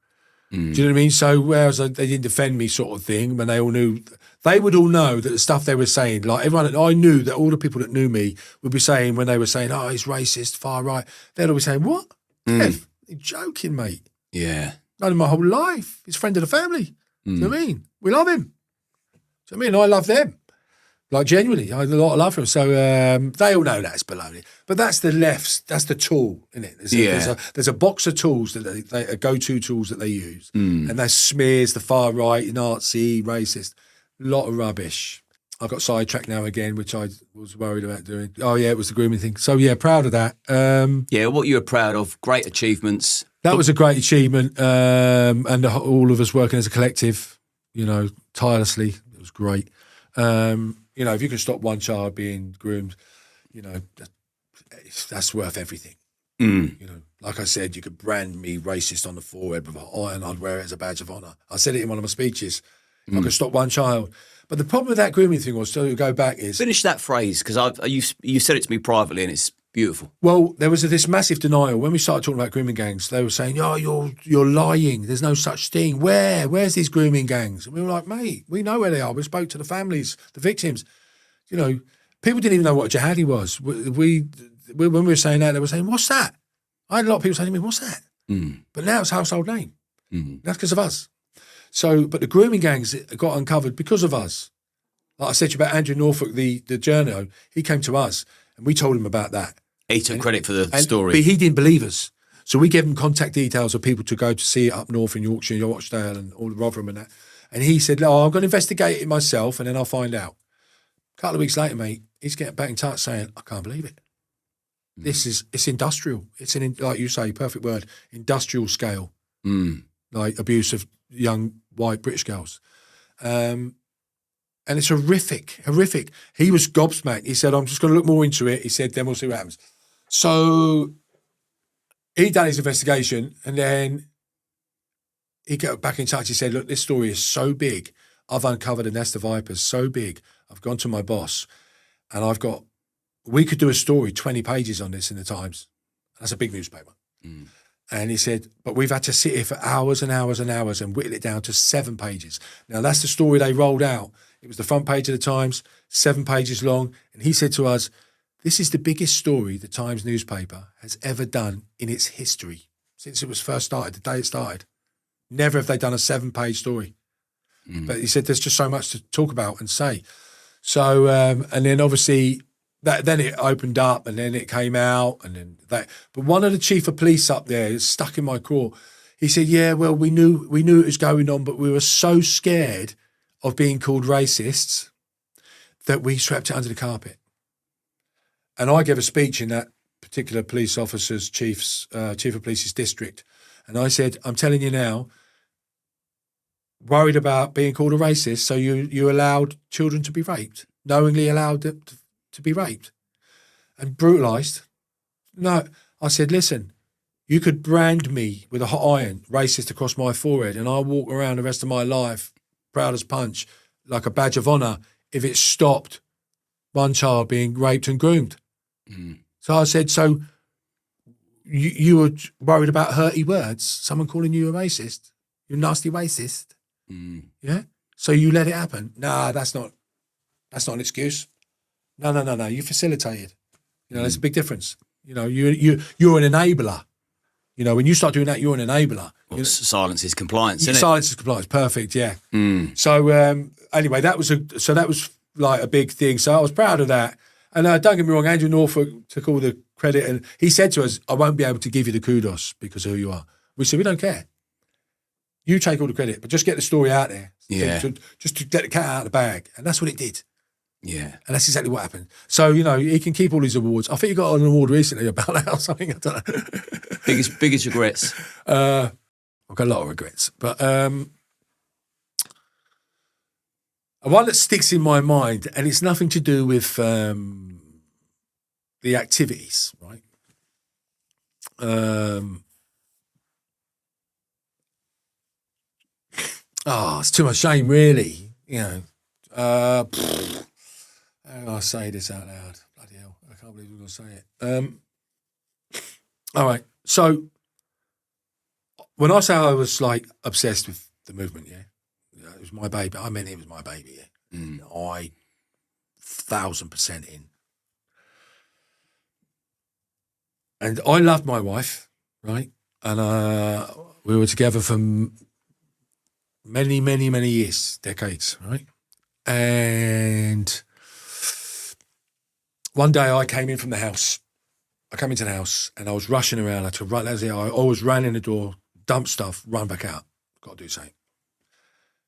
Do you know what I mean? So whereas they didn't defend me sort of thing, when they all knew, they would all know that the stuff they were saying, like everyone, I knew that all the people that knew me would be saying, when they were saying, oh, he's racist, far right, they'd all be saying, what? Kev, you're joking, mate. Yeah. Known him my whole life. He's a friend of the family. Do you know what I mean? We love him. Do you know what I mean? I love them. Like, genuinely, I had a lot of love for him. So they all know that's baloney. But that's the lefts, that's the tool, isn't it? There's a box of tools that they go-to tools that they use. And that's smears, the far right, Nazi, racist, a lot of rubbish. I got sidetracked now again, which I was worried about doing. Oh, yeah, it was the grooming thing. So, yeah, proud of that. Yeah, what you were proud of, great achievements. That was a great achievement. And all of us working as a collective, you know, tirelessly. It was great. You know, if you can stop one child being groomed, you know, that's worth everything. You know, like I said, you could brand me racist on the forehead with an iron, I'd wear it as a badge of honour. I said it in one of my speeches. If I could stop one child. But the problem with that grooming thing was, to go back, is... Finish that phrase, because you said it to me privately and it's beautiful. Well, there was this massive denial. When we started talking about grooming gangs, they were saying, oh, you're lying. There's no such thing. Where's these grooming gangs? And we were like, mate, we know where they are. We spoke to the families, the victims. You know, people didn't even know what jihadi was. When we were saying that, they were saying, what's that? I had a lot of people saying to me, what's that? But now it's a household name. That's because of us. So, but the grooming gangs got uncovered because of us. Like I said to you about Andrew Norfolk, the journo, he came to us and we told him about that. He took credit for the story. But he didn't believe us. So we gave him contact details of people to go to see it up north in Yorkshire, Rochdale and all the Rotherham and that. And he said, oh, I'm going to investigate it myself and then I'll find out. A couple of weeks later, mate, he's getting back in touch saying, I can't believe it. It's industrial. It's like you say, perfect word, industrial scale. Like abuse of young white British girls. And it's horrific. He was gobsmacked. He said, I'm just going to look more into it. He said, then we'll see what happens. So he done his investigation and then he got back in touch. He said, look, this story is so big. I've uncovered a nest of vipers so big. I've gone to my boss and we could do a story, 20 pages on this in the Times. That's a big newspaper. And he said, but we've had to sit here for hours and hours and hours and whittle it down to 7 pages. Now, that's the story they rolled out. It was the front page of the Times, 7 pages long. And he said to us, this is the biggest story the Times newspaper has ever done in its history since it was first started, the day it started. Never have they done a 7-page story. But he said there's just so much to talk about and say. So, and then obviously... then it opened up and then it came out and then that. But one of the chief of police up there is stuck in my craw. He said, yeah, well, we knew it was going on, but we were so scared of being called racists that we swept it under the carpet. And I gave a speech in that particular police officer's chief of police's district. And I said, I'm telling you now, worried about being called a racist, so you allowed children to be raped, knowingly allowed them to be raped and brutalised. No, I said, listen, you could brand me with a hot iron, racist across my forehead, and I'll walk around the rest of my life, proud as punch, like a badge of honour, if it stopped one child being raped and groomed. So I said, so you were worried about hurty words, someone calling you a racist, you nasty racist. Yeah? So you let it happen? Nah, that's not an excuse. No. You facilitated. You know, there's a big difference. You know, you're an enabler. You know, when you start doing that, you're an enabler. Well, silence is compliance, isn't it? Silence is compliance. Perfect. Yeah. So anyway, that was like a big thing. So I was proud of that. And don't get me wrong, Andrew Norfolk took all the credit, and he said to us, "I won't be able to give you the kudos because of who you are." We said, "We don't care. You take all the credit, but just get the story out there. Yeah. Just to get the cat out of the bag." And that's what it did. Yeah. And that's exactly what happened. So, you know, he can keep all his awards. I think he got an award recently about that or something. I don't know. Biggest regrets? I've got a lot of regrets. But one that sticks in my mind, and it's nothing to do with the activities, right? It's too much shame, really. You know. How do I say this out loud? Bloody hell, I can't believe we're going to say it. All right, so when I say I was like obsessed with the movement, yeah, it was my baby. I meant it was my baby, yeah. I 1,000% in. And I loved my wife, right? And we were together for many, many, many years, decades, right? And one day I came in from the house. I came into the house and I was rushing around. I always ran in the door, dump stuff, run back out. Got to do something.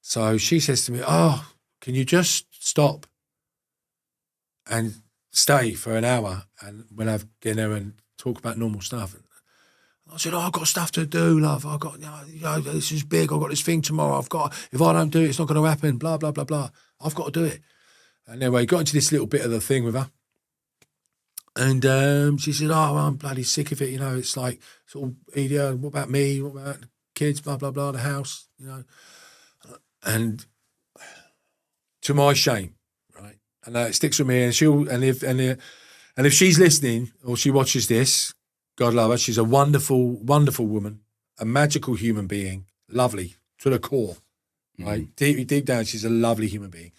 So she says to me, "Oh, can you just stop and stay for an hour and we'll have dinner and talk about normal stuff. And I said, I've got stuff to do, love. I've got, this is big. I've got this thing tomorrow. If I don't do it, it's not going to happen, blah, blah, blah, blah. I've got to do it. And anyway, got into this little bit of the thing with her. And she said, I'm bloody sick of it. It's like, it's all EDO. What about me? What about the kids? Blah, blah, blah, the house, And to my shame, right? And it sticks with me. And if she's listening or she watches this, God love her, she's a wonderful, wonderful woman, a magical human being, lovely to the core, right? Deep down, she's a lovely human being.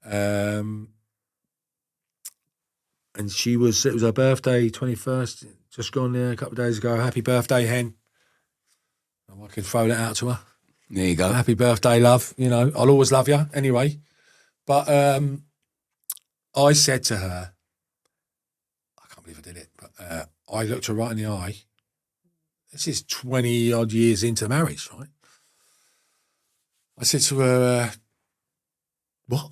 And it was her birthday, 21st, just gone there a couple of days ago. Happy birthday, hen. I can throw that out to her. There you go. Happy birthday, love. I'll always love you anyway. But I said to her, I can't believe I did it, but I looked her right in the eye. This is 20 odd years into marriage, right? I said to her, what?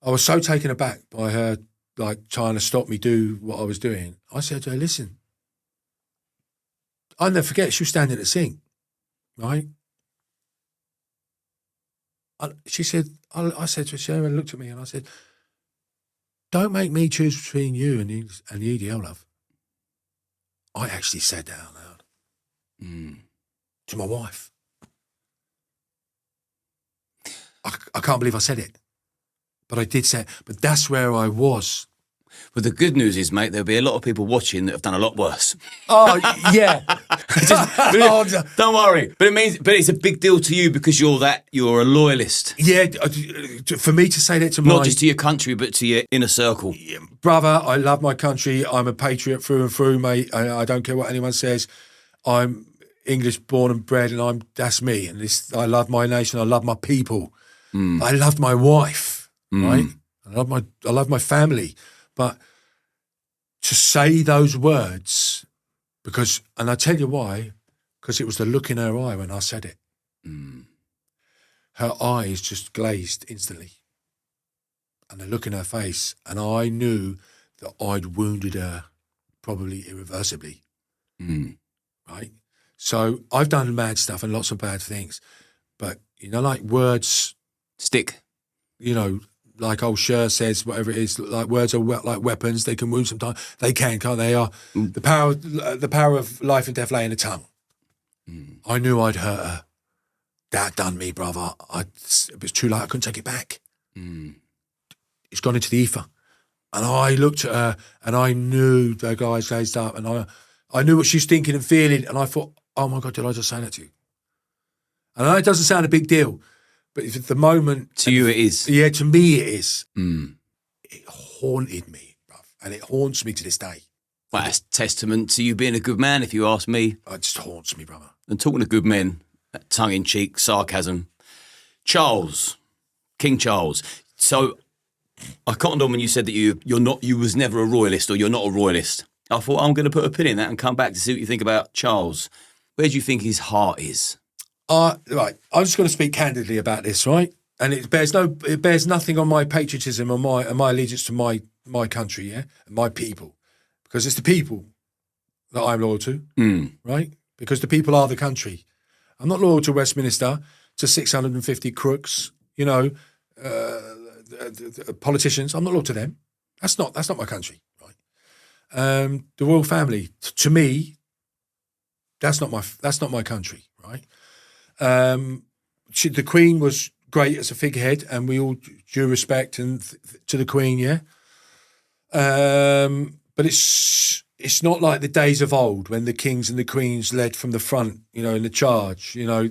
I was so taken aback by her, like, trying to stop me do what I was doing. I said to her, listen, I'll never forget, she was standing at the sink, right? She said, I said to her, she looked at me and I said, don't make me choose between you and the EDL, love. I actually said that out loud to my wife. I can't believe I said it, but I did say it. But that's where I was. But the good news is, mate, there'll be a lot of people watching that have done a lot worse. Oh, yeah. Don't worry. But it's a big deal to you because you're a loyalist. Yeah, for me to say that to not just to your country, but to your inner circle. Brother, I love my country. I'm a patriot through and through, mate. I don't care what anyone says. I'm English born and bred, and that's me. And I love my nation. I love my people. I love my wife, right? I love my family. But to say those words, and I tell you why, because it was the look in her eye when I said it. Her eyes just glazed instantly. And the look in her face, and I knew that I'd wounded her probably irreversibly, right? So I've done mad stuff and lots of bad things, but, like words... Stick. Like old Cher says, whatever it is, like words are like weapons. They can wound sometimes. They can't they? The power of life and death lay in the tongue. I knew I'd hurt her. That done me, brother. It was too late. I couldn't take it back. It's gone into the ether. And I looked at her and I knew the guys glazed up and I knew what she was thinking and feeling. And I thought, oh my God, did I just say that to you? And I know it doesn't sound a big deal. But at the moment... To you it is. Yeah, to me it is. It haunted me, bruv. And it haunts me to this day. Well, that's testament to you being a good man, if you ask me. It just haunts me, brother. And talking to good men, tongue-in-cheek, sarcasm. King Charles. So, I cottoned on when you said that you was never a royalist or you're not a royalist. I thought, I'm going to put a pin in that and come back to see what you think about Charles. Where do you think his heart is? Right, I'm just going to speak candidly about this, right? And it bears nothing on my patriotism or my allegiance to my country, yeah, and my people, because it's the people that I'm loyal to, right? Because the people are the country. I'm not loyal to Westminster, to 650 crooks, politicians. I'm not loyal to them. That's not my country, right? The royal family, to me, that's not my country, right? The Queen was great as a figurehead, and we all due respect to the Queen, yeah. But it's not like the days of old when the kings and the queens led from the front, in the charge. I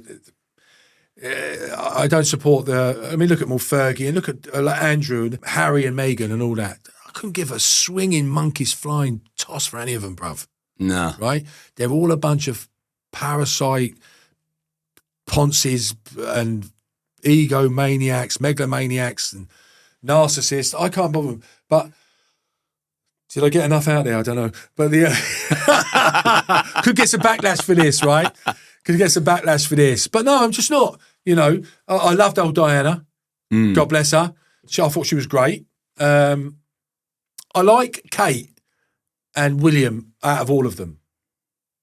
don't support look at Fergie and look at like Andrew and Harry and Meghan and all that. I couldn't give a swinging monkey's flying toss for any of them, bruv. No, right? They're all a bunch of parasite. Ponces and egomaniacs, megalomaniacs and narcissists. I can't bother them. But did I get enough out there? I don't know. But could get some backlash for this, right? Could get some backlash for this. But no, I'm just not. I loved old Diana. God bless her. I thought she was great. I like Kate and William out of all of them,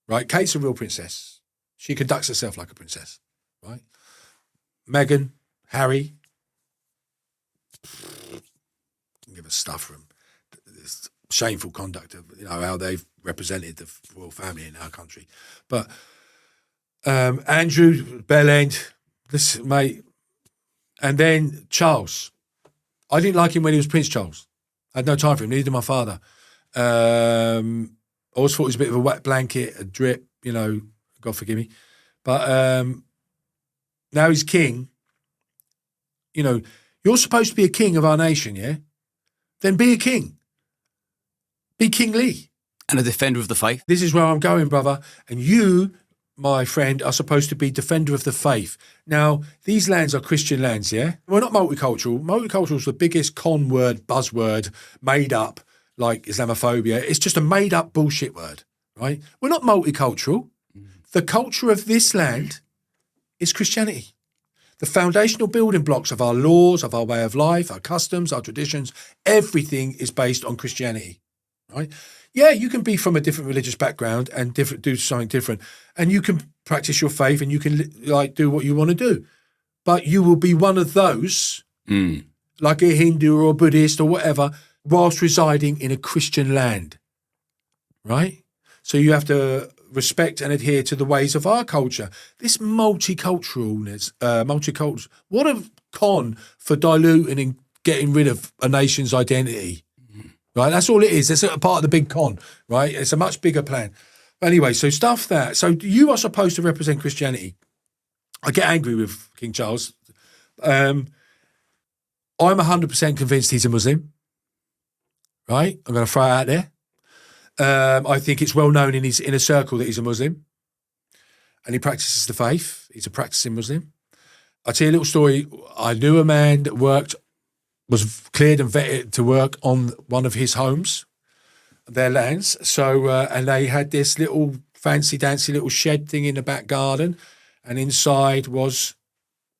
right? Kate's a real princess. She conducts herself like a princess, right? Meghan, Harry, give a stuff from this shameful conduct of how they've represented the royal family in our country. But Andrew, bell end, this mate, and then Charles. I didn't like him when he was Prince Charles. I had no time for him. Neither did my father. I always thought he was a bit of a wet blanket, a drip. God forgive me. But now he's king. You're supposed to be a king of our nation, yeah? Then be a king. Be King Lee. And a defender of the faith. This is where I'm going, brother. And you, my friend, are supposed to be defender of the faith. Now, these lands are Christian lands, yeah? We're not multicultural. Multicultural is the biggest con word, buzzword, made up, like Islamophobia. It's just a made up bullshit word, right? We're not multicultural. The culture of this land is Christianity. The foundational building blocks of our laws, of our way of life, our customs, our traditions, everything is based on Christianity, right? Yeah, you can be from a different religious background and do something different, and you can practice your faith and you can do what you want to do, but you will be one of those, like a Hindu or a Buddhist or whatever, whilst residing in a Christian land, right? So you have to respect and adhere to the ways of our culture. This multiculturalness, what a con for diluting and getting rid of a nation's identity. Right, that's all it is. It's a part of the big con, right? It's a much bigger plan. But anyway, so stuff that. So you are supposed to represent Christianity. I get angry with King Charles. I'm 100% convinced he's a Muslim, right? I'm going to throw it out there. I think it's well known in his inner circle that he's a Muslim and he practices the faith. He's a practicing Muslim. I'll tell you a little story. I knew a man that was cleared and vetted to work on one of his homes, their lands. So, and they had this little fancy dancy little shed thing in the back garden, and inside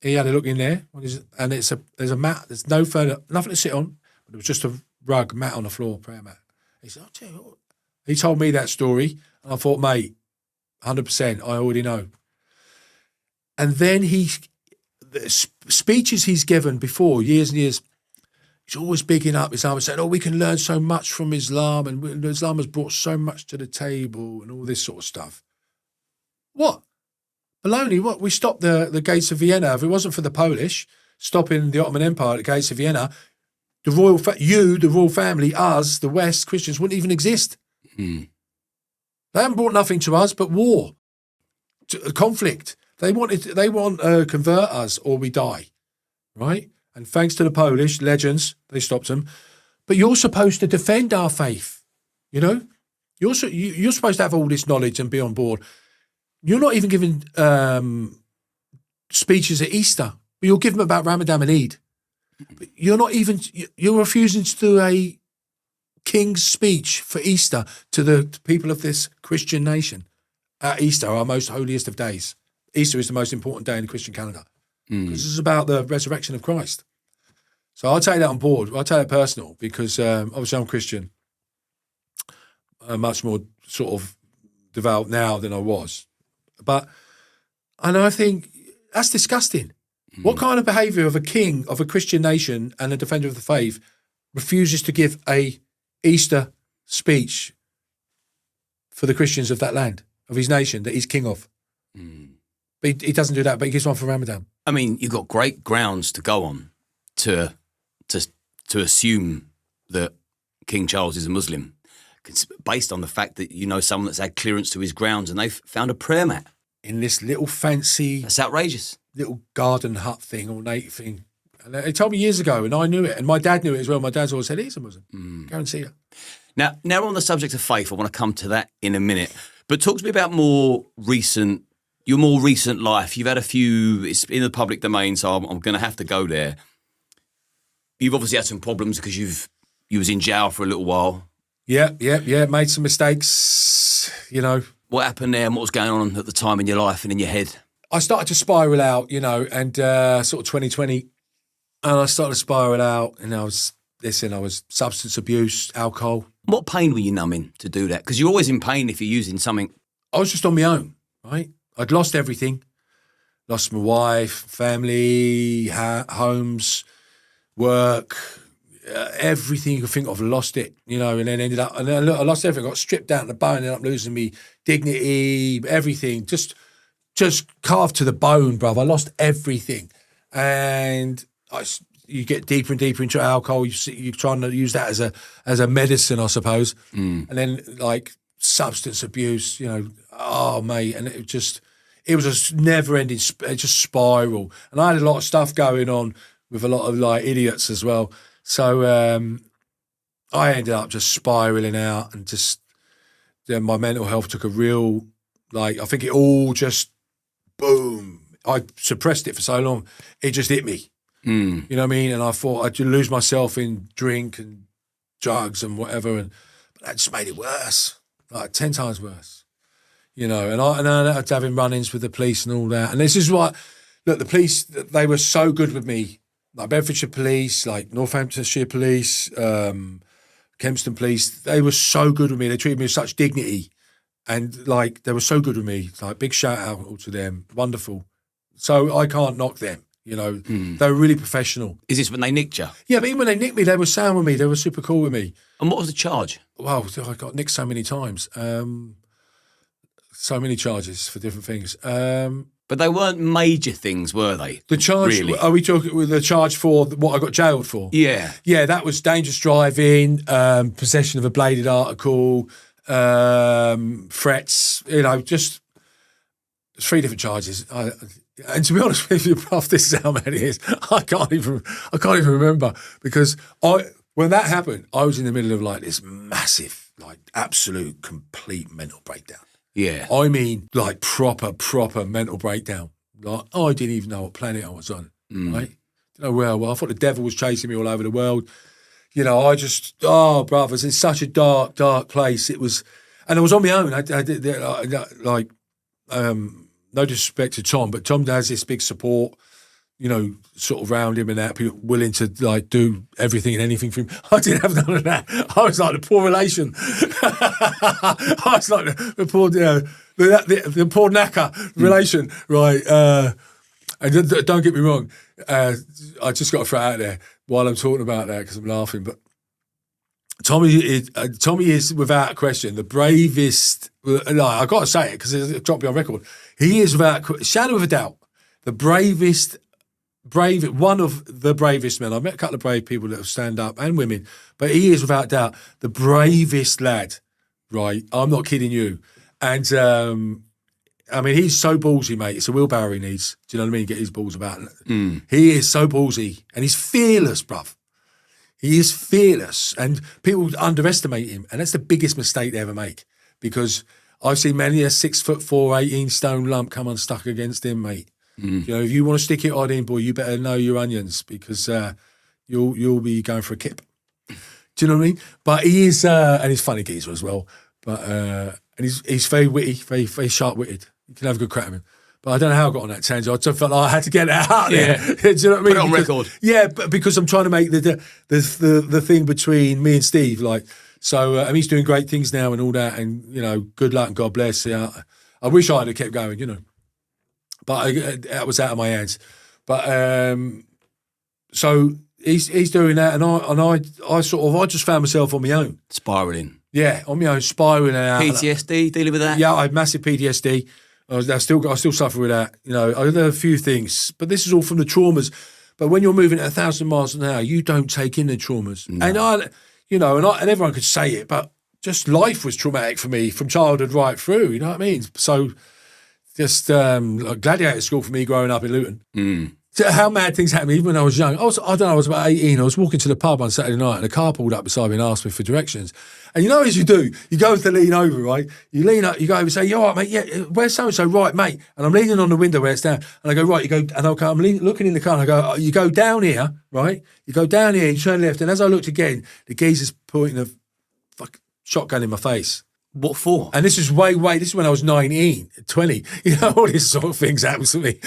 he had a look in there, and there's a mat, there's nothing to sit on, but it was just a rug, mat on the floor, prayer mat. He said, I'll tell you what. He told me that story, and I thought, mate, 100%, I already know. And then the speeches he's given before, years and years, he's always bigging up Islam and saying, we can learn so much from Islam and Islam has brought so much to the table and all this sort of stuff. What? Baloney, what? We stopped the gates of Vienna. If it wasn't for the Polish stopping the Ottoman Empire at the gates of Vienna, the royal family, us, the West, Christians, wouldn't even exist. They haven't brought nothing to us but war, conflict. They want to convert us or we die, right? And thanks to the Polish legends, they stopped them. But you're supposed to defend our faith, You're supposed to have all this knowledge and be on board. You're not even giving speeches at Easter, but you'll give them about Ramadan and Eid. But you're refusing to do a king's speech for Easter to the people of this Christian nation at Easter, our most holiest of days. Easter is the most important day in the Christian calendar. This is about the resurrection of Christ. So I'll take that on board. I'll take that personal because obviously I'm Christian. I'm much more sort of devout now than I was. And I think that's disgusting. What kind of behaviour of a king of a Christian nation and a defender of the faith refuses to give a Easter speech for the Christians of that land, of his nation that he's king of? But he doesn't do that, but he gives one for Ramadan. I mean, you've got great grounds to go on to assume that King Charles is a Muslim, based on the fact that someone that's had clearance to his grounds and they've found a prayer mat in this little fancy, that's outrageous, little garden hut thing, ornate thing. And they told me years ago, and I knew it, and my dad knew it as well. My dad's always said he's a Muslim. Guarantee it. Now on the subject of faith, I want to come to that in a minute. But talk to me about your more recent life. You've had a few, it's in the public domain, so I'm going to have to go there. You've obviously had some problems because you was in jail for a little while. Yeah. Made some mistakes, What happened there and what was going on at the time in your life and in your head? I started to spiral out, and sort of 2020, and I started to spiral out, and listen, I was substance abuse, alcohol. What pain were you numbing to do that? Because you're always in pain if you're using something. I was just on my own, right? I'd lost everything. Lost my wife, family, homes, work, everything you could think of. Lost it, you know, and then ended up, and then I lost everything. I got stripped down to the bone, ended up losing me dignity, everything. Just carved to the bone, bruv. I lost everything. And you get deeper and deeper into alcohol. You're trying to use that as a medicine, I suppose. And then like substance abuse, you know, oh mate, and it was a never-ending, just spiral. And I had a lot of stuff going on with a lot of like idiots as well. So I ended up just spiraling out, and just my mental health took a real, like, I think it all just boom. I suppressed it for so long, it just hit me. You know what I mean? And I thought I'd lose myself in drink and drugs and whatever, but that just made it worse, like 10 times worse. You know, and I had having run-ins with the police and all that. And this is what, look, the police, they were so good with me. Like Bedfordshire Police, like Northamptonshire Police, Kempston Police, they were so good with me. They treated me with such dignity. And like, they were so good with me. Like, big shout out to them. Wonderful. So I can't knock them. You know, they were really professional. Is this when they nicked you? Yeah, but even when they nicked me, they were sound with me. They were super cool with me. And what was the charge? Well, I got nicked so many times. So many charges for different things. But they weren't major things, were they? The charge, really? Are we talking with the charge for what I got jailed for? Yeah. Yeah, that was dangerous driving, possession of a bladed article, threats, you know, just 3 different charges. And to be honest with you, Prof, this is how many it is. I can't even remember, because when that happened, I was in the middle of like this massive, like absolute, complete mental breakdown. Yeah. I mean, like proper mental breakdown. Like, I didn't even know what planet I was on, right? Didn't know where I was. I thought the devil was chasing me all over the world. You know, I just, brothers, it's such a dark place. It was, and I was on my own. I did, like, no disrespect to Tom, but Tom has this big support, you know, sort of around him and that, people willing to like do everything and anything for him. I didn't have none of that. I was like the poor relation. I was like the poor, the poor knacker relation, right? And don't get me wrong, I just got to throw it out there while I'm talking about that because I'm laughing, but Tommy is without question the bravest. I got to say it because it's dropped me on record. He is without shadow of a doubt the bravest, one of the bravest men. I've met a couple of brave people that have stand up and women, but he is without doubt the bravest lad. Right, I'm not kidding you. And I mean, he's so ballsy, mate. It's a wheelbarrow he needs. Do you know what I mean? Get his balls about. He is so ballsy, and he's fearless, bruv. He is fearless, and people underestimate him, and that's the biggest mistake they ever make, because I've seen many a 6'4", 18-stone lump come unstuck against him, mate. You know, if you want to stick it on him, boy, you better know your onions, because you'll be going for a kip. Do you know what I mean? But he is, and he's funny geezer as well. But and he's very witty, very sharp-witted. You can have a good crack at him. But I don't know how I got on that tangent. I just felt like I had to get it out there. Do you know what I mean? Put it on record. Yeah, but because I'm trying to make the thing between me and Steve, like, so and he's doing great things now and all that, and you know, good luck and God bless. Yeah, I wish I had kept going, you know, but that was out of my hands. But so he's doing that, and I just found myself on my own, spiraling. Yeah, on my own, spiraling out. PTSD, dealing with that. Yeah, I had massive PTSD. I still suffer with that. You know, I know a few things, but this is all from the traumas. But when you're moving at 1,000 miles an hour, you don't take in the traumas. No. And everyone could say it, but just life was traumatic for me from childhood right through. You know what I mean? So just like gladiator school for me growing up in Luton. So how mad things happened even when I was young. I was about 18. I was walking to the pub on Saturday night, and a car pulled up beside me and asked me for directions. And you know, as you do, you go to lean over, right? You lean up, you go over and say, "You all right, mate? Yeah, where's so-and-so?" "Right, mate." And I'm leaning on the window where it's down. And I go, "Right," you go, and I'm looking in the car, and I go, "You go down here, right? You go down here, you turn left." And as I looked again, the geezer's pointing a fucking shotgun in my face. What for? And this is this is when I was 19, 20. You know, all these sort of things happen to me.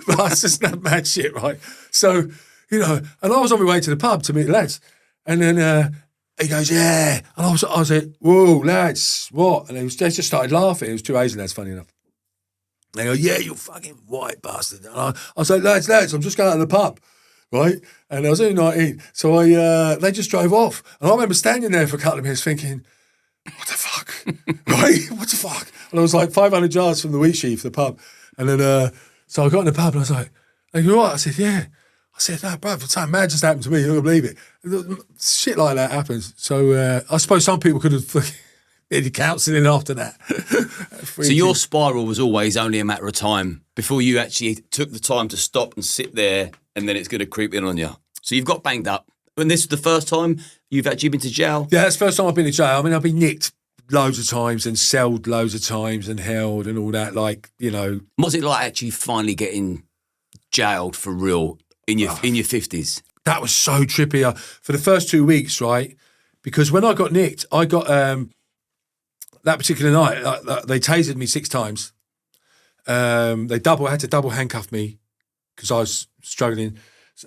But it's just that mad shit, right? So, you know, and I was on my way to the pub to meet the lads. And then he goes, yeah. And I was like, whoa, lads, what? And they just started laughing. It was two Asian lads, funny enough. They go, yeah, you fucking white bastard. And I was like, lads, I'm just going to the pub, right? And I was only 19. So they just drove off. And I remember standing there for a couple of minutes thinking, what the fuck? Right? What the fuck? And I was like 500 yards from the wheat sheaf, the pub. And then, so I got in the pub and I was like, are you all right? I said, yeah. I said, no, bro, something mad just happened to me. You're not going to believe it. Shit like that happens. So I suppose some people could have needed counselling after that. So your spiral was always only a matter of time before you actually took the time to stop and sit there, and then it's going to creep in on you. So you've got banged up. And this is the first time you've actually been to jail? Yeah, that's the first time I've been to jail. I mean, I've been nicked loads of times and celled loads of times and held and all that, like, you know. What's it like actually finally getting jailed for real in your 50s? That was so trippy. For the first 2 weeks, right? Because when I got nicked, I got, that particular night, they tasered me 6 times. They had to double handcuff me because I was struggling.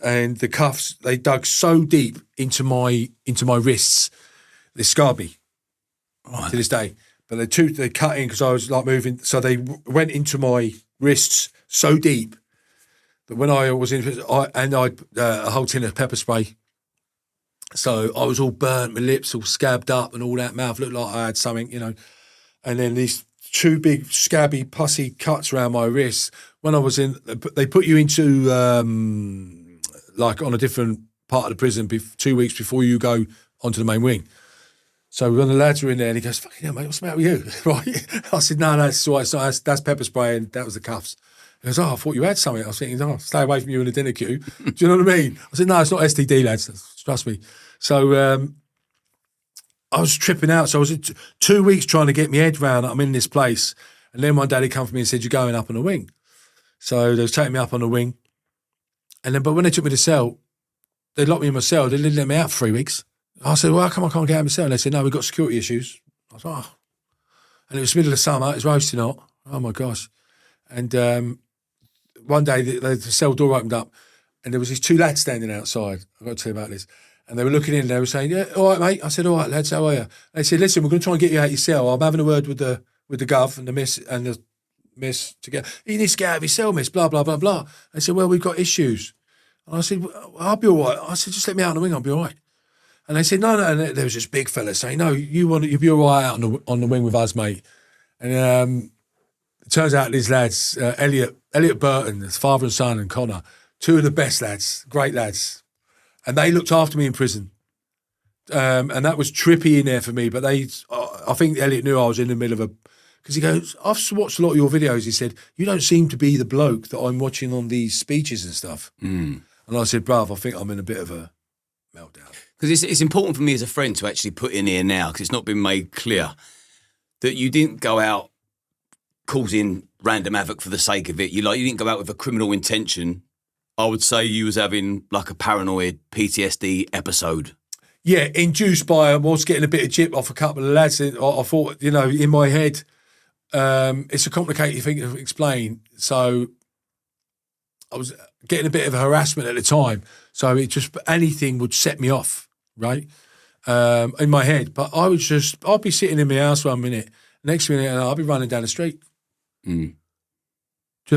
And the cuffs, they dug so deep into my wrists, they scarred me to this day. But they cut in because I was like moving, so they went into my wrists so deep that when I was in, I had a whole tin of pepper spray. So I was all burnt, my lips all scabbed up and all that, mouth looked like I had something, you know. And then these 2 big scabby pussy cuts around my wrists. When I was in, they put you into like on a different part of the prison 2 weeks before you go onto the main wing. So when the lads were in there, and he goes, "Fucking hell, mate, what's the matter with you?" Right? I said, "No, it's all right. So that's pepper spray, and that was the cuffs." He goes, "Oh, I thought you had something." I was thinking, "Oh, stay away from you in a dinner queue." Do you know what I mean? I said, "No, it's not STD, lads. Trust me." So I was tripping out. So I was 2 weeks trying to get my head round. I'm in this place, and then one day they come for me and said, "You're going up on the wing." So they was taking me up on the wing, and then but when they took me to cell, they locked me in my cell. They didn't let me out for 3 weeks. I said, "Well, how come I can't get out of my cell?" And they said, "No, we've got security issues." I was like, "Oh." And it was middle of summer. It was roasting hot. Oh, my gosh. And one day the cell door opened up and there was these 2 lads standing outside. I've got to tell you about this. And they were looking in and they were saying, "Yeah, all right, mate." I said, "All right, lads, how are you?" They said, "Listen, we're going to try and get you out of your cell. I'm having a word with the gov and the miss together. You need to get out of your cell, miss, blah, blah, blah, blah." They said, "Well, we've got issues." And I said, "Well, I'll be all right." I said, "Just let me out on the wing, I'll be all right." And they said, "No." And there was this big fella saying, "No, you'll be all right out on the wing with us, mate." And it turns out these lads, Elliot Burton, his father and son, and Connor, 2 of the best lads, great lads. And they looked after me in prison. And that was trippy in there for me. But I think Elliot knew I was in the middle of because he goes, "I've watched a lot of your videos." He said, "You don't seem to be the bloke that I'm watching on these speeches and stuff." And I said, "Bruv, I think I'm in a bit of a meltdown." Because it's important for me as a friend to actually put in here now, because it's not been made clear that you didn't go out causing random havoc for the sake of it. You didn't go out with a criminal intention. I would say you was having like a paranoid PTSD episode. Yeah, induced by I was getting a bit of jip off a couple of lads. I thought, in my head, it's a complicated thing to explain. So I was getting a bit of harassment at the time. So anything would set me off, right? In my head. But I'd be sitting in my house 1 minute. Next minute, I'll be running down the street. Do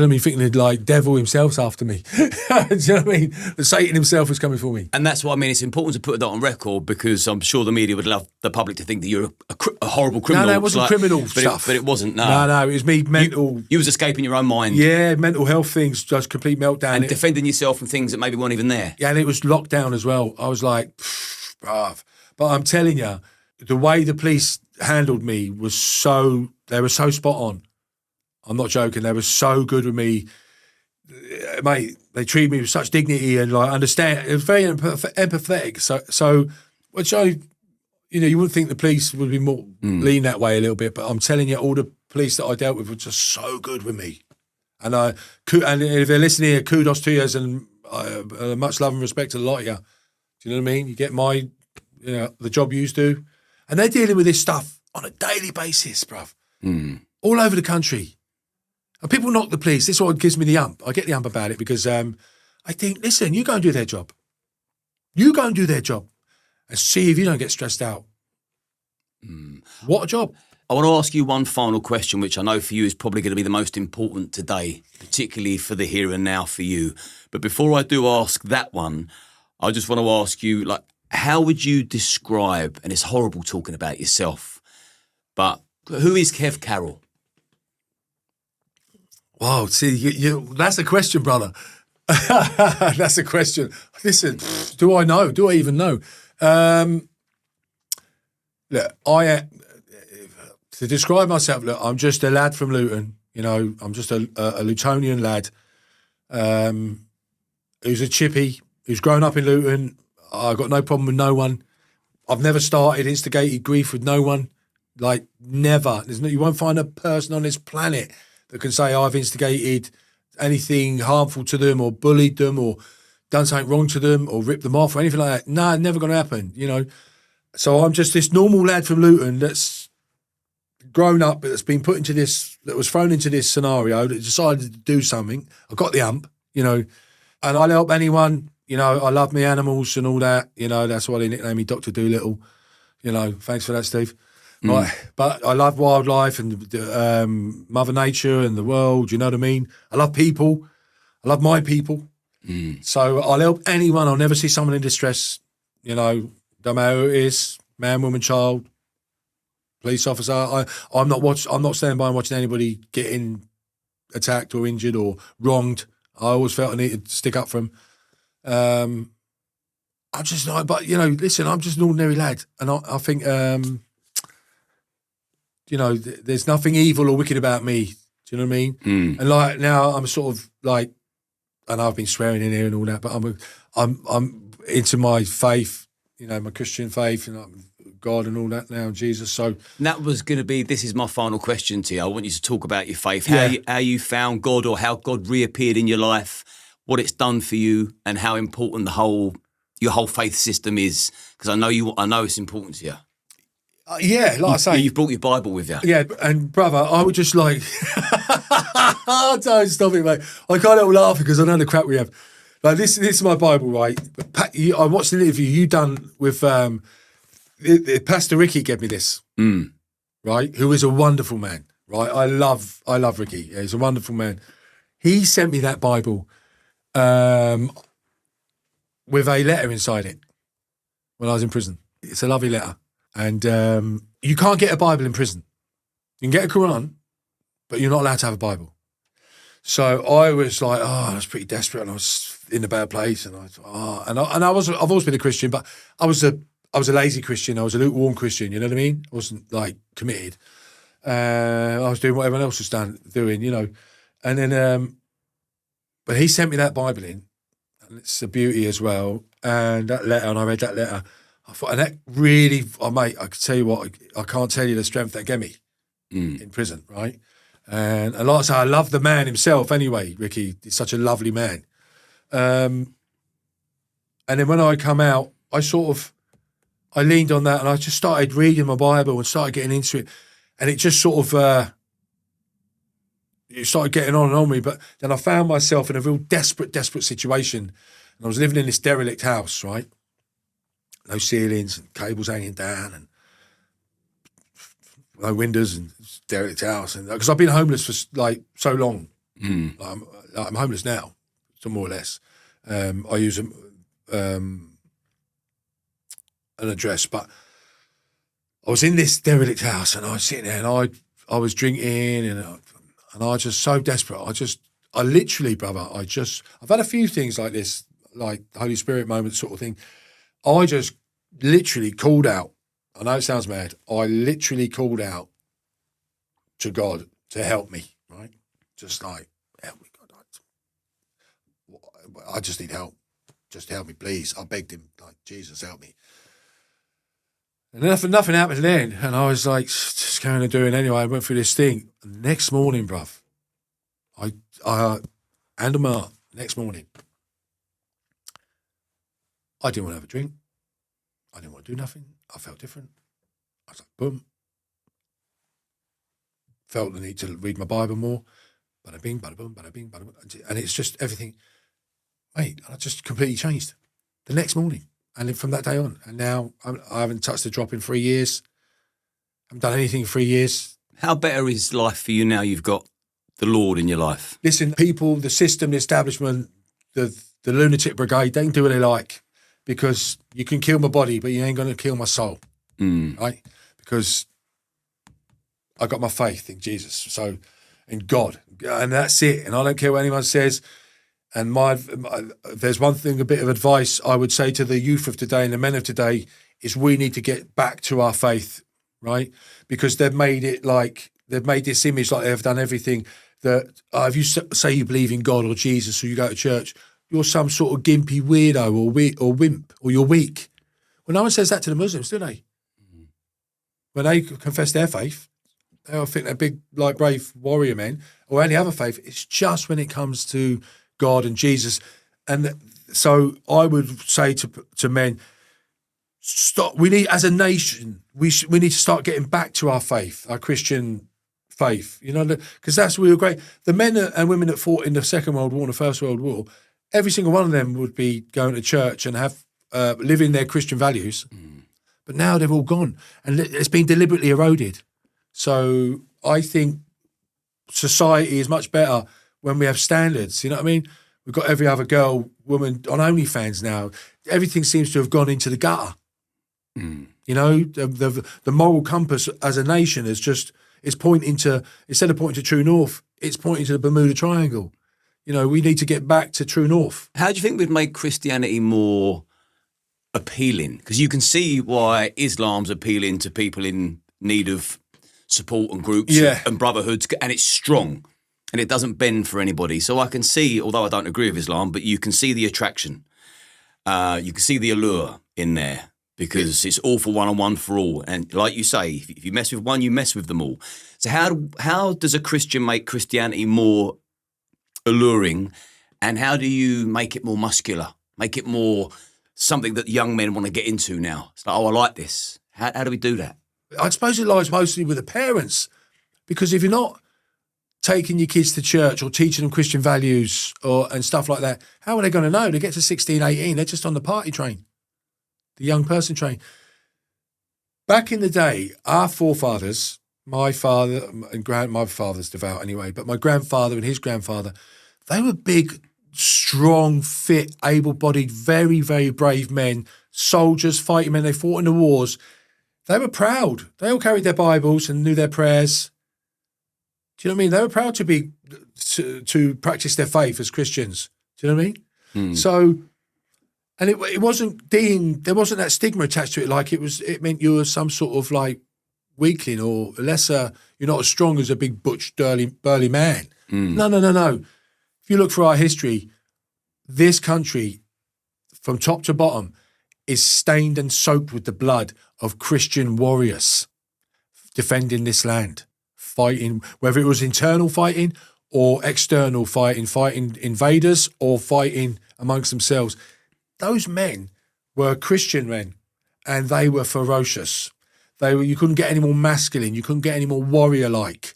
you know what I mean? Thinking like devil himself's after me. Do you know what I mean? The Satan himself was coming for me. And that's what I mean. It's important to put that on record because I'm sure the media would love the public to think that you're a horrible criminal. No, it wasn't criminal stuff. But it wasn't, no. No, it was me mental. You was escaping your own mind. Yeah, mental health things, just complete meltdown. And defending yourself from things that maybe weren't even there. Yeah, and it was lockdown as well. I was like, bruv. But I'm telling you, the way the police handled me they were so spot on. I'm not joking. They were so good with me. Mate, they treated me with such dignity and understand. It was very empathetic. So which you wouldn't think the police would be more lean that way a little bit, but I'm telling you, all the police that I dealt with were just so good with me. And if they're listening here, kudos to you and much love and respect to a lot of you. Do you know what I mean? You get the job you do. And they're dealing with this stuff on a daily basis, bruv. All over the country. And people knock the police. This is what gives me the ump. I get the ump about it because I think, listen, you go and do their job. You go and do their job. and see if you don't get stressed out. What a job. I want to ask you one final question, which I know for you is probably going to be the most important today, particularly for the here and now for you. But before I do ask that one, I just want to ask you, like, how would you describe, and it's horrible talking about yourself, but who is Kev Carroll? Wow, see, that's a question, brother. That's a question. Listen, do I know? Do I even know? Look, to describe myself, look, I'm just a lad from Luton. You know, I'm just a Lutonian lad who's a chippy, who's grown up in Luton. I've got no problem with no one. I've never instigated grief with no one. Like, never. You won't find a person on this planet that can say I've instigated anything harmful to them or bullied them or done something wrong to them or ripped them off or anything like that. Nah, never going to happen, you know. So I'm just this normal lad from Luton that's grown up, that's been put into this, that was thrown into this scenario, that decided to do something. I got the ump, you know, and I'll help anyone. You know, I love me animals and all that. You know, that's why they nicknamed me Dr. Doolittle. You know, thanks for that, Steve. Right. But I love wildlife and Mother Nature and the world, you know what I mean? I love people. I love my people. So I'll help anyone. I'll never see someone in distress, you know, don't matter who it is, man, woman, child, police officer. I'm not standing by and watching anybody getting attacked or injured or wronged. I always felt I needed to stick up for them. I just know, but you know, listen, I'm just an ordinary lad, and I think, you know, there's nothing evil or wicked about me. Do you know what I mean? And like now, I'm sort of like, and I've been swearing in here and all that, but I'm into my faith, you know, my Christian faith, and God and all that now, Jesus. So And that was going to be, this is my final question to you. I want you to talk about your faith, Yeah. how you found God, or how God reappeared in your life, what it's done for you, and how important your whole faith system is. Because I know it's important to you. yeah, like I say, You've brought your Bible with you. yeah, and brother, I would just like, don't stop it, mate. I can't help laughing because I know the crap we have. Like this is my Bible, right? But Pat, I watched an interview you done with Pastor Ricky. Gave me this, right? Who is a wonderful man, right? I love Ricky. Yeah, he's a wonderful man. He sent me that Bible with a letter inside it when I was in prison. It's a lovely letter. And you can't get a Bible in prison. You can get a Quran, but you're not allowed to have a Bible. So I was like, I was pretty desperate, and I was in a bad place, and I've always been a Christian, but I was a lazy Christian. I was a lukewarm Christian. You know what I mean? I wasn't like committed. I was doing what everyone else was doing, you know. And then, but he sent me that Bible in, and it's a beauty as well. And that letter, and I read that letter. I thought, and that really, mate, I could tell you what, I can't tell you the strength that gave me in prison, right? And like I say, I love the man himself anyway, Ricky. He's such a lovely man. And then when I come out, I leaned on that, and I just started reading my Bible and started getting into it. And it just sort of, it started getting on me. But then I found myself in a real desperate situation. And I was living in this derelict house, right? No ceilings and cables hanging down and no windows, and derelict house. And because I've been homeless for like so long, I'm homeless now, so more or less. I use an address, but I was in this derelict house, and I was sitting there, and I was drinking, and I was just so desperate. I literally, brother, I've had a few things like this, like Holy Spirit moment sort of thing. I just literally called out. I know it sounds mad. I literally called out to God to help me, right? Just like, help me, God. I just need help. Just help me, please. I begged him, like, Jesus, help me. And nothing happened then. And I was like, just going to do it anyway. I went through this thing. And the next morning, bruv, I handed my heart. Next morning, I didn't want to have a drink. I didn't want to do nothing. I felt different. I was like, boom. Felt the need to read my Bible more. Bada bing, bada boom, bada bing, bada boom. And it's just everything. Mate, I just completely changed the next morning. And then from that day on, and now I haven't touched a drop in 3 years. I haven't done anything in 3 years. How better is life for you now you've got the Lord in your life? Listen, people, the system, the establishment, the lunatic brigade, they can do what they like, because you can kill my body, but you ain't going to kill my soul, right? Because I got my faith in Jesus, so in God, and that's it. And I don't care what anyone says. And there's one thing, a bit of advice I would say to the youth of today and the men of today is we need to get back to our faith, right? Because they've made this image like they've done everything that if you say you believe in God or Jesus or you go to church, you're some sort of gimpy weirdo or wimp, or you're weak. Well, no one says that to the Muslims, do they? When they confess their faith, they all think they're big, like, brave warrior men, or any other faith. It's just when it comes to God and Jesus. And so I would say to men, stop. We need, as a nation, we need to start getting back to our faith, our Christian faith, because that's really great. The men and women that fought in the Second World War and the First World War, every single one of them would be going to church and have living their Christian values. But now they've all gone, and it's been deliberately eroded. So I think society is much better when we have standards. You know what I mean? We've got every other girl, woman on OnlyFans now. Everything seems to have gone into the gutter. The moral compass as a nation is pointing to, instead of pointing to true north, it's pointing to the Bermuda Triangle. We need to get back to true north. How do you think we've made Christianity more appealing? Because you can see why Islam's appealing to people in need of support and groups and brotherhoods, and it's strong and it doesn't bend for anybody. So I can see, although I don't agree with Islam, but you can see the attraction. You can see the allure in there, because it's all for one and one for all. And like you say, if you mess with one, you mess with them all. So how does a Christian make Christianity more alluring, and how do you make it more muscular, make it more something that young men want to get into now? It's like, I like this. How do we do that? I suppose it lies mostly with the parents, because if you're not taking your kids to church or teaching them Christian values and stuff like that, how are they going to know? They get to 16, 18, they're just on the party train, the young person train. Back in the day, our forefathers, my father and my father's devout anyway, but my grandfather and his grandfather, they were big, strong, fit, able-bodied, very, very brave men, soldiers, fighting men. They fought in the wars. They were proud. They all carried their Bibles and knew their prayers. Do you know what I mean? They were proud to practice their faith as Christians. Do you know what I mean? So, and it wasn't there wasn't that stigma attached to it, like it meant you were some sort of like weakling or lesser, you're not as strong as a big butch, burly man. No. If you look through our history, this country, from top to bottom, is stained and soaked with the blood of Christian warriors defending this land, fighting, whether it was internal fighting or external fighting invaders or fighting amongst themselves. Those men were Christian men, and they were ferocious. You couldn't get any more masculine. You couldn't get any more warrior-like,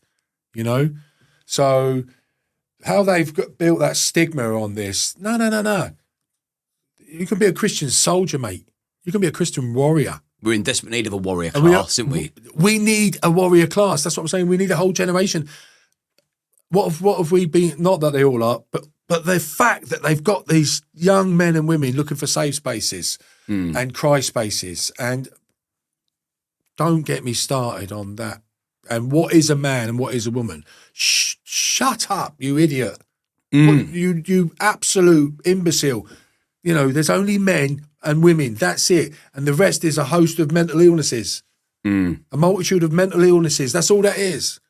So how they've built that stigma on this, no. You can be a Christian soldier, mate. You can be a Christian warrior. We're in desperate need of a warrior class, aren't we? We need a warrior class. That's what I'm saying. We need a whole generation. What have we been? Not that they all are, but the fact that they've got these young men and women looking for safe spaces and cry spaces, and don't get me started on that. And what is a man and what is a woman? Shut up, you idiot. You absolute imbecile. There's only men and women. That's it. And the rest is a host of mental illnesses. A multitude of mental illnesses. That's all that is.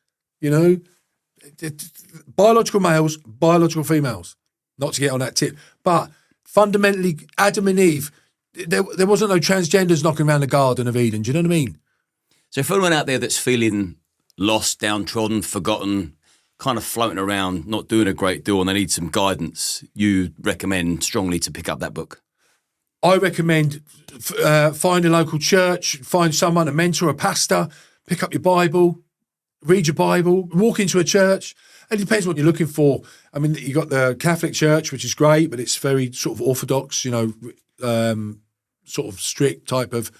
Biological males, biological females. Not to get on that tip. But fundamentally, Adam and Eve, there wasn't no transgenders knocking around the Garden of Eden. Do you know what I mean? So for anyone out there that's feeling lost, downtrodden, forgotten, kind of floating around, not doing a great deal, and they need some guidance, you recommend strongly to pick up that book? I recommend find a local church, find someone, a mentor, a pastor, pick up your Bible, read your Bible, walk into a church. It depends what you're looking for. I mean, you got the Catholic Church, which is great, but it's very sort of orthodox, sort of strict type of,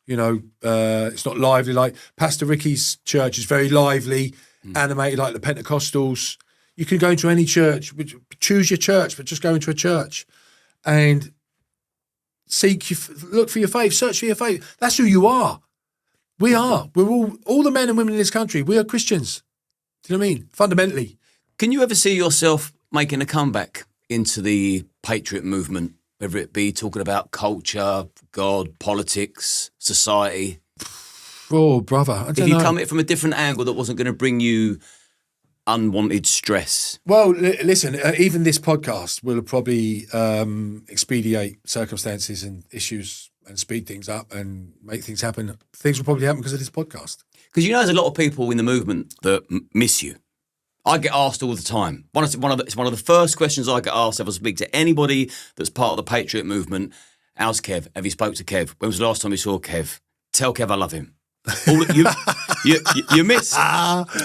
it's not lively. Like Pastor Ricky's church is very lively, animated like the Pentecostals. You can go into any church, choose your church, but just go into a church and look for your faith, search for your faith. That's who you are. We are. We're all the men and women in this country. We are Christians. Do you know what I mean? Fundamentally. Can you ever see yourself making a comeback into the patriot movement, whether it be talking about culture, God, politics, society? Oh, brother, I don't know. If you come at it from a different angle that wasn't going to bring you unwanted stress. Well, listen, even this podcast will probably expedite circumstances and issues and speed things up and make things happen. Things will probably happen because of this podcast. Because there's a lot of people in the movement that miss you. I get asked all the time. It's one of the first questions I get asked if I speak to anybody that's part of the Patriot movement. How's Kev? Have you spoke to Kev? When was the last time you saw Kev? Tell Kev I love him. You miss.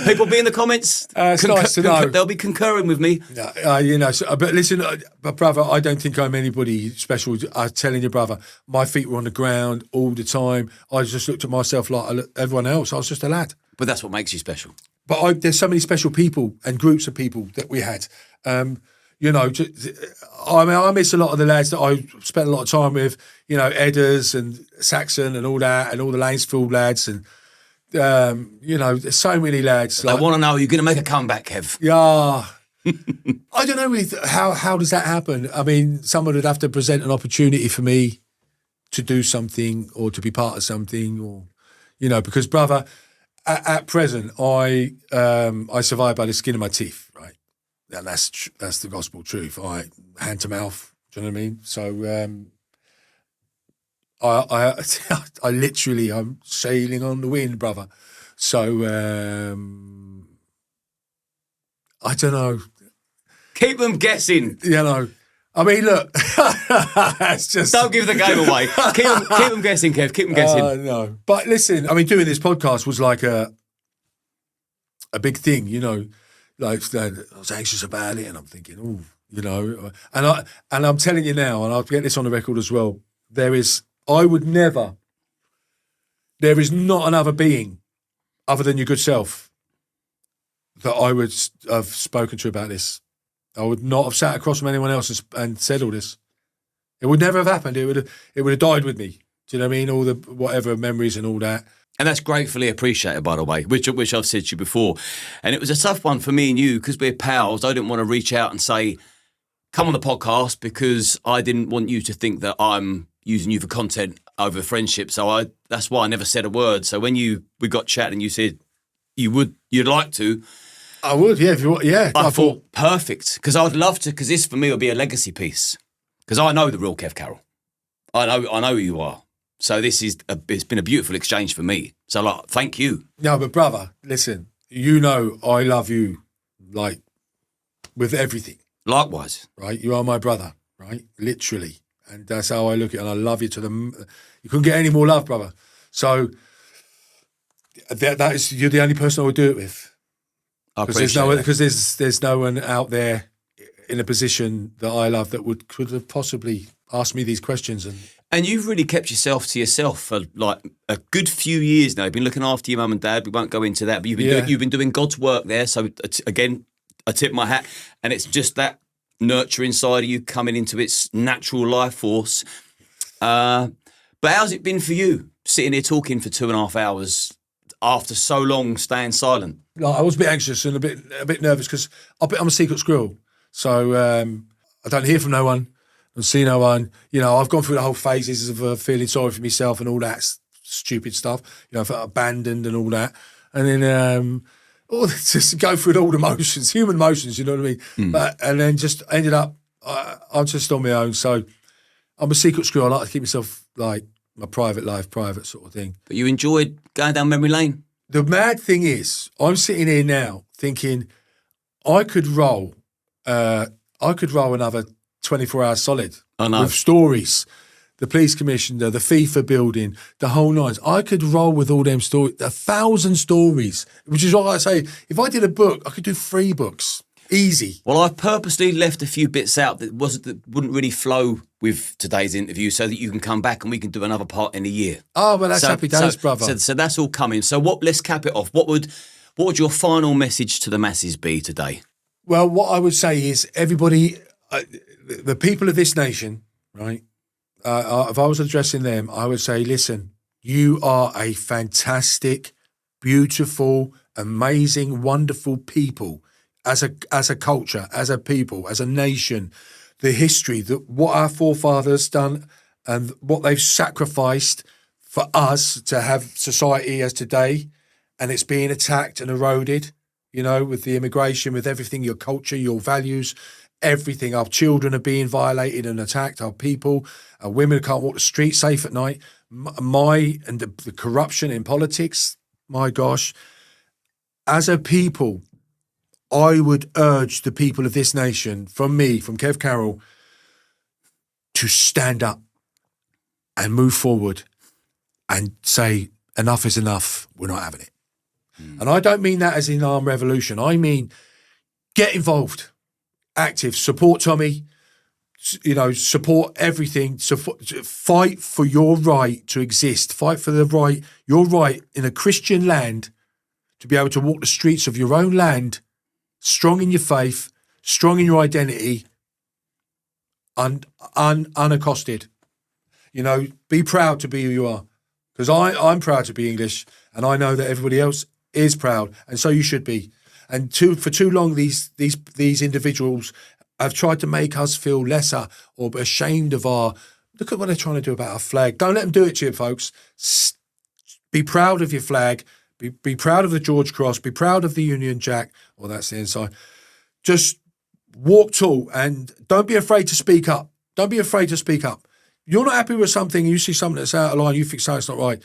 People be in the comments. It's nice to know. They'll be concurring with me. But listen, brother, I don't think I'm anybody special. I'm telling you, brother, my feet were on the ground all the time. I just looked at myself like everyone else. I was just a lad. But that's what makes you special. But there's so many special people and groups of people that we had. I miss a lot of the lads that I spent a lot of time with, Edders and Saxon and all that, and all the Lanesfield lads. And, there's so many lads. I want to know, you're going to make a comeback, Kev. Yeah. I don't know really how does that happen? I mean, someone would have to present an opportunity for me to do something or to be part of something or, because, brother, at present, I survive by the skin of my teeth, right? And that's the gospel truth. Hand to mouth. Do you know what I mean? So I literally I'm sailing on the wind, brother. So I don't know. Keep them guessing. I mean, look, it's just don't give the game away. Keep them guessing, Kev. Keep them guessing. No, but listen, I mean, doing this podcast was like a big thing, Like I was anxious about it, and I'm thinking, and I'm telling you now, and I'll get this on the record as well. There is not another being other than your good self that I would have spoken to about this. I would not have sat across from anyone else and said all this. It would never have happened. It would have died with me. Do you know what I mean? All the whatever memories and all that. And that's gratefully appreciated, by the way, which I've said to you before. And it was a tough one for me and you because we're pals. I didn't want to reach out and say, come on the podcast, because I didn't want you to think that I'm using you for content over friendship. So that's why I never said a word. So when we got chatting, you said you'd like to. I would, yeah. If you want, yeah. I thought perfect, because I'd love to. Because this for me will be a legacy piece. Because I know the real Kev Carroll. I know who you are. So it's been a beautiful exchange for me. So thank you. No, but brother, listen. I love you like with everything. Likewise, right? You are my brother, right? Literally, and that's how I look at it. And I love you you couldn't get any more love, brother. So you're the only person I would do it with. Because there's no one out there in a position that I love that could have possibly asked me these questions. And you've really kept yourself to yourself for like a good few years now. You've been looking after your mum and dad. We won't go into that, but you've been doing God's work there. So again, I tip my hat, and it's just that nurturing side of you coming into its natural life force. But how's it been for you sitting here talking for 2.5 hours after so long staying silent? I was a bit anxious and a bit nervous because I'm a secret squirrel, so I don't hear from no one, I see no one. I've gone through the whole phases of feeling sorry for myself and all that stupid stuff. I felt abandoned and all that, and then just go through all the motions, human motions. You know what I mean? And then just ended up, I'm just on my own. So I'm a secret squirrel. I like to keep myself like my private life, private sort of thing. But you enjoyed going down memory lane? The mad thing is, I'm sitting here now thinking I could roll another 24 hours solid with stories. The police commissioner, the FIFA building, the whole nines. I could roll with all them stories, 1,000 stories, which is what I say. If I did a book, I could do 3 books. Easy. Well, I've purposely left a few bits out that wouldn't really flow with today's interview, so that you can come back and we can do another part in a year. Oh, well, that's happy days, brother. So that's all coming. So let's cap it off. What would your final message to the masses be today? Well, what I would say is everybody, the people of this nation, right? If I was addressing them, I would say, listen, you are a fantastic, beautiful, amazing, wonderful people as a culture, as a people, as a nation. The history, what our forefathers done and what they've sacrificed for us to have society as today, and it's being attacked and eroded, you know, with the immigration, with everything, your culture, your values, everything. Our children are being violated and attacked, our people, our women can't walk the street safe at night. The corruption in politics, my gosh. As a people, I would urge the people of this nation, from me, from Kev Carroll, to stand up and move forward and say, enough is enough, we're not having it. And I don't mean that as in armed revolution. I mean, get involved, active, support Tommy, you know, support everything, fight for your right to exist, fight for your right in a Christian land to be able to walk the streets of your own land, strong in your faith, strong in your identity, unaccosted. You know, be proud to be who you are. Because I'm proud to be English, and I know that everybody else is proud, and so you should be. And for too long, these individuals have tried to make us feel lesser or ashamed of look at what they're trying to do about our flag. Don't let them do it to you, folks. Be proud of your flag. Be proud of the George Cross. Be proud of the Union Jack. Well, that's the inside. Just walk tall and don't be afraid to speak up. Don't be afraid to speak up. You're not happy with something, you see something that's out of line, you think something's not right,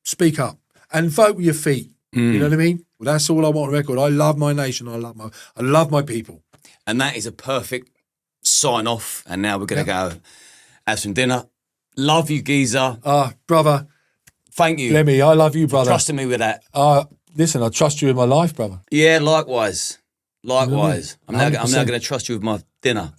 speak up and vote with your feet. You know what I mean? Well, that's all I want on record. I love my nation. I love my people. And that is a perfect sign off. And now we're going to go have some dinner. Love you, Geezer. Brother. Thank you. Lemmy, I love you, brother. Trusting me with that. Listen, I trust you with my life, brother. Yeah, likewise. Likewise. I'm now going to trust you with my dinner.